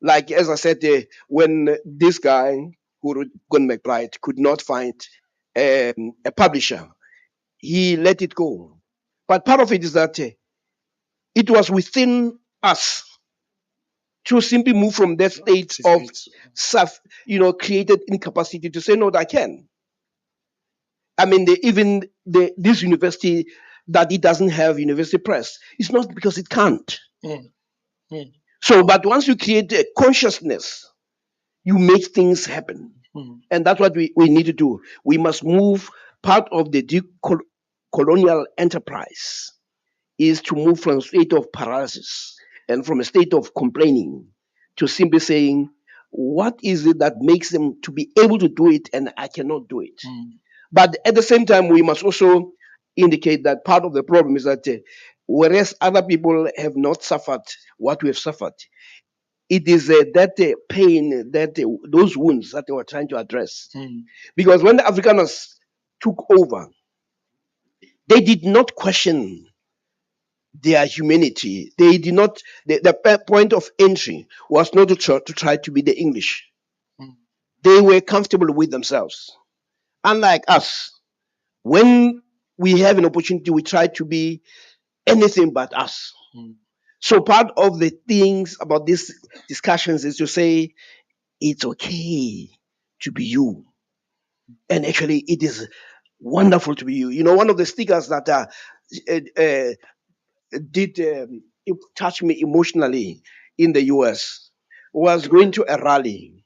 Speaker 2: like as I said, when this guy who wrote Gun McBride could not find a publisher, he let it go. But part of it is that it was within us to simply move from that state of created incapacity to say, no, I can. I mean, this university, that it doesn't have university press, it's not because it can't. So, but once you create a consciousness, you make things happen. And that's what we need to do. We must move. Part of the colonial enterprise is to move from a state of paralysis and from a state of complaining to simply saying, what is it that makes them to be able to do it and I cannot do it? But at the same time, we must also indicate that part of the problem is that whereas other people have not suffered what we have suffered, it is that pain, that those wounds that they were trying to address. Because when the Afrikaners took over, they did not question their humanity. They did not. The point of entry was not to try to be the English. They were comfortable with themselves. Unlike us, when we have an opportunity, we try to be anything but us. So part of the things about these discussions is to say it's okay to be you, and actually it is wonderful to be you. You know, one of the stickers that did touch me emotionally in the US was going to a rally,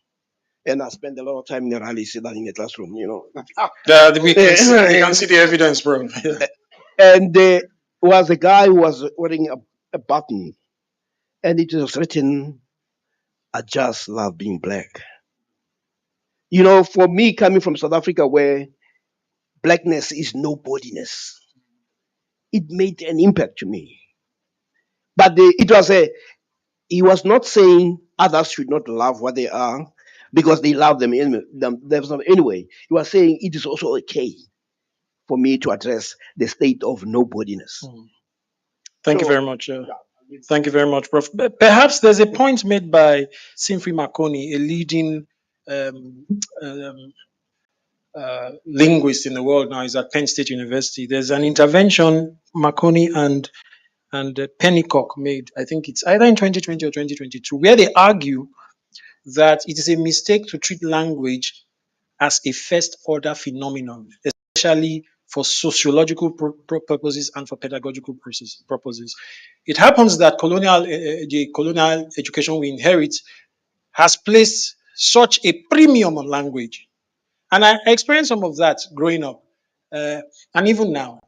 Speaker 2: And I spend a lot of time in the rally, sit down in the classroom,
Speaker 3: We can see the evidence, bro.
Speaker 2: And there was a guy who was wearing a button, and it was written, "I just love being black." For me, coming from South Africa, where blackness is nobodiness, it made an impact to me. But he was not saying others should not love what they are because they love themselves anyway. He was saying it is also okay for me to address the state of nobodiness.
Speaker 3: Thank you
Speaker 2: So,
Speaker 3: very much. Thank you very much, Prof. Perhaps there's a point made by Simfree Makoni, a leading um, um, linguist in the world now. He's at Penn State University. There's an intervention Makoni and Pennycock made. I think it's either in 2020 or 2022, where they argue that it is a mistake to treat language as a first order phenomenon, especially for sociological purposes and for pedagogical purposes. It happens that the colonial education we inherit has placed such a premium on language. And I experienced some of that growing up. And even now,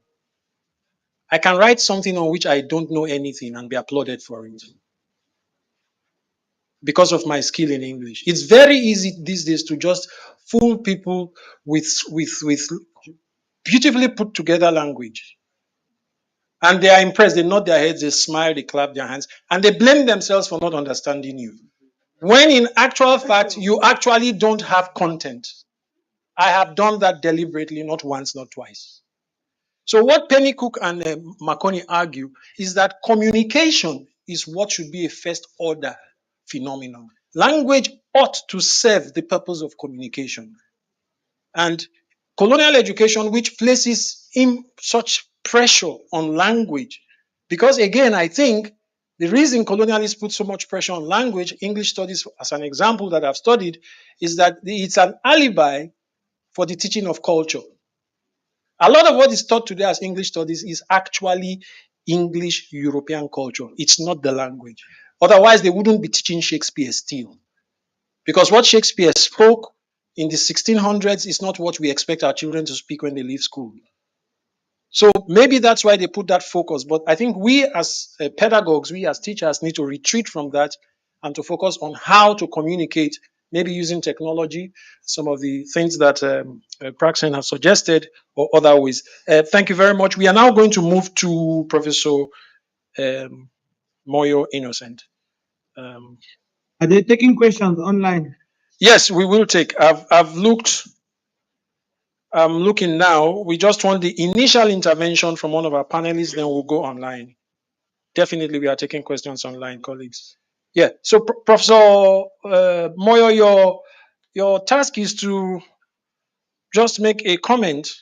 Speaker 3: I can write something on which I don't know anything and be applauded for it because of my skill in English. It's very easy these days to just fool people with beautifully put together language. And they are impressed. They nod their heads, they smile, they clap their hands, and they blame themselves for not understanding you. When in actual fact, you actually don't have content. I have done that deliberately, not once, not twice. So what Pennycook and Marconi argue is that communication is what should be a first order phenomenon. Language ought to serve the purpose of communication. And colonial education, which places in such pressure on language, because again, I think the reason colonialists put so much pressure on language, English studies as an example that I've studied, is that it's an alibi for the teaching of culture. A lot of what is taught today as English studies is actually English European culture. It's not the language. Otherwise, they wouldn't be teaching Shakespeare still. Because what Shakespeare spoke in the 1600s is not what we expect our children to speak when they leave school. So maybe that's why they put that focus. But I think we as pedagogues, we as teachers need to retreat from that and to focus on how to communicate, maybe using technology, some of the things that Praxen has suggested or other ways. Thank you very much. We are now going to move to Professor Moyo Innocent.
Speaker 8: Are they taking questions online?
Speaker 3: Yes, we will take. I've looked. I'm looking now. We just want the initial intervention from one of our panelists, then we'll go online. Definitely, we are taking questions online, colleagues. Yeah. So, Professor Moyo, your task is to just make a comment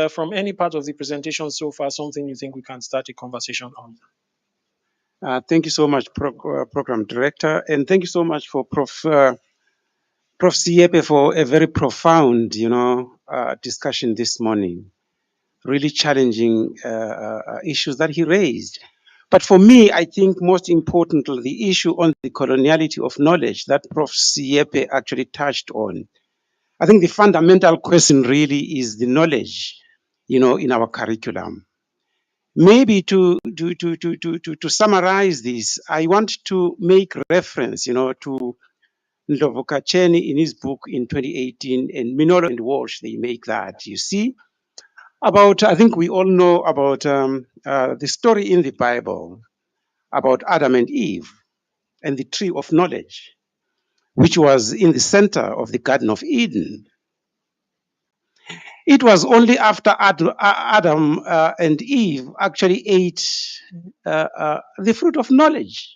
Speaker 3: from any part of the presentation so far, something you think we can start a conversation on.
Speaker 9: Thank you so much, Program Director, and thank you so much for Prof. Siepe for a very profound, discussion this morning. Really challenging issues that he raised. But for me, I think most importantly, the issue on the coloniality of knowledge that Prof. Siepe actually touched on. I think the fundamental question really is the knowledge, in our curriculum. Maybe to summarize this, I want to make reference, to Ndlovu Kacheni in his book in 2018, and Minolo and Walsh, they make that, you see, I think we all know about the story in the Bible about Adam and Eve and the tree of knowledge, which was in the center of the Garden of Eden. It was only after Adam and Eve actually ate the fruit of knowledge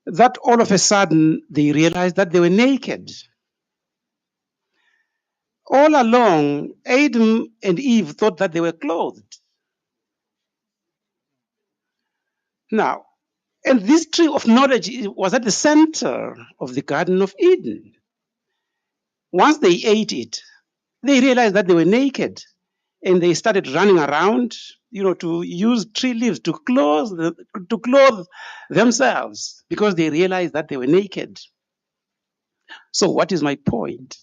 Speaker 9: that all of a sudden they realized that they were naked. All along, Adam and Eve thought that they were clothed. Now, and this tree of knowledge was at the center of the Garden of Eden. Once they ate it, they realized that they were naked, and they started running around, to use tree leaves to clothe themselves because they realized that they were naked. So what is my point?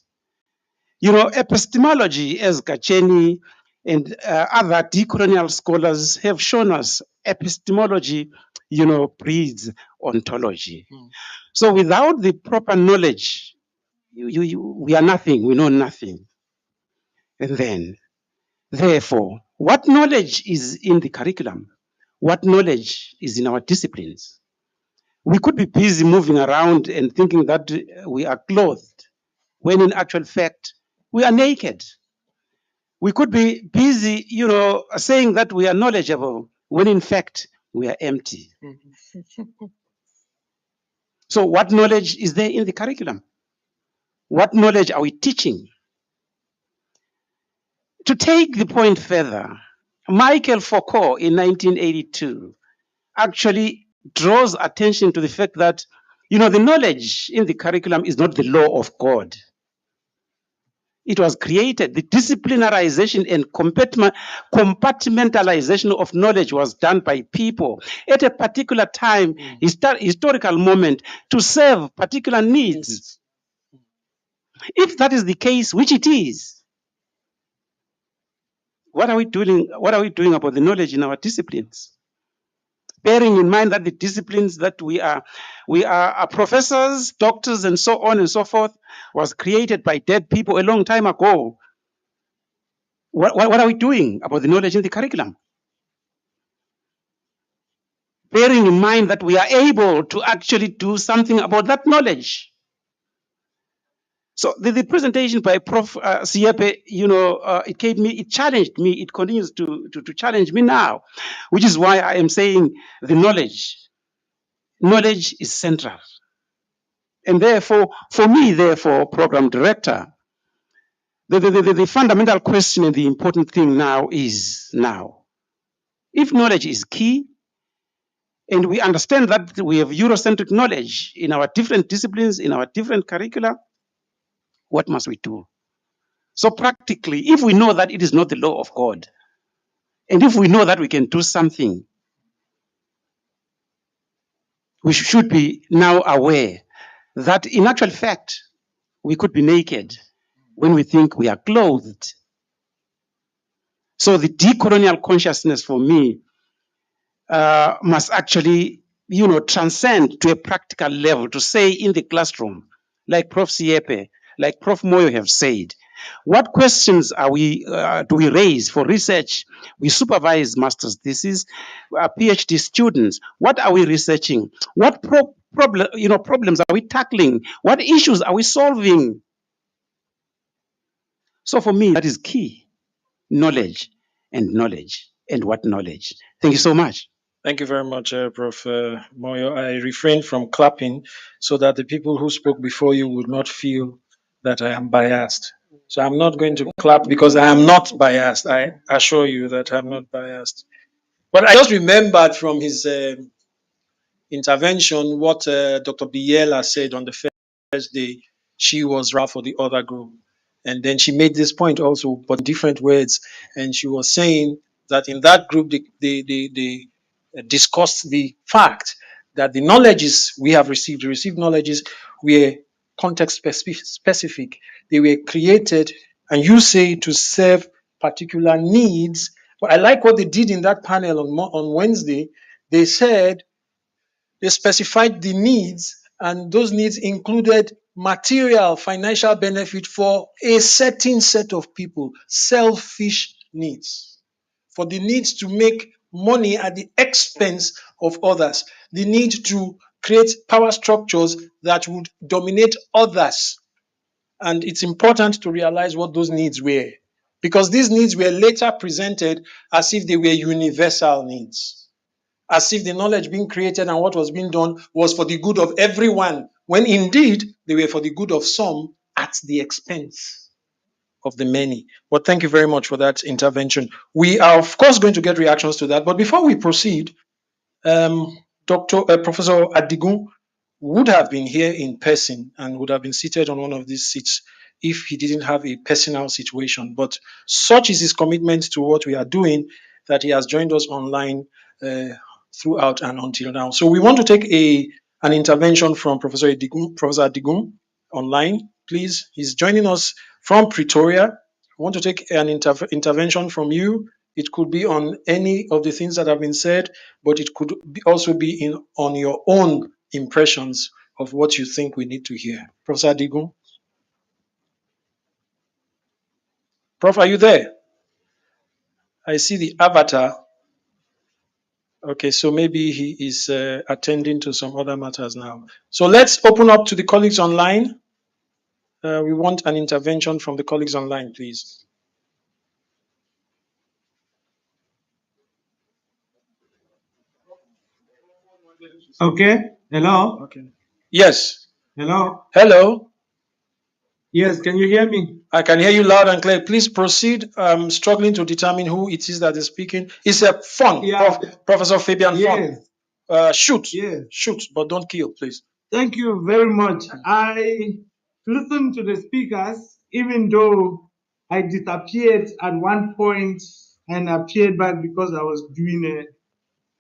Speaker 9: You know, epistemology, as Gacheni and other decolonial scholars have shown us, epistemology, you know, breeds ontology. So without the proper knowledge, we are nothing, we know nothing. And then, therefore, what knowledge is in the curriculum? What knowledge is in our disciplines? We could be busy moving around and thinking that we are clothed, when in actual fact, we are naked. We could be busy, you know, saying that we are knowledgeable, when in fact, we are empty. So what knowledge is there in the curriculum? What knowledge are we teaching? To take the point further, Michael Foucault in 1982 actually draws attention to the fact that, you know, the knowledge in the curriculum is not the law of God. It was created, the disciplinarization and compartmentalization of knowledge was done by people at a particular time, historical moment, to serve particular needs. If that is the case, which it is, what are we doing about the knowledge in our disciplines? Bearing in mind that the disciplines that we are professors, doctors, and so on and so forth, was created by dead people a long time ago. What are we doing about the knowledge in the curriculum? Bearing in mind that we are able to actually do something about that knowledge. So the presentation by Prof. Siepe, you know, it challenged me. It continues to challenge me now, which is why I am saying the knowledge is central. And therefore, for me, program director, the fundamental question and the important thing now is if knowledge is key, and we understand that we have Eurocentric knowledge in our different disciplines, in our different curricula, what must we do? So practically, if we know that it is not the law of God, and if we know that we can do something, we should be now aware that in actual fact, we could be naked when we think we are clothed. So the decolonial consciousness for me must actually, you know, transcend to a practical level to say in the classroom, like Prof. Siepe, like Prof. Moyo have said, what questions are do we raise for research? We supervise master's thesis, PhD students. What are we researching? What problems are we tackling? What issues are we solving? So for me, that is key. Knowledge. And what knowledge? Thank you so much.
Speaker 3: Thank you very much, Prof. Moyo. I refrained from clapping so that the people who spoke before you would not feel that I am biased. So I'm not going to clap because I am not biased. I assure you that I'm not biased. But I just remembered from his intervention what Dr. Biela said on the first day she was rap for the other group. And then she made this point also, but in different words. And she was saying that in that group, they discussed the fact that the knowledges we have received, the received knowledges, were context specific. They were created, and you say, to serve particular needs. But I like what they did in that panel on Wednesday. They said they specified the needs, and those needs included material, financial benefit for a certain set of people, selfish needs, for the needs to make money at the expense of others, the need to create power structures that would dominate others. And it's important to realize what those needs were, because these needs were later presented as if they were universal needs, as if the knowledge being created and what was being done was for the good of everyone, when indeed they were for the good of some at the expense of the many. But thank you very much for that intervention. We are, of course, going to get reactions to that. But before we proceed, Professor Adigun would have been here in person and would have been seated on one of these seats if he didn't have a personal situation. But such is his commitment to what we are doing that he has joined us online throughout and until now. So we want to take an intervention from Professor Adigun. online, please. He's joining us from Pretoria. I want to take an intervention from you. It could be on any of the things that have been said, but it could also be on your own impressions of what you think we need to hear. Professor Adigun. Prof, are you there? I see the avatar. Okay, so maybe he is attending to some other matters now. So let's open up to the colleagues online. We want an intervention from the colleagues online, please.
Speaker 8: Okay. Hello.
Speaker 3: Okay. Yes.
Speaker 8: Hello.
Speaker 3: Hello.
Speaker 8: Yes. Can you hear me?
Speaker 3: I can hear you loud and clear. Please proceed. I'm struggling to determine who it is that is speaking. It's a fun,
Speaker 8: Yeah.
Speaker 3: Professor Fabian
Speaker 8: Yes.
Speaker 3: Fun. Shoot.
Speaker 8: Yes.
Speaker 3: Shoot, but don't kill, please.
Speaker 8: Thank you very much. I listened to the speakers, even though I disappeared at one point and appeared back because I was doing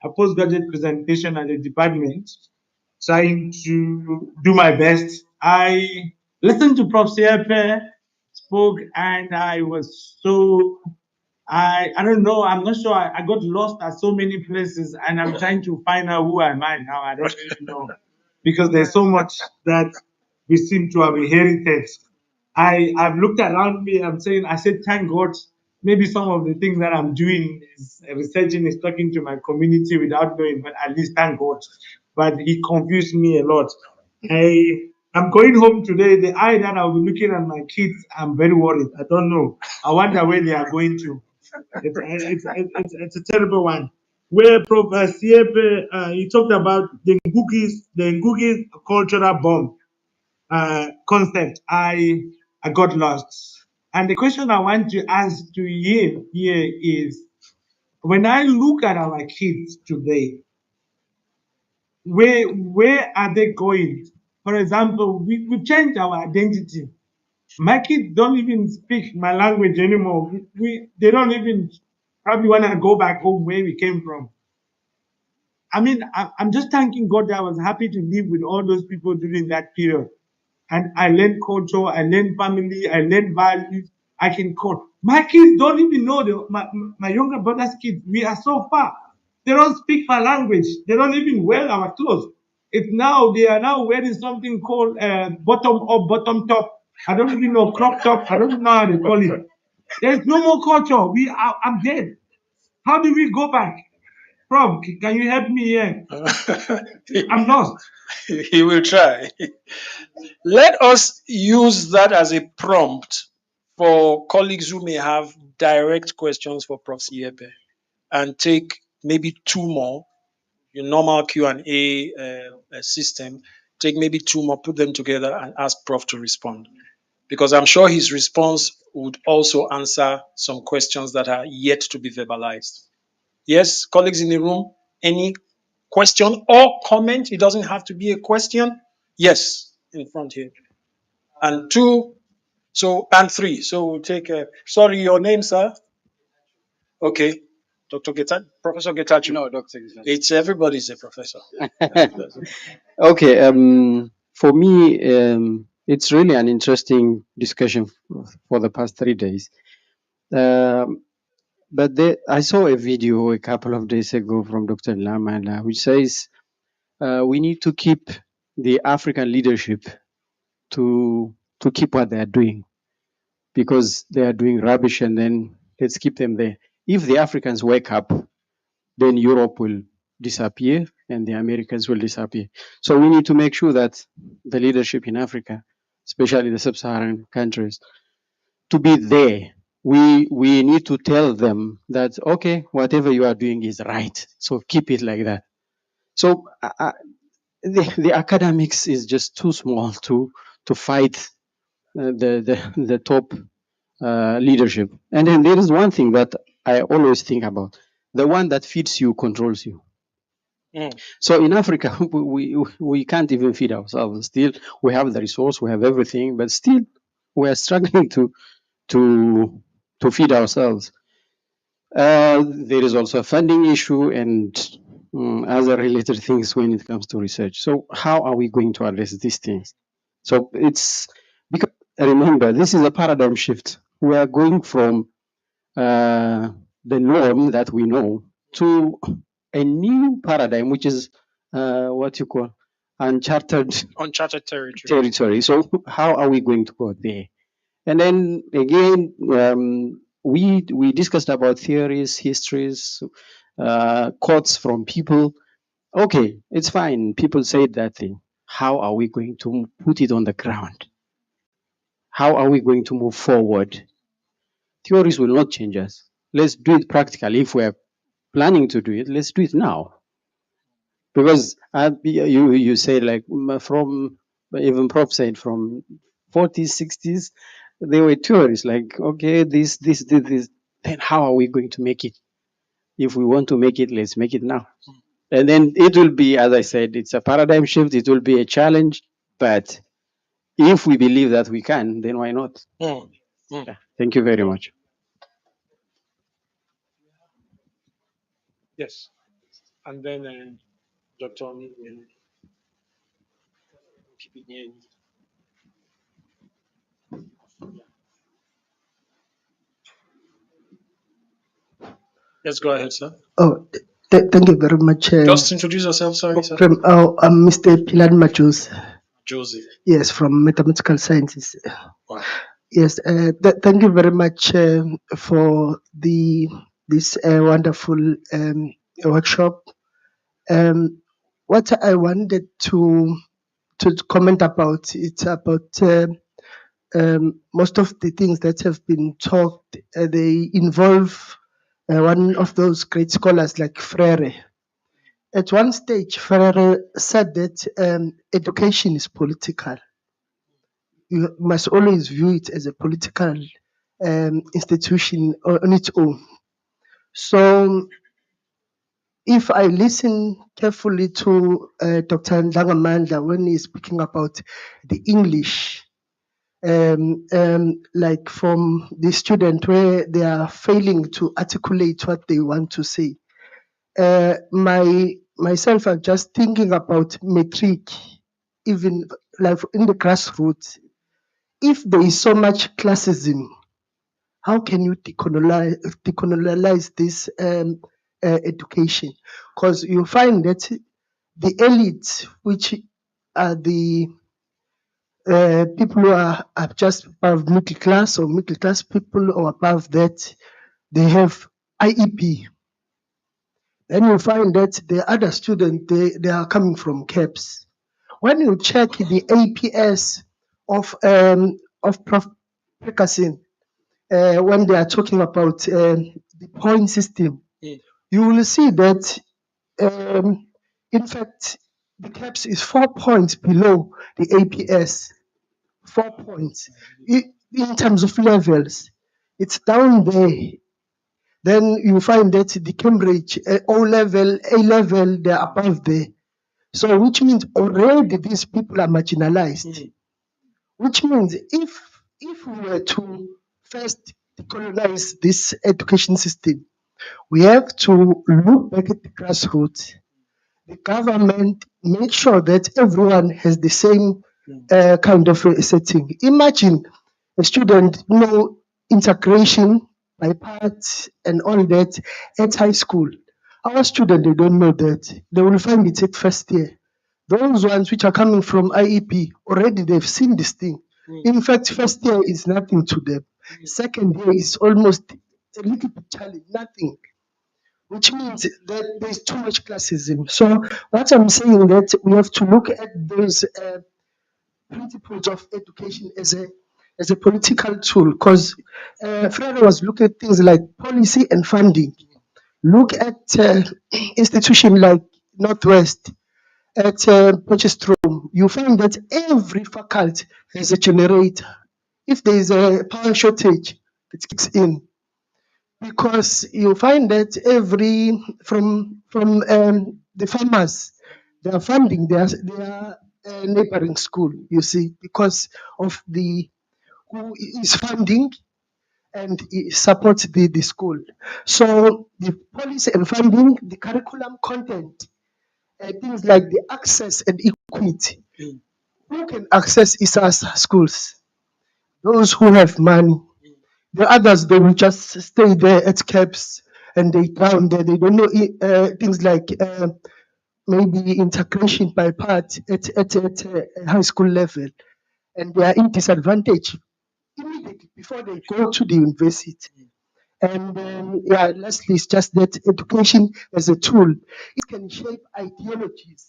Speaker 8: a postgraduate presentation at the department, trying to do my best. I listened to Prof. Siepe spoke, and I was so I don't know. I'm not sure. I got lost at so many places, and I'm trying to find out who am I now. I don't really know because there's so much that we seem to have inherited. I've looked around me. I said, thank God. Maybe some of the things that I'm doing is researching, is talking to my community without knowing, but at least thank God. But he confused me a lot. I'm going home today. The eye that I'll be looking at my kids, I'm very worried. I don't know. I wonder where they are going to. It's a terrible one. Where Professor Siepe, he talked about the Ngugi's cultural bomb concept. I got lost. And the question I want to ask to you here is, when I look at our kids today, where are they going? For example, we've changed our identity. My kids don't even speak my language anymore. They don't even probably want to go back home where we came from. I mean, I'm just thanking God that I was happy to live with all those people during that period. And I learned culture, I learned family, I learned values. I can code. My kids don't even know my younger brother's kids. We are so far. They don't speak my language. They don't even wear our clothes. They are now wearing something called bottom up, bottom top. I don't even know crop top. I don't know how they call it. There's no more culture. I'm dead. How do we go back? Prof, can you help me here? I'm lost.
Speaker 3: He will try. Let us use that as a prompt for colleagues who may have direct questions for Prof. Siepe and take maybe two more, your normal Q&A system, take maybe two more, put them together and ask Prof to respond. Because I'm sure his response would also answer some questions that are yet to be verbalized. Yes, colleagues in the room, any question or comment? It doesn't have to be a question. Yes, in front here. And two, and three. So we'll take, sorry, your name, sir? Okay. Dr. Professor Getachew.
Speaker 10: No, Dr.
Speaker 3: It's everybody's a professor.
Speaker 10: Okay. For me, it's really an interesting discussion for the past 3 days. But I saw a video a couple of days ago from Dr. Lamala, which says we need to keep the African leadership to keep what they are doing, because they are doing rubbish, and then let's keep them there. If the Africans wake up, then Europe will disappear and the Americans will disappear. So we need to make sure that the leadership in Africa, especially the sub-Saharan countries, to be there. We need to tell them that, okay, whatever you are doing is right. So keep it like that. So the academics is just too small to fight the top leadership. And then there is one thing that I always think about: the one that feeds you controls you. So in Africa, we can't even feed ourselves. Still, we have the resource, we have everything, but still, we are struggling to feed ourselves. There is also a funding issue and other related things when it comes to research. So how are we going to address these things? So it's because remember, this is a paradigm shift. We are going from the norm that we know to a new paradigm, which is what you call uncharted
Speaker 3: Uncharted territory.
Speaker 10: territory. So how are we going to go there? And then again, we discussed about theories, histories, quotes from people. Okay, it's fine. People said that thing. How are we going to put it on the ground? How are we going to move forward? Theories will not change us. Let's do it practically. If we're planning to do it, let's do it now. Because you say like from even Prof said from 40s, 60s, they were theories like okay, this. Then how are we going to make it? If we want to make it, let's make it now. And then it will be, as I said, it's a paradigm shift. It will be a challenge, but if we believe that we can, then why not?
Speaker 3: Mm.
Speaker 10: Yeah. Thank you very much.
Speaker 3: Yes. And then Dr. Kipinieni. Let's go ahead, sir.
Speaker 11: Oh, thank you very much.
Speaker 3: Just introduce yourself, sorry, sir.
Speaker 11: I'm Mr. Pilar Majus.
Speaker 3: Joseph.
Speaker 11: Yes, from Mathematical Sciences.
Speaker 3: Wow.
Speaker 11: Yes, thank you very much for this wonderful workshop. What I wanted to comment about, it's about most of the things that have been talked. They involve one of those great scholars like Freire. At one stage, Freire said that education is political. You must always view it as a political institution on its own. So, if I listen carefully to Dr. Ndangamandla when he's speaking about the English, like from the student where they are failing to articulate what they want to say, myself, I'm just thinking about metric, even like in the grassroots. If there is so much classism, how can you decolonize this education? Because you find that the elite, which are the people who are just above middle class or middle class people or above that, they have IEP. Then you find that the other students, they are coming from CAPS. When you check the APS of Prof. Peterson, when they are talking about the point system, you will see that, in fact, the CAPS is 4 points below the APS. 4 points. In terms of levels, it's down there. Then you find that the Cambridge O level, A level, they're above there. So, which means already these people are marginalized. Which means if we were to first decolonize this education system, we have to look back at the grassroots. The government make sure that everyone has the same kind of a setting. Imagine a student, integration by parts and all that at high school. Our students, they don't know that. They will find it at first year. Those ones which are coming from IEP, already they've seen this thing. In fact, first year is nothing to them. Second year is almost a little bit challenge, nothing. Which means that there's too much classism. So what I'm saying that we have to look at those principles of education as a political tool, because Freire was looking at things like policy and funding. Look at institutions like Northwest, at Potchefstroom. You find that every faculty has a generator. If there is a power shortage, it kicks in. Because you find that from the farmers, they are funding their neighboring school, you see, because of who is funding and supports the school. So the policy and funding, the curriculum content, things like the access and equity. Who can access ISA's schools? Those who have money. The others, they will just stay there at camps and they drown there. They don't know things like maybe integration by part at a high school level, and they are in disadvantage immediately before they go to the university. And yeah, lastly, it's just that education as a tool, it can shape ideologies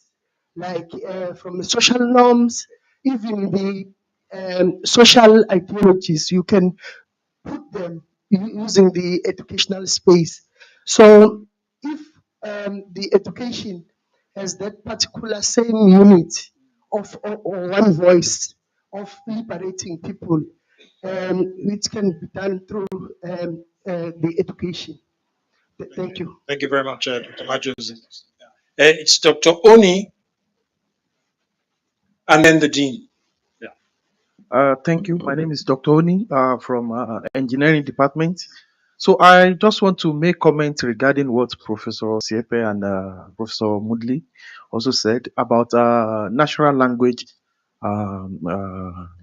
Speaker 11: like from the social norms, even the social ideologies. You can put them using the educational space. So if the education has that particular same unit of or one voice of liberating people, which can be done through the education. Thank you.
Speaker 3: Thank you very much, Dr. Majozi. It's Dr. Oni and then the Dean.
Speaker 12: Thank you. My name is Dr. Oni from Engineering Department. So I just want to make comment regarding what Professor Siepe and Professor Mudli also said about natural language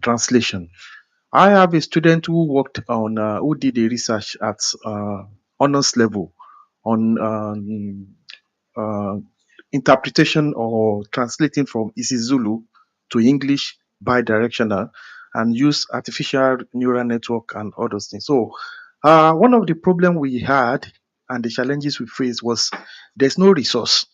Speaker 12: translation. I have a student who worked on, who did a research at honors level on interpretation or translating from isiZulu to English bidirectional and use artificial neural network and all those things. So one of the problem we had and the challenges we faced was there's no resource,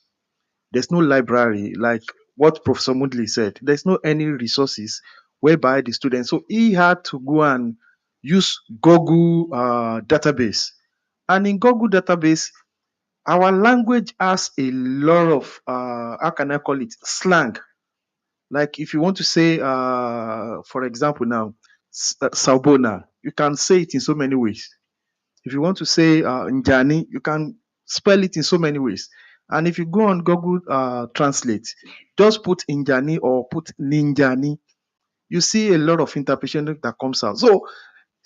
Speaker 12: there's no library, like what Professor Mudley said. There's no any resources whereby the student, so he had to go and use Google database. And in Google database, our language has a lot of how can I call it, slang. Like if you want to say, for example, now Sabona, you can say it in so many ways. If you want to say Njani, you can spell it in so many ways. And if you go on Google Translate, just put Njani or put Ninjani, you see a lot of interpretation that comes out. So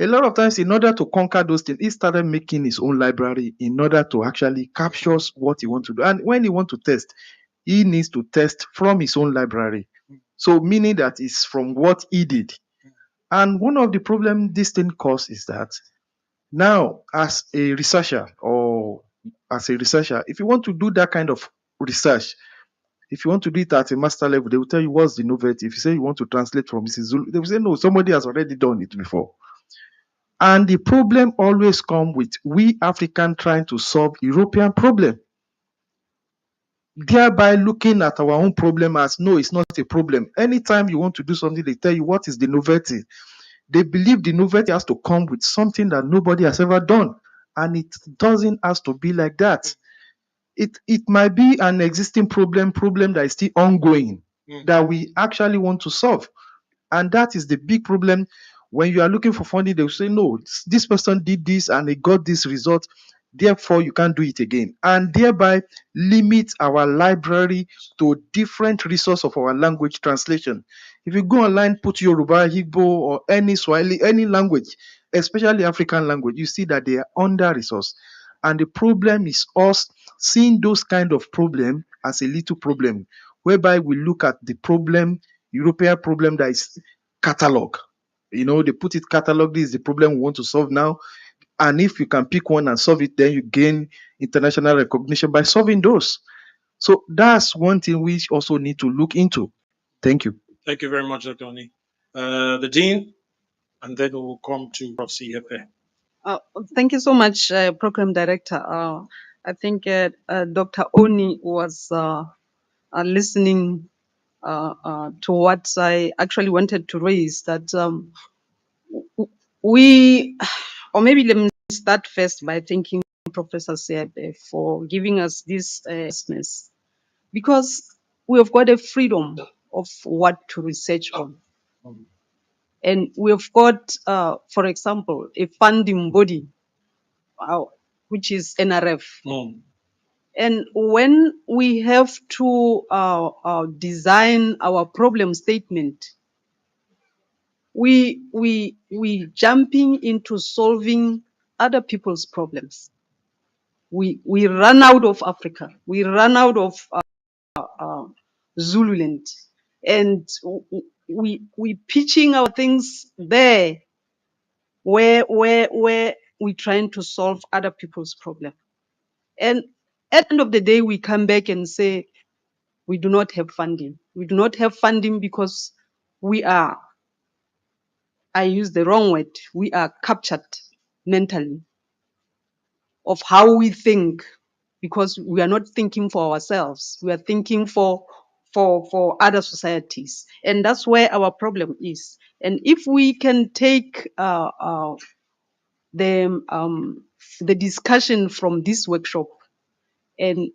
Speaker 12: a lot of times, in order to conquer those things, he started making his own library in order to actually capture what he wants to do. And when he wants to test, he needs to test from his own library. So meaning that it's from what he did. And one of the problems this thing causes is that now, as a researcher, if you want to do that kind of research, if you want to do it at a master level, they will tell you what's the novelty. If you say you want to translate from Zulu, they will say no, somebody has already done it before. And the problem always come with we African trying to solve European problem, thereby looking at our own problem as no, it's not a problem. Anytime you want to do something, they tell you what is the novelty. They believe the novelty has to come with something that nobody has ever done, and it doesn't have to be like that. It might be an existing problem that is still ongoing that we actually want to solve. And that is the big problem. When you are looking for funding, they will say, no, this person did this and they got this result. Therefore, you can't do it again. And thereby limit our library to different resource of our language translation. If you go online, put Yoruba, Igbo, or any Swahili, any language, especially African language, you see that they are under resourced. And the problem is us seeing those kind of problem as a little problem, whereby we look at the problem, European problem that is catalog. You know, they put it catalog, this is the problem we want to solve now. And if you can pick one and solve it, then you gain international recognition by solving those. So that's one thing we also need to look into. Thank you.
Speaker 3: Thank you very much, Dr. Oni. The Dean, and then we'll come to Prof. Siepe.
Speaker 13: Thank you so much, Program Director. I think Dr. Oni was listening to what I actually wanted to raise, that we, or maybe let me start first by thanking Professor Siepe for giving us this business, because we have got a freedom of what to research on. And we've got, for example, a funding body, which is NRF. And when we have to design our problem statement, we jumping into solving other people's problems. We run out of Africa. We run out of Zululand. And we pitching our things there where we trying to solve other people's problem. And at the end of the day, we come back and say we do not have funding. We do not have funding because we are, I use the wrong word, we are captured mentally of how we think, because we are not thinking for ourselves. We are thinking for other societies, and that's where our problem is. And if we can take the discussion from this workshop and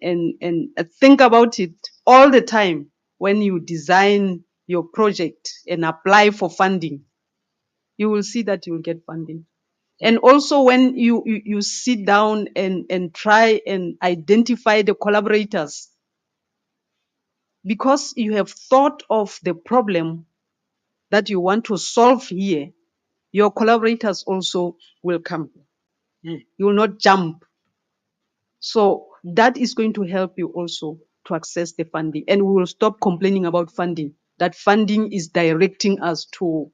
Speaker 13: think about it all the time when you design your project and apply for funding, you will see that you will get funding. And also when you sit down and try and identify the collaborators, because you have thought of the problem that you want to solve here, your collaborators also will come.
Speaker 3: Mm.
Speaker 13: You will not jump. So that is going to help you also to access the funding. And we will stop complaining about funding. That funding is directing us to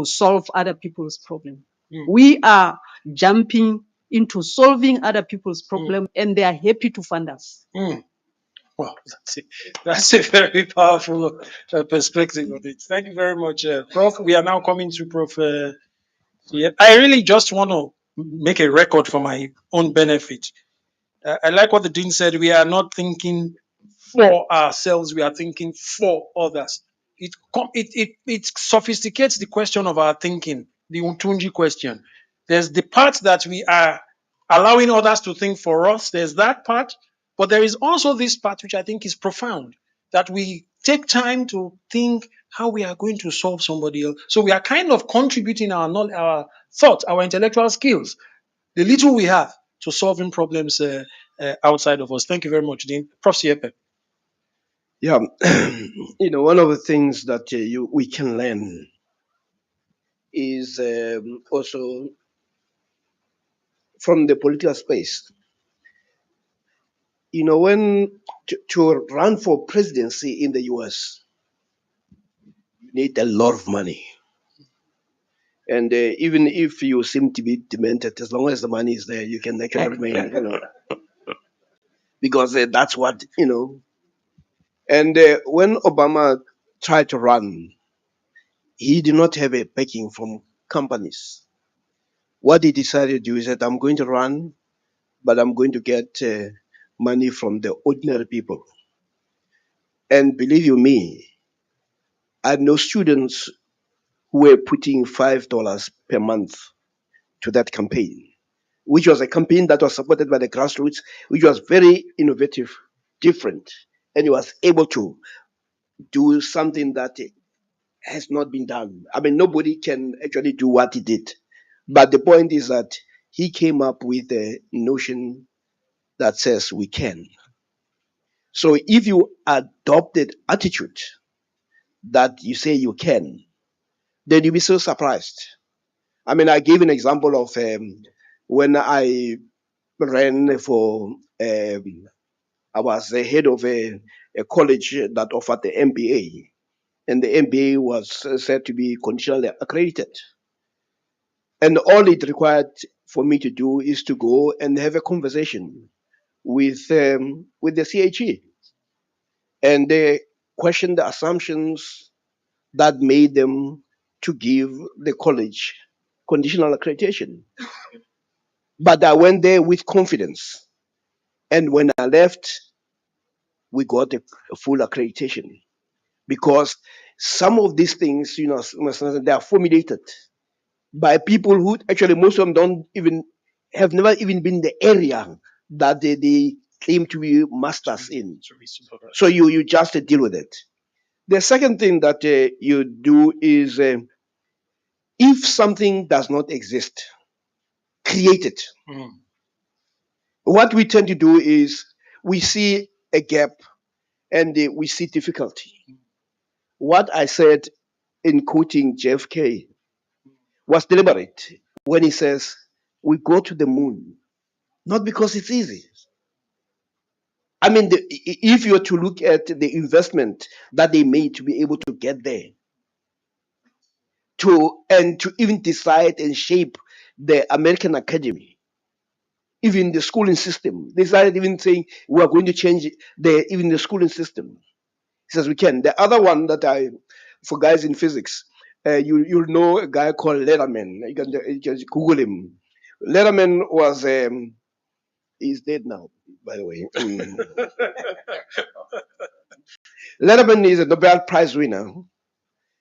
Speaker 13: solve other people's problem.
Speaker 3: Mm.
Speaker 13: We are jumping into solving other people's problem, and they are happy to fund us.
Speaker 3: Mm. Well, that's a very powerful perspective of it. Thank you very much, Prof. We are now coming to Prof. Yeah, I really just want to make a record for my own benefit. I like what the dean said. We are not thinking for ourselves. We are thinking for others. It sophisticates the question of our thinking, the Untunji question. There's the part that we are allowing others to think for us. There's that part, but there is also this part which I think is profound, that we take time to think how we are going to solve somebody else. So we are kind of contributing our knowledge, our thought, our intellectual skills, the little we have, to solving problems outside of us. Thank you very much, Dean. Prof. Siepe.
Speaker 2: Yeah, one of the things that we can learn is also from the political space. When to run for presidency in the US, you need a lot of money. And even if you seem to be demented, as long as the money is there, you can actually remain, because that's what. And when Obama tried to run, he did not have a backing from companies. What he decided to do is that I'm going to run, but I'm going to get money from the ordinary people. And believe you me, I know students who were putting $5 per month to that campaign, which was a campaign that was supported by the grassroots, which was very innovative, different, and he was able to do something that has not been done. I mean, nobody can actually do what he did. But the point is that he came up with a notion that says we can. So if you adopt that attitude that you say you can, then you'll be so surprised. I mean, I gave an example of when I ran for, I was the head of a college that offered the MBA, and the MBA was said to be conditionally accredited. And all it required for me to do is to go and have a conversation with the CHE, and they questioned the assumptions that made them to give the college conditional accreditation. But I went there with confidence, and when I left, we got a full accreditation, because some of these things, they are formulated by people who actually, most of them don't even have never even been in the area that they claim to be masters in. So you just deal with it. The second thing that you do is, if something does not exist, create it.
Speaker 3: Mm.
Speaker 2: What we tend to do is we see a gap and we see difficulty. What I said in quoting JFK was deliberate when he says, we go to the moon, not because it's easy. I mean, if you were to look at the investment that they made to be able to get there, to even decide and shape the American Academy, even the schooling system. They started even saying we are going to change even the schooling system. He says we can. The other one that for guys in physics, you'll know a guy called Letterman. You can Google him. Letterman was he's dead now, by the way. Letterman is a Nobel Prize winner.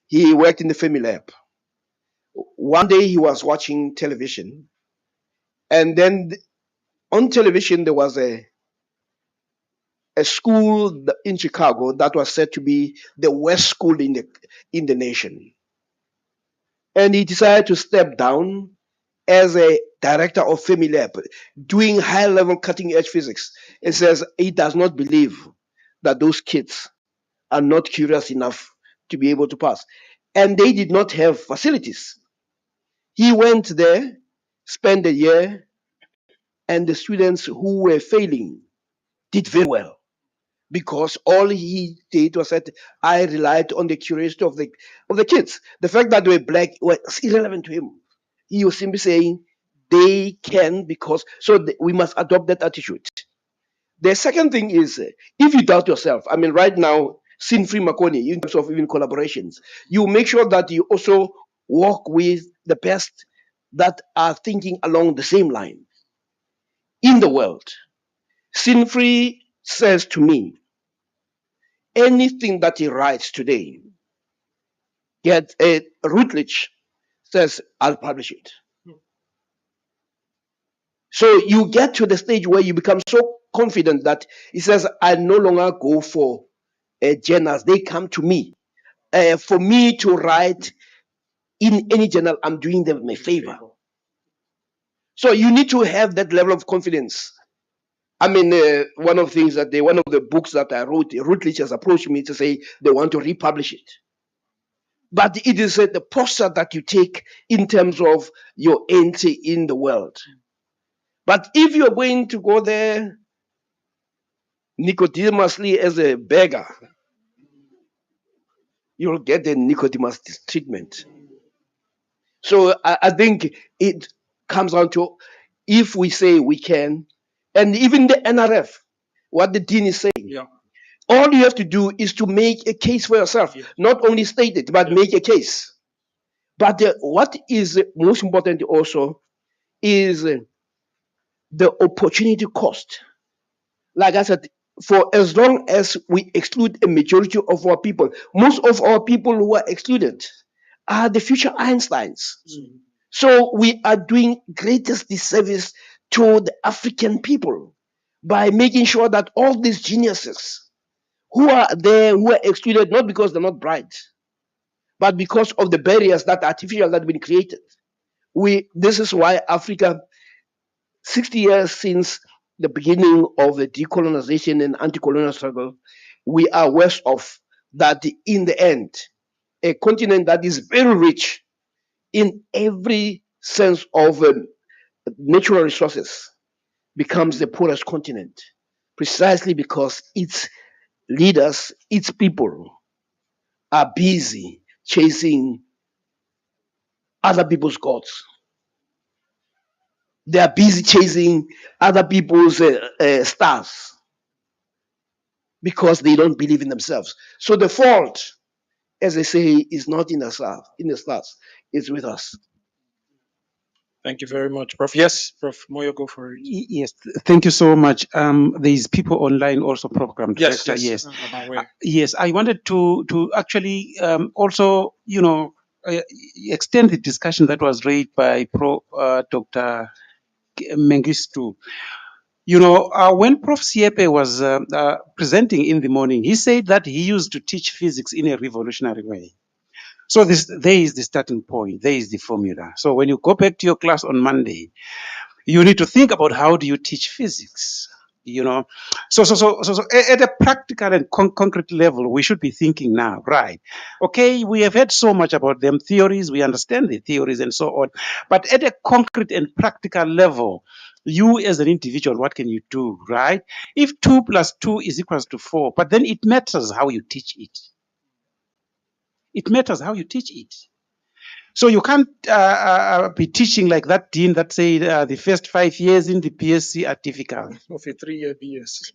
Speaker 2: He worked in the Fermi Lab. One day he was watching television, and then on television there was a school in Chicago that was said to be the worst school in the nation. And he decided to step down as a director of Fermi Lab, doing high level cutting edge physics. It says he does not believe that those kids are not curious enough to be able to pass. And they did not have facilities. He went there, spent a year, and the students who were failing did very well, because all he did was that I relied on the curiosity of the kids. The fact that they were black was irrelevant to him. He was simply saying they can, because we must adopt that attitude. The second thing is, if you doubt yourself, I mean, right now, Sin-Free Makoni, in terms of even collaborations, you make sure that you also work with the best that are thinking along the same line in the world. Sin-Free says to me, anything that he writes today, yet Routledge says, I'll publish it. So you get to the stage where you become so confident that he says, I no longer go for journals. They come to me. For me to write in any journal, I'm doing them a favor. So you need to have that level of confidence. I mean, one of the books that I wrote, Routledge has approached me to say they want to republish it. But it is the posture that you take in terms of your entry in the world. But if you're going to go there Nicodemously as a beggar, you'll get the Nicodemus treatment. So I think it comes down to, if we say we can, and even the NRF, what the dean is saying,
Speaker 3: Yeah.
Speaker 2: all you have to do is to make a case for yourself, not only state it, but make a case. But what is most important also is the opportunity cost. Like I said, for as long as we exclude a majority of our people, most of our people who are excluded are the future Einsteins. So we are doing greatest disservice to the African people by making sure that all these geniuses who are there, who are excluded, not because they're not bright, but because of the barriers that artificial that have been created. This is why Africa, 60 years since the beginning of the decolonization and anti-colonial struggle, we are worse off that in the end, a continent that is very rich in every sense of natural resources becomes the poorest continent, precisely because its leaders, its people are busy chasing other people's gods. They are busy chasing other people's stars because they don't believe in themselves. So the fault, as they say, is not in the stars, it's with us.
Speaker 3: Thank you very much, Prof. Yes, Prof. Moyo, go for it.
Speaker 9: Yes, thank you so much. There's people online also, program
Speaker 3: Yes,
Speaker 9: director.
Speaker 3: yes,
Speaker 9: Yes,
Speaker 3: I'm aware.
Speaker 9: yes. I wanted to actually also, extend the discussion that was raised by Dr. Mengistu. When Prof. Siepe was presenting in the morning, he said that he used to teach physics in a revolutionary way. So there is the starting point. There is the formula. So when you go back to your class on Monday, you need to think about how do you teach physics. So at a practical and concrete level, we should be thinking now, right? Okay, we have heard so much about them theories. We understand the theories and so on. But at a concrete and practical level, you as an individual, what can you do, right? If 2 + 2 is equals to 4, but then it matters how you teach it. It matters how you teach it. So you can't be teaching like that dean that said the first 5 years in the PSC are difficult
Speaker 3: Of a 3-year BS.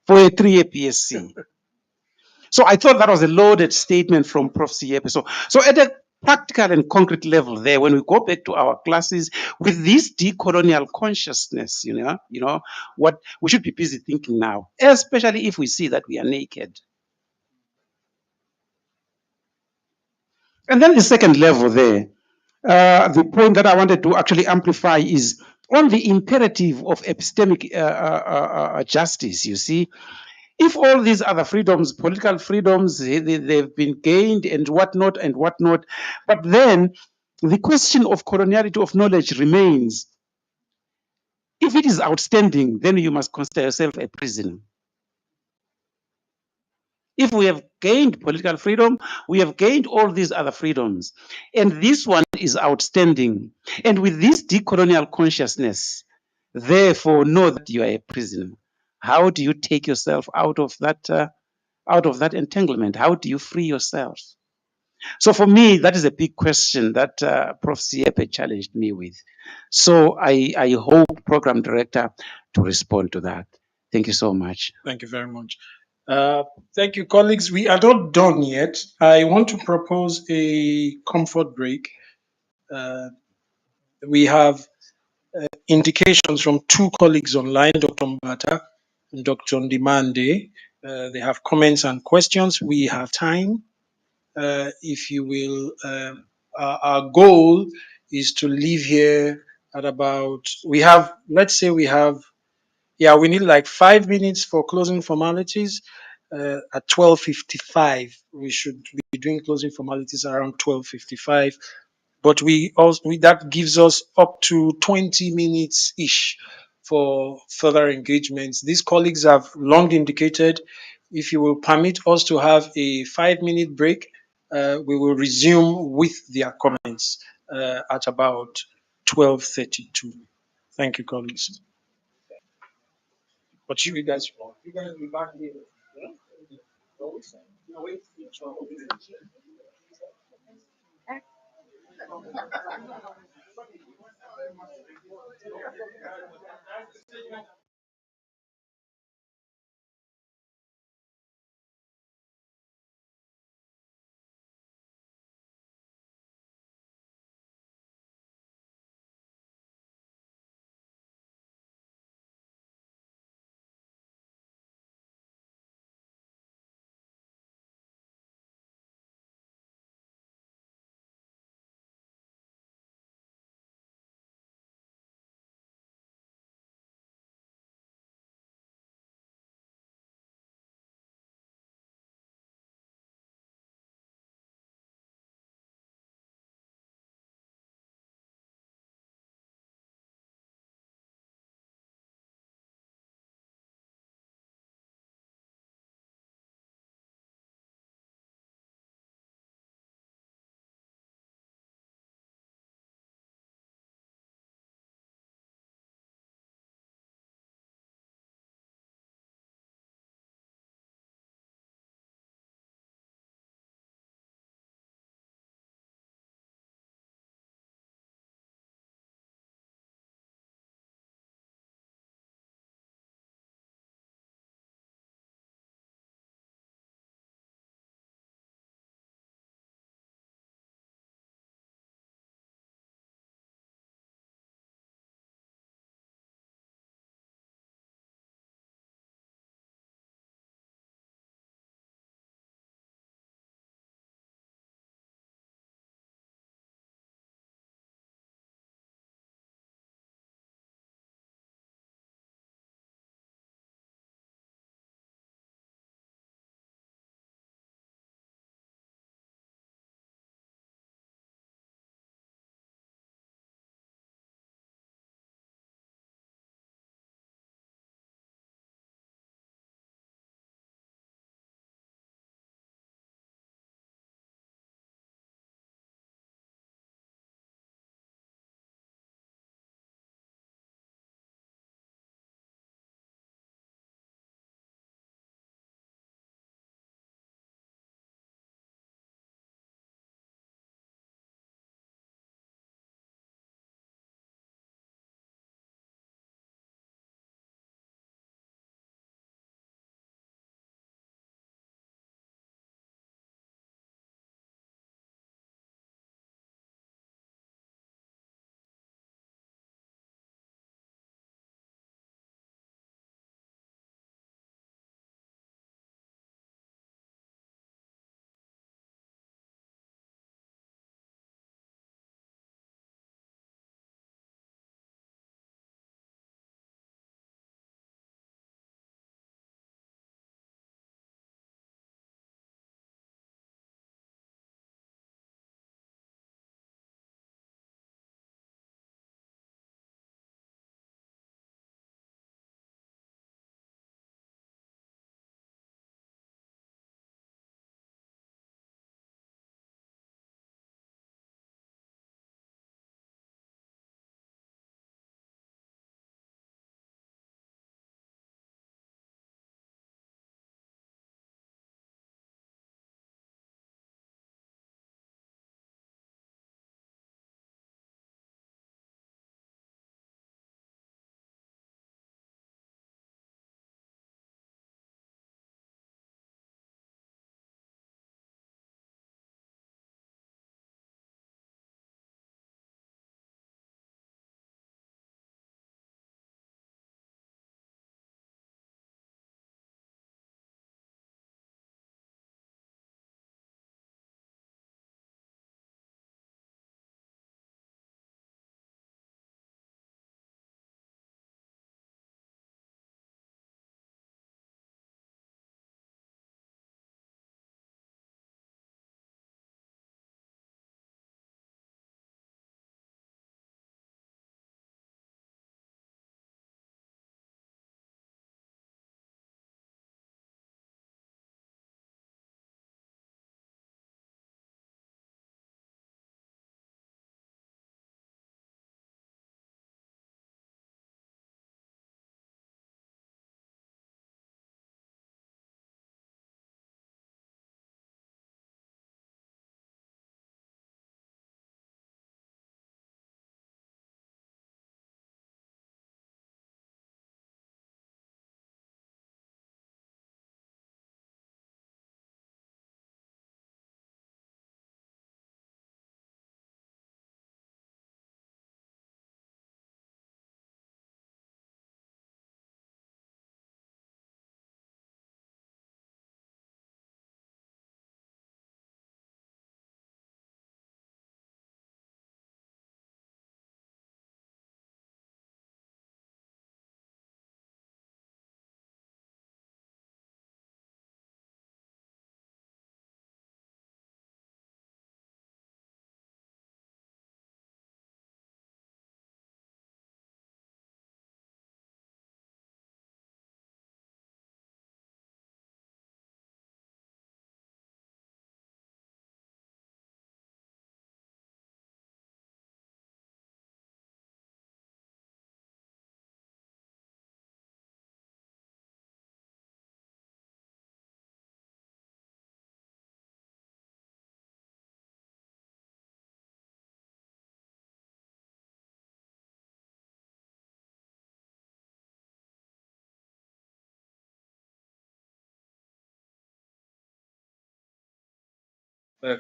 Speaker 9: for a 3-year PSC. So I thought that was a loaded statement from Prof. Siepe. So at a practical and concrete level there, when we go back to our classes with this decolonial consciousness, what we should be busy thinking now, especially if we see that we are naked. And then the second level there, the point that I wanted to actually amplify is on the imperative of epistemic justice, you see. If all these other freedoms, political freedoms, they've been gained and whatnot, but then the question of coloniality of knowledge remains. If it is outstanding, then you must consider yourself a prisoner. If we have gained political freedom, we have gained all these other freedoms, and this one is outstanding. And with this decolonial consciousness, therefore, know that you are a prisoner. How do you take yourself out of that entanglement? How do you free yourself? So for me, that is a big question that Prof. Siepe challenged me with. So I hope Program Director to respond to that. Thank you so much.
Speaker 3: Thank you very much. Thank you, colleagues. We are not done yet. I want to propose a comfort break. Uh, we have indications from two colleagues online, Dr. Mbata and Dr. Ndimande. They have comments and questions. We have time. If you will, our goal is to leave here at about, we need like 5 minutes for closing formalities. At 12:55, we should be doing closing formalities around 12:55. But that gives us up to 20 minutes ish for further engagements. These colleagues have long indicated if you will permit us to have a 5-minute break, we will resume with their comments at about 12:32. Thank you, colleagues. But you guys will be back here.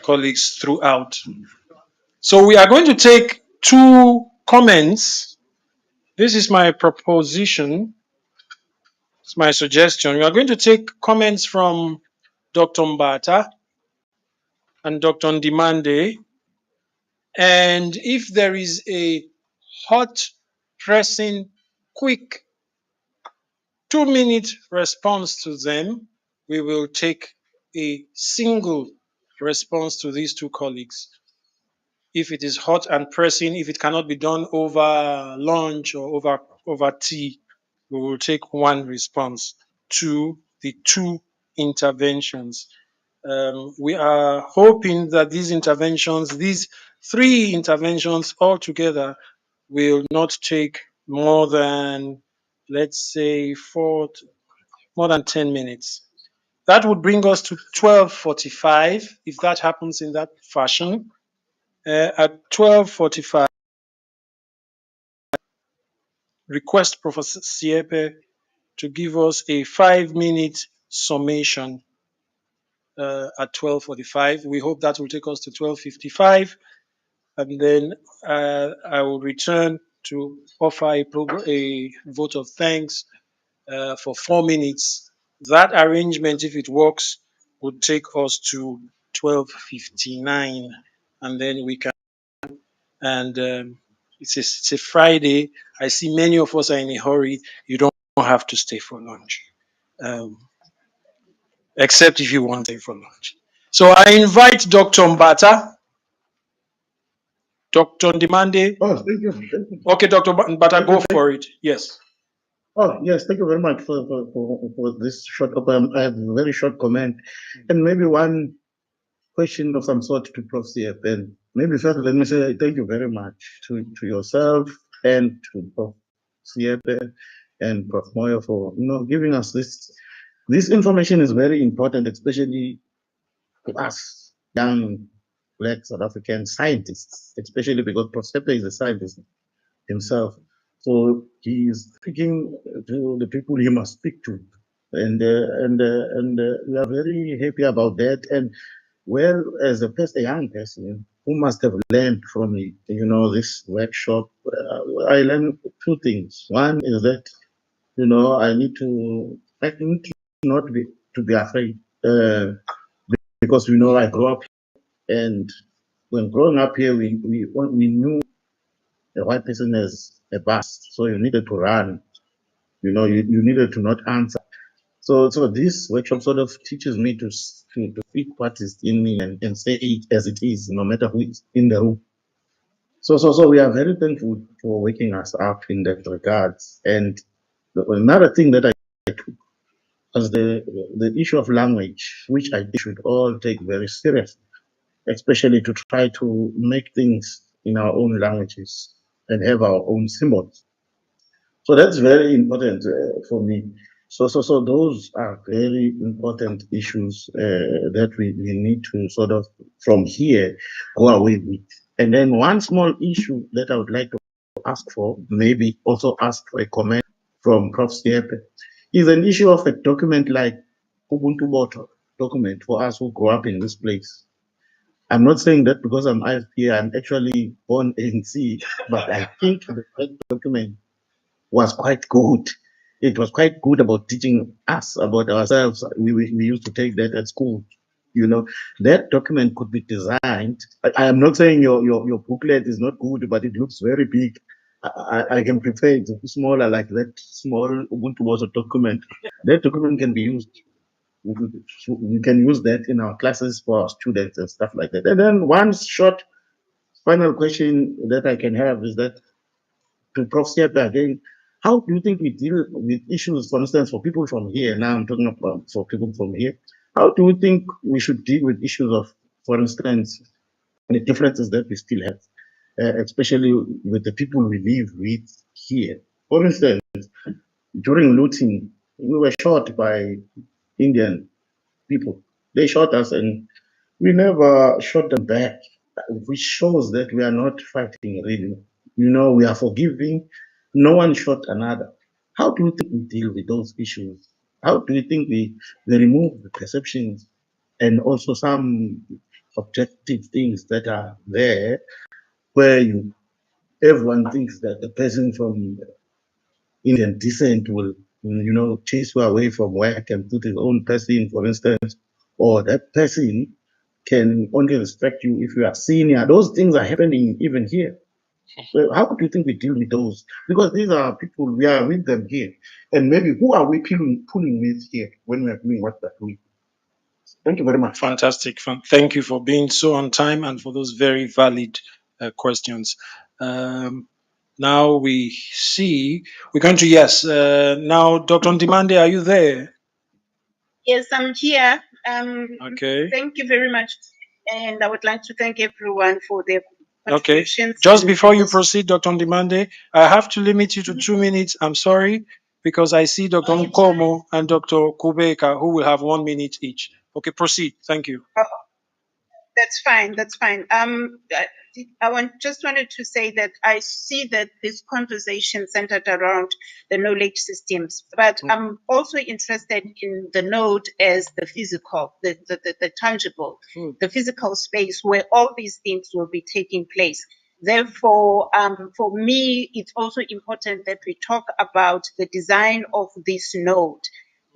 Speaker 3: colleagues throughout. So we are going to take two comments. This is my proposition. It's my suggestion. We are going to take comments from Dr. Mbata and Dr. Ndimande. And if there is a hot, pressing, quick 2-minute response to them, we will take a single response to these two colleagues. If it is hot and pressing, if it cannot be done over lunch or over tea, we will take one response to the two interventions. We are hoping that these interventions, these three interventions altogether, will not take more than, let's say, more than 10 minutes. That would bring us to 12:45 if that happens in that fashion. At 12:45, request Professor Siepe to give us a 5-minute summation at 12:45. We hope that will take us to 12:55, and then I will return to offer a vote of thanks for 4 minutes. That arrangement, if it works, would take us to 12:59, and then we can. And it's a Friday. I see many of us are in a hurry. You don't have to stay for lunch, um, except if you want to stay for lunch. So I invite Dr. Mbata, Dr. Ndimande.
Speaker 14: Oh, thank you. Thank you.
Speaker 3: Okay, Dr. Mbata, go for it. Yes.
Speaker 14: Oh, yes. Thank you very much for this short. I have a very short comment, and maybe one question of some sort to Prof. CF. And maybe first, let me say thank you very much to yourself and to Prof. CF and Prof. Moyo for giving us this. This information is very important, especially to us young Black South African scientists, especially because Prof. CF is a scientist himself. So he is speaking to the people he must speak to, and we are very happy about that. And well, as a young person who must have learned from it, this workshop, I learned two things. One is that I need to not be afraid, because I grew up, and when growing up here, we knew a white person as a bust, so you needed to run. You needed to not answer. So this workshop sort of teaches me to speak what is in me and say it as it is, no matter who is in the room. So we are very thankful for waking us up in that regards. And another thing that I took was the issue of language, which I think should all take very serious, especially to try to make things in our own languages and have our own symbols. So that's very important for me. So those are very important issues that we need to sort of from here go away with. And then one small issue that I would like to ask for, maybe also ask for a comment from Prof. Siepe, is an issue of a document like Ubuntu Boto document for us who grew up in this place. I'm not saying that because I'm IFP, I'm actually born ANC, but I think that document was quite good. It was quite good about teaching us about ourselves. We used to take that at school. That document could be designed. I am not saying your booklet is not good, but it looks very big. I can prefer it smaller, like that small Ubuntu was a document. That document can be used. We can use that in our classes for our students and stuff like that. And then one short final question that I can have is that to Prof. Siepe again, how do you think we deal with issues, for instance, for people from here? Now I'm talking about for people from here. How do you think we should deal with issues of, for instance, the differences that we still have, especially with the people we live with here? For instance, during looting, we were shot by Indian people. They shot us and we never shot them back, which shows that we are not fighting really. We are forgiving. No one shot another. How do you think we deal with those issues? How do you think we remove the perceptions and also some objective things that are there, where everyone thinks that the person from Indian descent will, chase you away from work and put his own person, for instance, or that person can only respect you if you are senior. Those things are happening even here. So how do you think we deal with those? Because these are people, we are with them here. And maybe who are we pulling with here when we are doing what we're doing? Thank you very much.
Speaker 3: Fantastic. Thank you for being so on time and for those very valid questions. Now we see, we're going to, yes, now Dr. Ndimande, are you there?
Speaker 15: Yes, I'm here.
Speaker 3: Okay.
Speaker 15: Thank you very much. And I would like to thank everyone for their
Speaker 3: Okay.
Speaker 15: contributions.
Speaker 3: Just before you proceed, Dr. Ndimande, I have to limit you to 2 minutes. I'm sorry, because I see Dr. Nkomo and Dr. Kubeka who will have 1 minute each. Okay, proceed. Thank you.
Speaker 15: That's fine. That's fine. Just wanted to say that I see that this conversation centered around the knowledge systems, but I'm also interested in the node as the physical, the tangible, the physical space where all these things will be taking place. Therefore, for me, it's also important that we talk about the design of this node.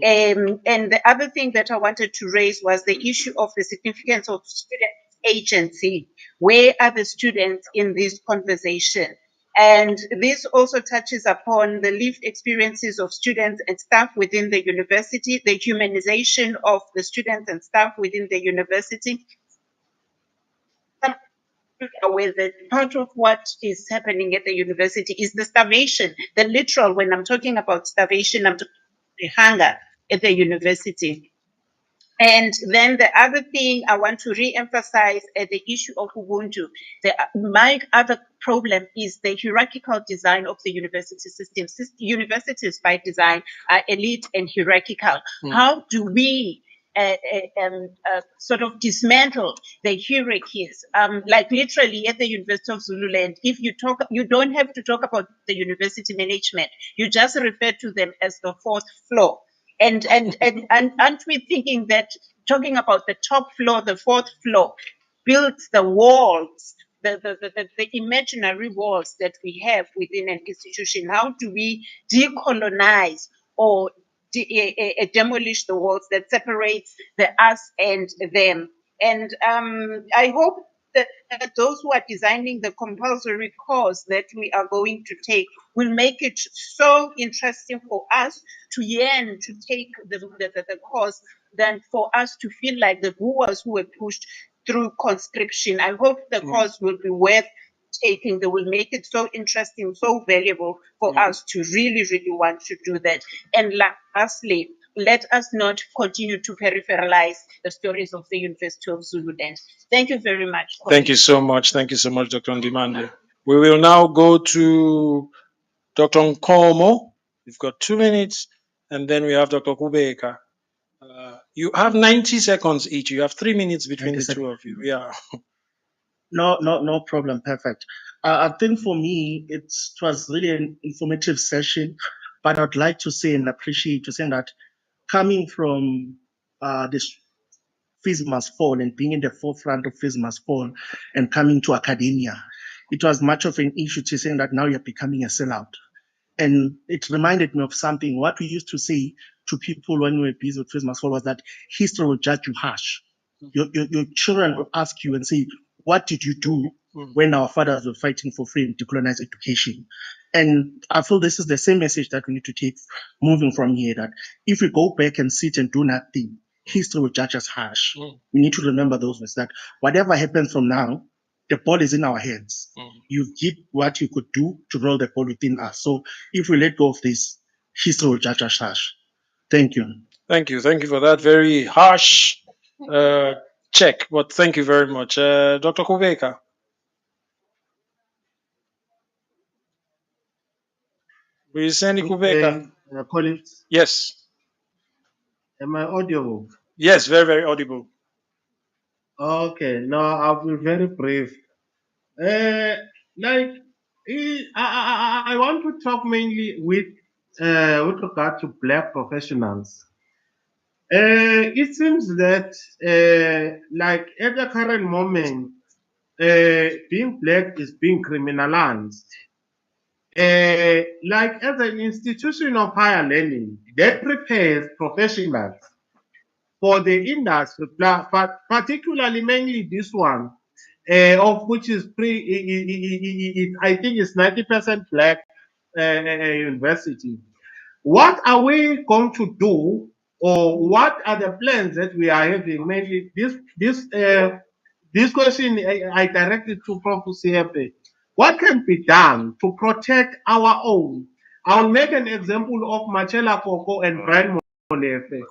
Speaker 15: And the other thing that I wanted to raise was the issue of the significance of student agency. Where are the students in this conversation? And this also touches upon the lived experiences of students and staff within the university, the humanization of the students and staff within the university. Aware that part of what is happening at the university is the starvation, the literal, when I'm talking about starvation, I'm talking about the hunger at the university. And then the other thing I want to re-emphasize at the issue of Ubuntu, my other problem is the hierarchical design of the university system. Universities by design are elite and hierarchical. How do we sort of dismantle the hierarchies? Like literally at the University of Zululand, if you talk, you don't have to talk about the university management. You just refer to them as the fourth floor. And aren't we thinking that talking about the top floor, the fourth floor, builds the walls, the imaginary walls that we have within an institution? How do we decolonize or demolish the walls that separate the us and them? And I hope that those who are designing the compulsory course that we are going to take will make it so interesting for us to yearn to take the course than for us to feel like the boers who were pushed through conscription. I hope the course will be worth taking. They will make it so interesting, so valuable for us to really, really want to do that. And lastly, let us not continue to peripheralize the stories of the University of Zululand. Thank you very much.
Speaker 3: Thank you so much. Thank you so much, Dr. Ndimande. We will now go to Dr. Nkomo. You've got 2 minutes, and then we have Dr. Kubeka. You have 90 seconds each. You have 3 minutes between the two of you. Yeah.
Speaker 14: No problem. Perfect. I think for me, it was really an informative session, but I'd like to say and appreciate to say that coming from this Fees Must Fall and being in the forefront of Fees Must Fall and coming to academia, it was much of an issue to saying that now you're becoming a sellout. And it reminded me of something. What we used to say to people when we were busy with Fees Must Fall was that history will judge you harsh. Your children will ask you and say, what did you do when our fathers were fighting for free and decolonized education? And I feel this is the same message that we need to take moving from here, that if we go back and sit and do nothing, history will judge us harsh. We need to remember those words, that whatever happens from now, the ball is in our hands. You did what you could do to roll the ball within us. So if we let go of this, history will judge us harsh. Thank you.
Speaker 3: Thank you. Thank you for that very harsh check, but thank you very much. Dr. Kubeka. Will you send Kubeka?
Speaker 14: Colleagues,
Speaker 3: Yes.
Speaker 14: am I audible?
Speaker 3: Yes, very, very audible.
Speaker 14: Okay, no, I'll be very brief. I want to talk mainly with regard to black professionals.
Speaker 8: It seems that, like at the current moment, being black is being criminalized. Like as an institution of higher learning that prepares professionals for the industry, but particularly mainly this one, of which is I think it's 90% black university. What are we going to do, or what are the plans that we are having? Mainly, this question I directed to Prof. Siepe. What can be done to protect our own? I'll make an example of Machela Koko and Brian Molefe.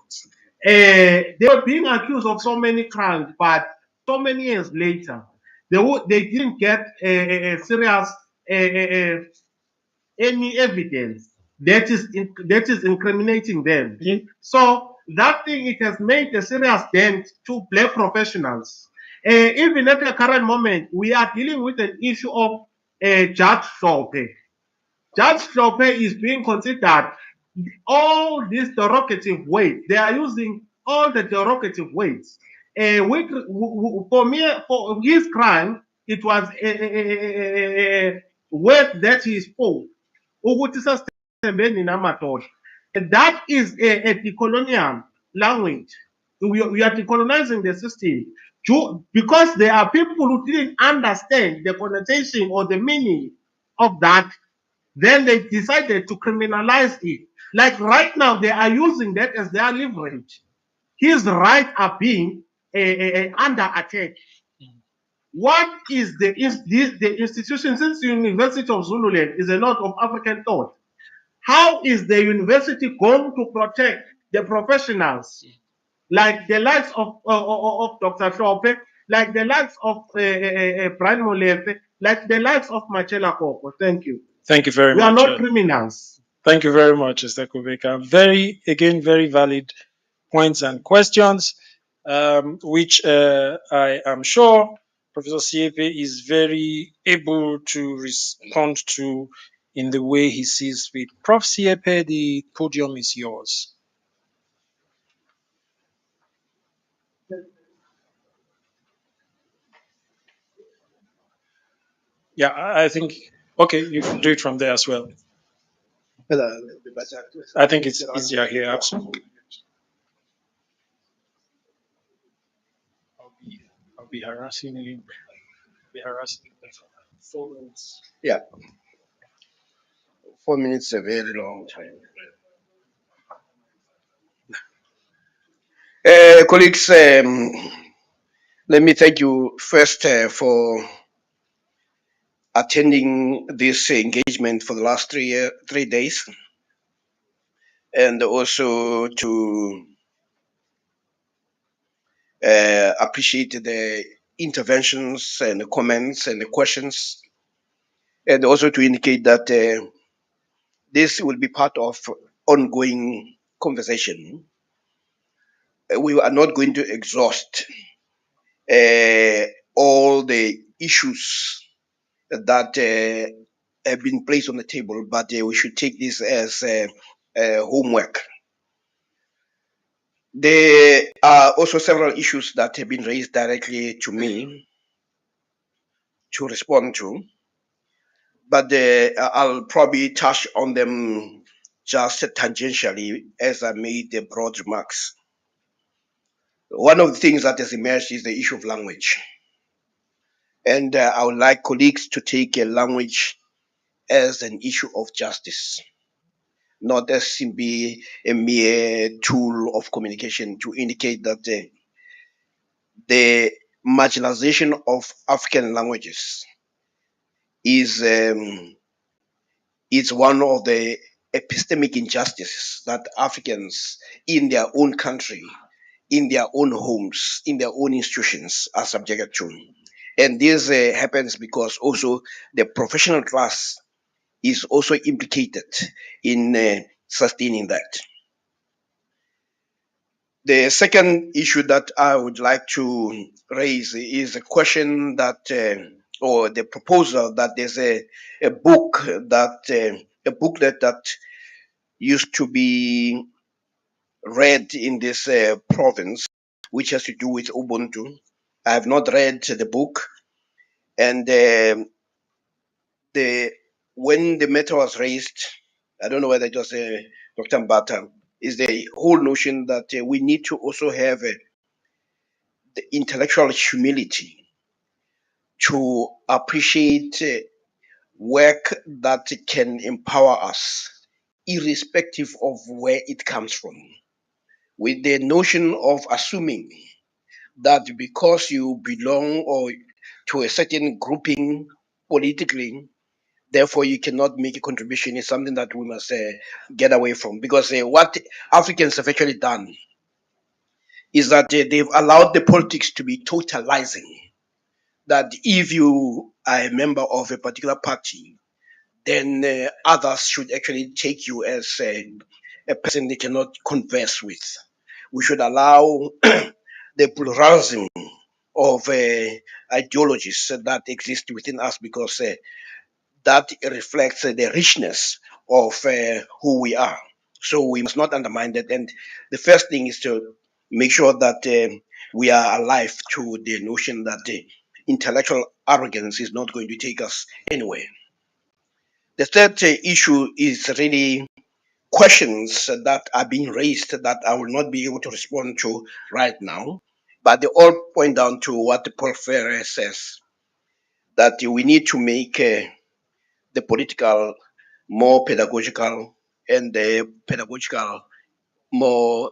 Speaker 8: They were being accused of so many crimes, but so many years later, they didn't get a serious any evidence that is incriminating them. So that thing, it has made a serious dent to black professionals. Even at the current moment, we are dealing with an issue of Judge Sope. Judge Sope is being considered all these derogative weights. They are using all the derogative weights. For me, for his crime, it was a word that he spoke. Ukuthi sasithembeni namadoda. And that is a decolonial language. We are decolonizing the system because there are people who didn't understand the connotation or the meaning of that. Then they decided to criminalize it. Like right now, they are using that as their leverage. His rights are being under attack. What is the institution, since the University of Zululand is a lot of African thought? How is the university going to protect the professionals, like the likes of Dr. Shope, like the likes of Brian Molefe, like the likes of Machela Koko? Thank you.
Speaker 3: Thank you very
Speaker 8: We are
Speaker 3: much.
Speaker 8: not criminals.
Speaker 3: Thank you very much, Mr. Kubeka. Very valid points and questions, which I am sure Professor Siepe is very able to respond to in the way he sees fit. Prof. Siepe, the podium is yours. Yeah, I think, okay, you can do it from there as well. I think it's easier here, absolutely. I'll be harassing you.
Speaker 2: Yeah, 4 minutes is a very long time. Colleagues, let me thank you first for attending this engagement for the last 3 days, and also to appreciate the interventions and the comments and the questions, and also to indicate that this will be part of ongoing conversation. We are not going to exhaust all the issues that have been placed on the table, but we should take this as homework. There are also several issues that have been raised directly to me to respond to, but I'll probably touch on them just tangentially as I made the broad remarks. One of the things that has emerged is the issue of language. And I would like colleagues to take a language as an issue of justice, not as simply a mere tool of communication to indicate that the marginalization of African languages is one of the epistemic injustices that Africans in their own country, in their own homes, in their own institutions are subjected to. And this happens because also the professional class is also implicated in sustaining that. The second issue that I would like to raise is a question that, or the proposal that there's a booklet that used to be read in this province, which has to do with Ubuntu. I have not read the book, and the when the matter was raised, I don't know whether it was Dr. Mbata, is the whole notion that we need to also have the intellectual humility to appreciate work that can empower us, irrespective of where it comes from. With the notion of assuming that because you belong or to a certain grouping politically, therefore you cannot make a contribution is something that we must get away from. Because what Africans have actually done is that they've allowed the politics to be totalizing. That if you are a member of a particular party, then others should actually take you as a person they cannot converse with. We should allow the pluralism of ideologies that exist within us because that reflects the richness of who we are. So we must not undermine that. And the first thing is to make sure that we are alive to the notion that intellectual arrogance is not going to take us anywhere. The third issue is really questions that are being raised that I will not be able to respond to right now, but they all point down to what Paul Ferrer says, that we need to make the political more pedagogical and the pedagogical more,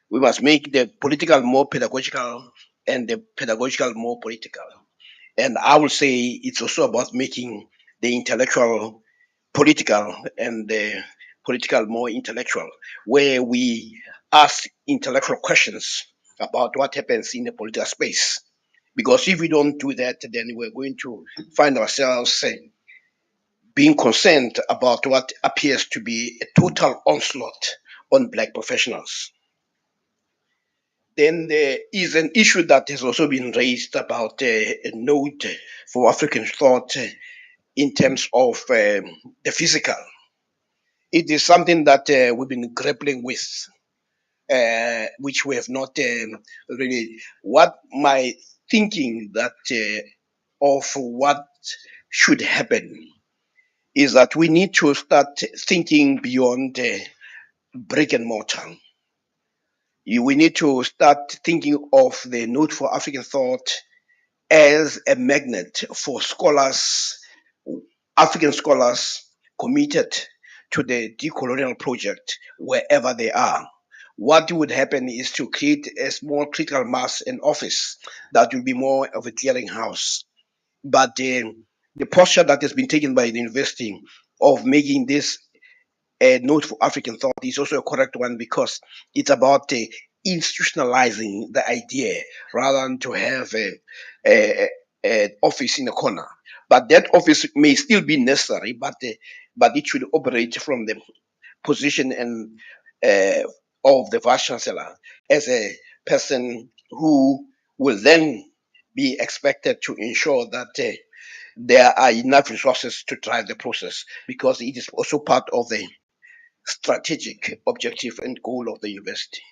Speaker 2: we must make the political more pedagogical and the pedagogical more political. And I will say it's also about making the intellectual political and the political more intellectual, where we ask intellectual questions about what happens in the political space. Because if we don't do that, then we're going to find ourselves being concerned about what appears to be a total onslaught on black professionals. Then there is an issue that has also been raised about a node for African thought in terms of the physical. It is something that we've been grappling with, which we have not really. What my thinking that of what should happen is that we need to start thinking beyond brick and mortar. We need to start thinking of the Node for African Thought as a magnet for scholars, African scholars committed to the decolonial project wherever they are. What would happen is to create a small critical mass and office that will be more of a clearinghouse. But the posture that has been taken by the university of making this a note for African thought is also a correct one because it's about institutionalizing the idea rather than to have a office in a corner. But that office may still be necessary, but it should operate from the position and of the vice chancellor as a person who will then be expected to ensure that there are enough resources to drive the process because it is also part of the strategic objective and goal of the university.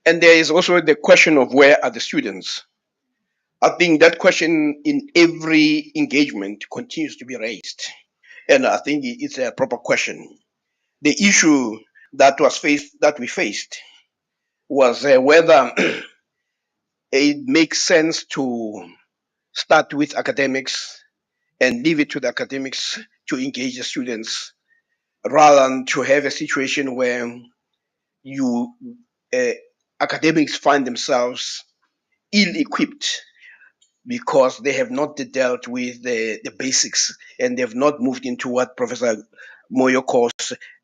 Speaker 2: And there is also the question of where are the students? I think that question in every engagement continues to be raised. And I think it's a proper question. The issue that we faced was whether it makes sense to start with academics and leave it to the academics to engage the students rather than to have a situation where you academics find themselves ill-equipped because they have not dealt with the basics and they have not moved into what Professor Moyo calls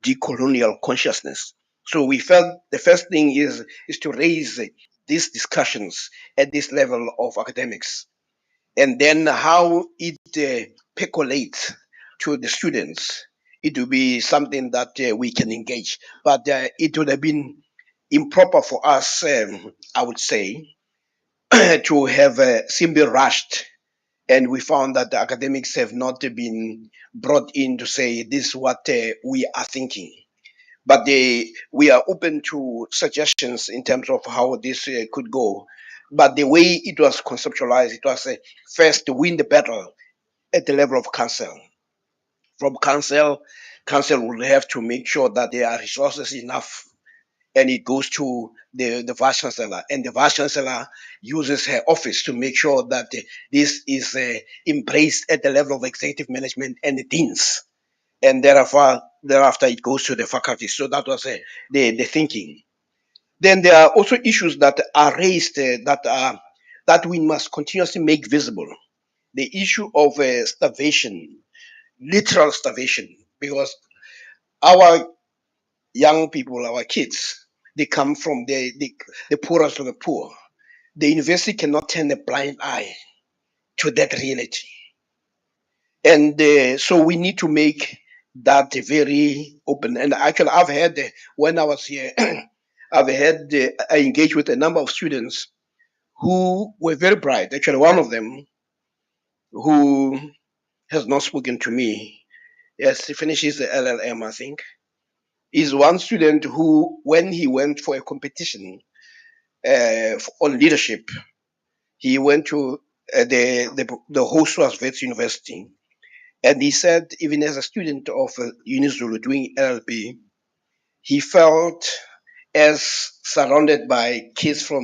Speaker 2: decolonial consciousness. So we felt the first thing is to raise these discussions at this level of academics, and then how it percolates to the students. It will be something that we can engage, but it would have been improper for us, I would say, to have simply rushed. And we found that the academics have not been brought in to say this is what we are thinking. But we are open to suggestions in terms of how this could go. But the way it was conceptualized, it was first to win the battle at the level of council. From council, council will have to make sure that there are resources enough, and it goes to the vice chancellor, and the vice chancellor uses her office to make sure that this is embraced at the level of executive management and the deans, and thereafter it goes to the faculty. So that was the thinking. Then there are also issues that are raised that we must continuously make visible. The issue of starvation, literal starvation, because our young people, our kids, they come from the poorest of the poor. The university cannot turn a blind eye to that reality. And so we need to make that very open. And actually, I've had, when I was here, I engaged with a number of students who were very bright. Actually, one of them who has not spoken to me, yes, he finishes the LLM, I think, is one student who, when he went for a competition on leadership, he went to the host was Wits University, and he said, even as a student of UniZulu doing LLB, he felt as surrounded by kids from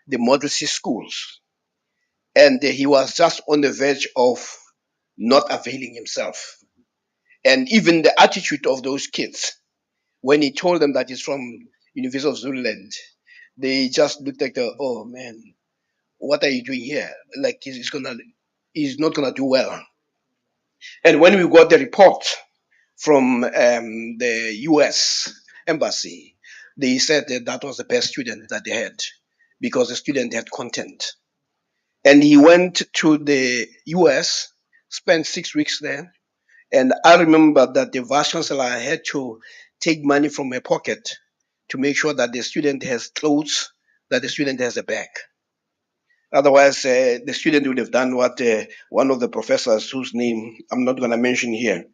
Speaker 2: the moderacy schools, and he was just on the verge of not availing himself. And even the attitude of those kids, when he told them that he's from University of Zululand, they just looked like, oh man, what are you doing here? Like he's not gonna do well. And when we got the report from the U.S. embassy, they said that that was the best student that they had because the student had content. And he went to the U.S., spent 6 weeks there, and I remember that the vice chancellor had to take money from her pocket to make sure that the student has clothes, that the student has a bag. Otherwise, the student would have done what one of the professors, whose name I'm not going to mention here,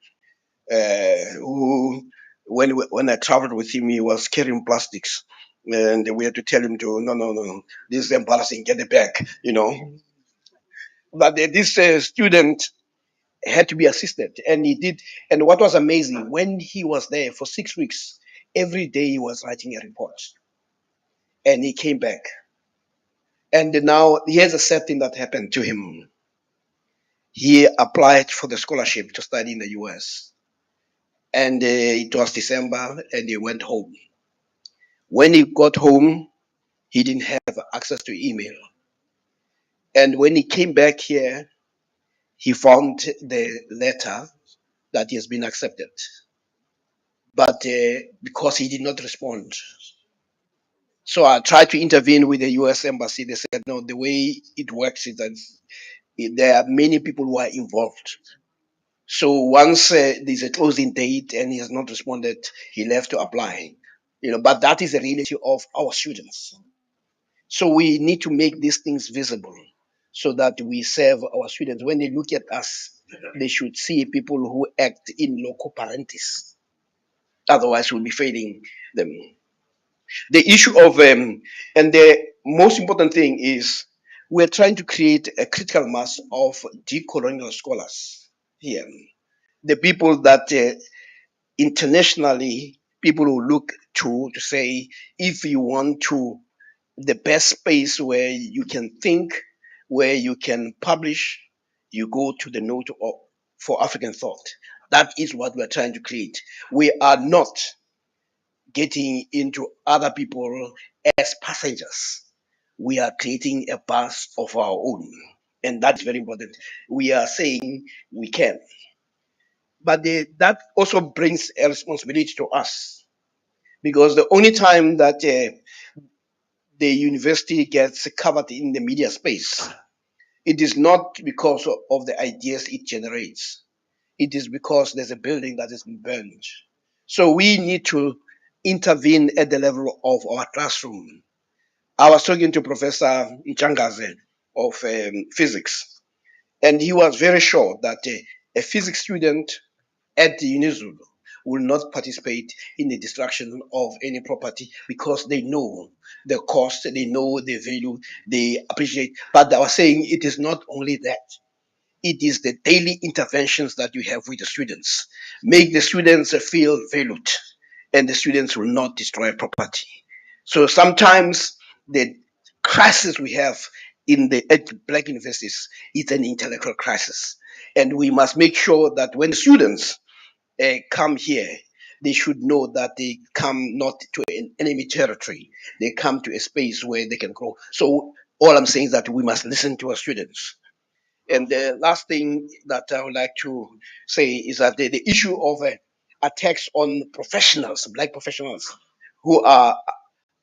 Speaker 2: who, when I traveled with him, he was carrying plastics, and we had to tell him to no, this is embarrassing, get it back, you know. But this student had to be assisted, and he did. And what was amazing, when he was there for 6 weeks, every day he was writing a report, and he came back. And now here's a sad thing that happened to him. He applied for the scholarship to study in the US. And it was December, and he went home. When he got home, he didn't have access to email. And when he came back here, he found the letter that he has been accepted. But because he did not respond. So I tried to intervene with the US Embassy. They said, no, the way it works is that there are many people who are involved. So once there's a closing date and he has not responded, he left to apply. But that is the reality of our students. So we need to make these things visible so that we serve our students. When they look at us, they should see people who act in loco parentis. Otherwise, we'll be failing them. The issue of, and the most important thing is, we're trying to create a critical mass of decolonial scholars here. The people that internationally people will look to say, if you want to, the best space where you can think, where you can publish, you go to the Note for African Thought. That is what we're trying to create. We are not getting into other people as passengers. We are creating a bus of our own. And that's very important. We are saying we can. But that also brings a responsibility to us, because the only time that the university gets covered in the media space, it is not because of the ideas it generates. It is because there's a building that has been burned. So we need to intervene at the level of our classroom. I was talking to Professor Nchangaze of physics, and he was very sure that a physics student at the UniZulu will not participate in the destruction of any property because they know the cost, they know the value, they appreciate. But I was saying it is not only that. It is the daily interventions that you have with the students. Make the students feel valued, and the students will not destroy property. So sometimes the crisis we have in the black universities is an intellectual crisis. And we must make sure that when the students come here, they should know that they come not to an enemy territory. They come to a space where they can grow. So all I'm saying is that we must listen to our students. And the last thing that I would like to say is that the issue of attacks on professionals, black professionals, who are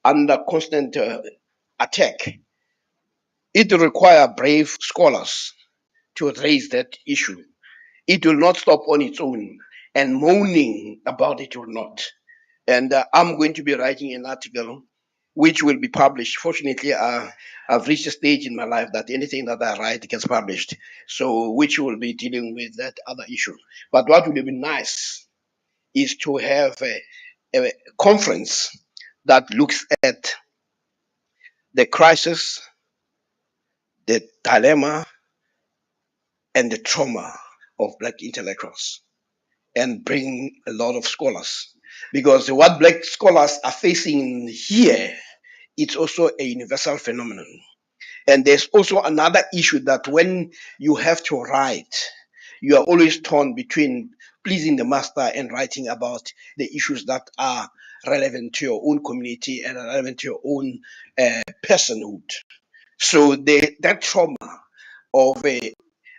Speaker 2: under constant attack, it will require brave scholars to raise that issue. It will not stop on its own, and moaning about it will not. And I'm going to be writing an article which will be published. Fortunately, I've reached a stage in my life that anything that I write gets published. So, which will be dealing with that other issue. But what would be nice is to have a conference that looks at the crisis, the dilemma, and the trauma of black intellectuals and bring a lot of scholars. Because what black scholars are facing here, it's also a universal phenomenon. And there's also another issue that when you have to write, you are always torn between pleasing the master and writing about the issues that are relevant to your own community and relevant to your own personhood. So that trauma of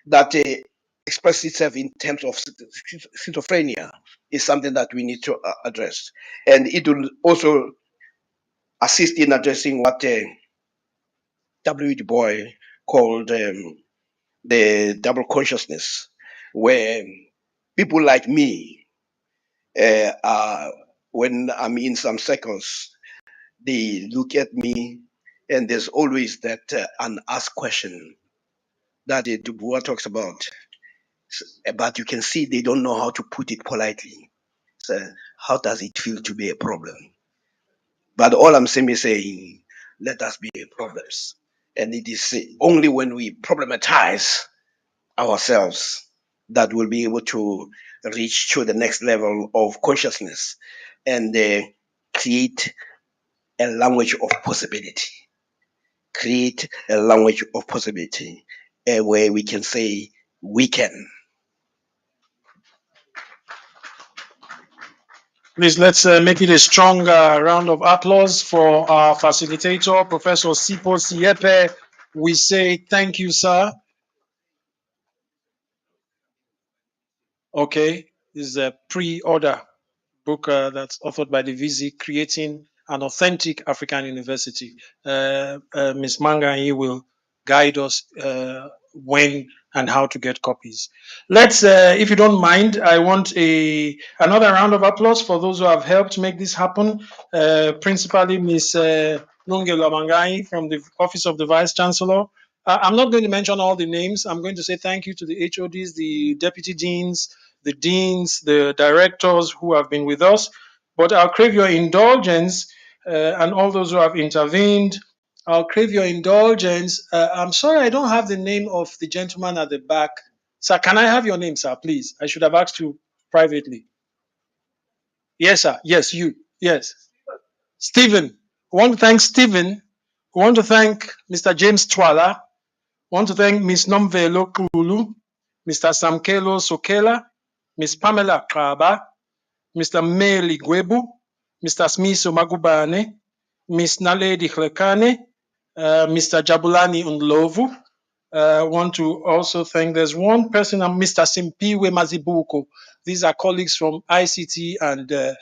Speaker 2: that expresses itself in terms of schizophrenia is something that we need to address. And it will also assist in addressing what W. Du Bois called the double consciousness, where people like me, when I'm in some circles, they look at me and there's always that unasked question that Du Bois talks about. But you can see they don't know how to put it politely. So how does it feel to be a problem? But all I'm simply saying, let us be problems. And it is only when we problematize ourselves that we'll be able to reach to the next level of consciousness and create a language of possibility. Create a language of possibility where we can say, we can.
Speaker 3: Please, let's make it a strong round of applause for our facilitator, Professor Sipho Siepe. We say thank you, sir. Okay, this is a pre-order book that's authored by the VZ, Creating an Authentic African University. Ms. Mangai will guide us when and how to get copies. Let's, if you don't mind, I want another round of applause for those who have helped make this happen, principally Ms. Lungelo Mangai from the Office of the Vice Chancellor. I'm not going to mention all the names. I'm going to say thank you to the HODs, the deputy deans, the deans, the directors who have been with us. But I'll crave your indulgence and all those who have intervened. I'll crave your indulgence. I'm sorry I don't have the name of the gentleman at the back. Sir, can I have your name, sir, please? I should have asked you privately. Yes, sir. Yes, you. Yes. Stephen. We want to thank Stephen. We want to thank Mr. James Twala. We want to thank Ms. Nomvelo Kulu, Mr. Samkelo Sokela, Ms. Pamela Kraba, Mr. Meli Gwebu, Mr. Smiso Magubane, Ms. Naledi Hlekane, Mr. Jabulani Undlovu. I want to also thank, there's one person, Mr. Simpiwe Mazibuko. These are colleagues from ICT and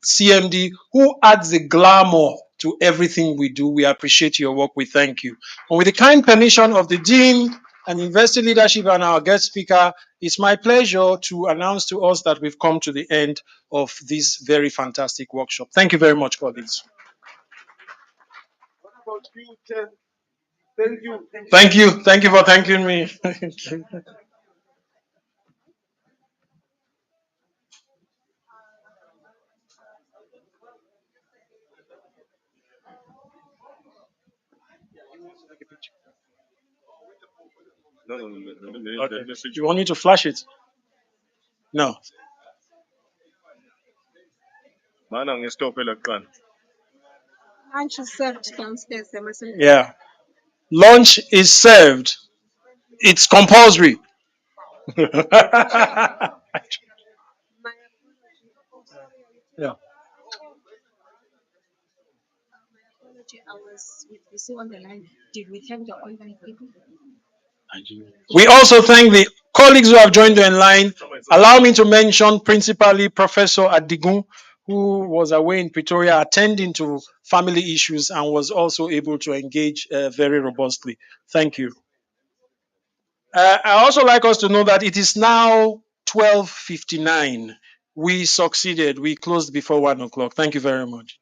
Speaker 3: CMD who adds the glamour to everything we do. We appreciate your work. We thank you. And with the kind permission of the Dean and University Leadership and our guest speaker, it's my pleasure to announce to us that we've come to the end of this very fantastic workshop. Thank you very much, colleagues. Thank you. Thank you. Thank you for thanking me. Okay. You want me to flash it? No.
Speaker 16: Lunch is served downstairs, the messenger.
Speaker 3: Yeah. Lunch is served. It's compulsory. Yeah.
Speaker 16: Apology, I was with BC on the line. Did we thank the online people?
Speaker 3: We also thank the colleagues who have joined the line. Allow me to mention principally Professor Adigun, who was away in Pretoria attending to family issues and was also able to engage very robustly. Thank you. I also like us to know that it is now 12:59. We succeeded. We closed before 1 o'clock. Thank you very much.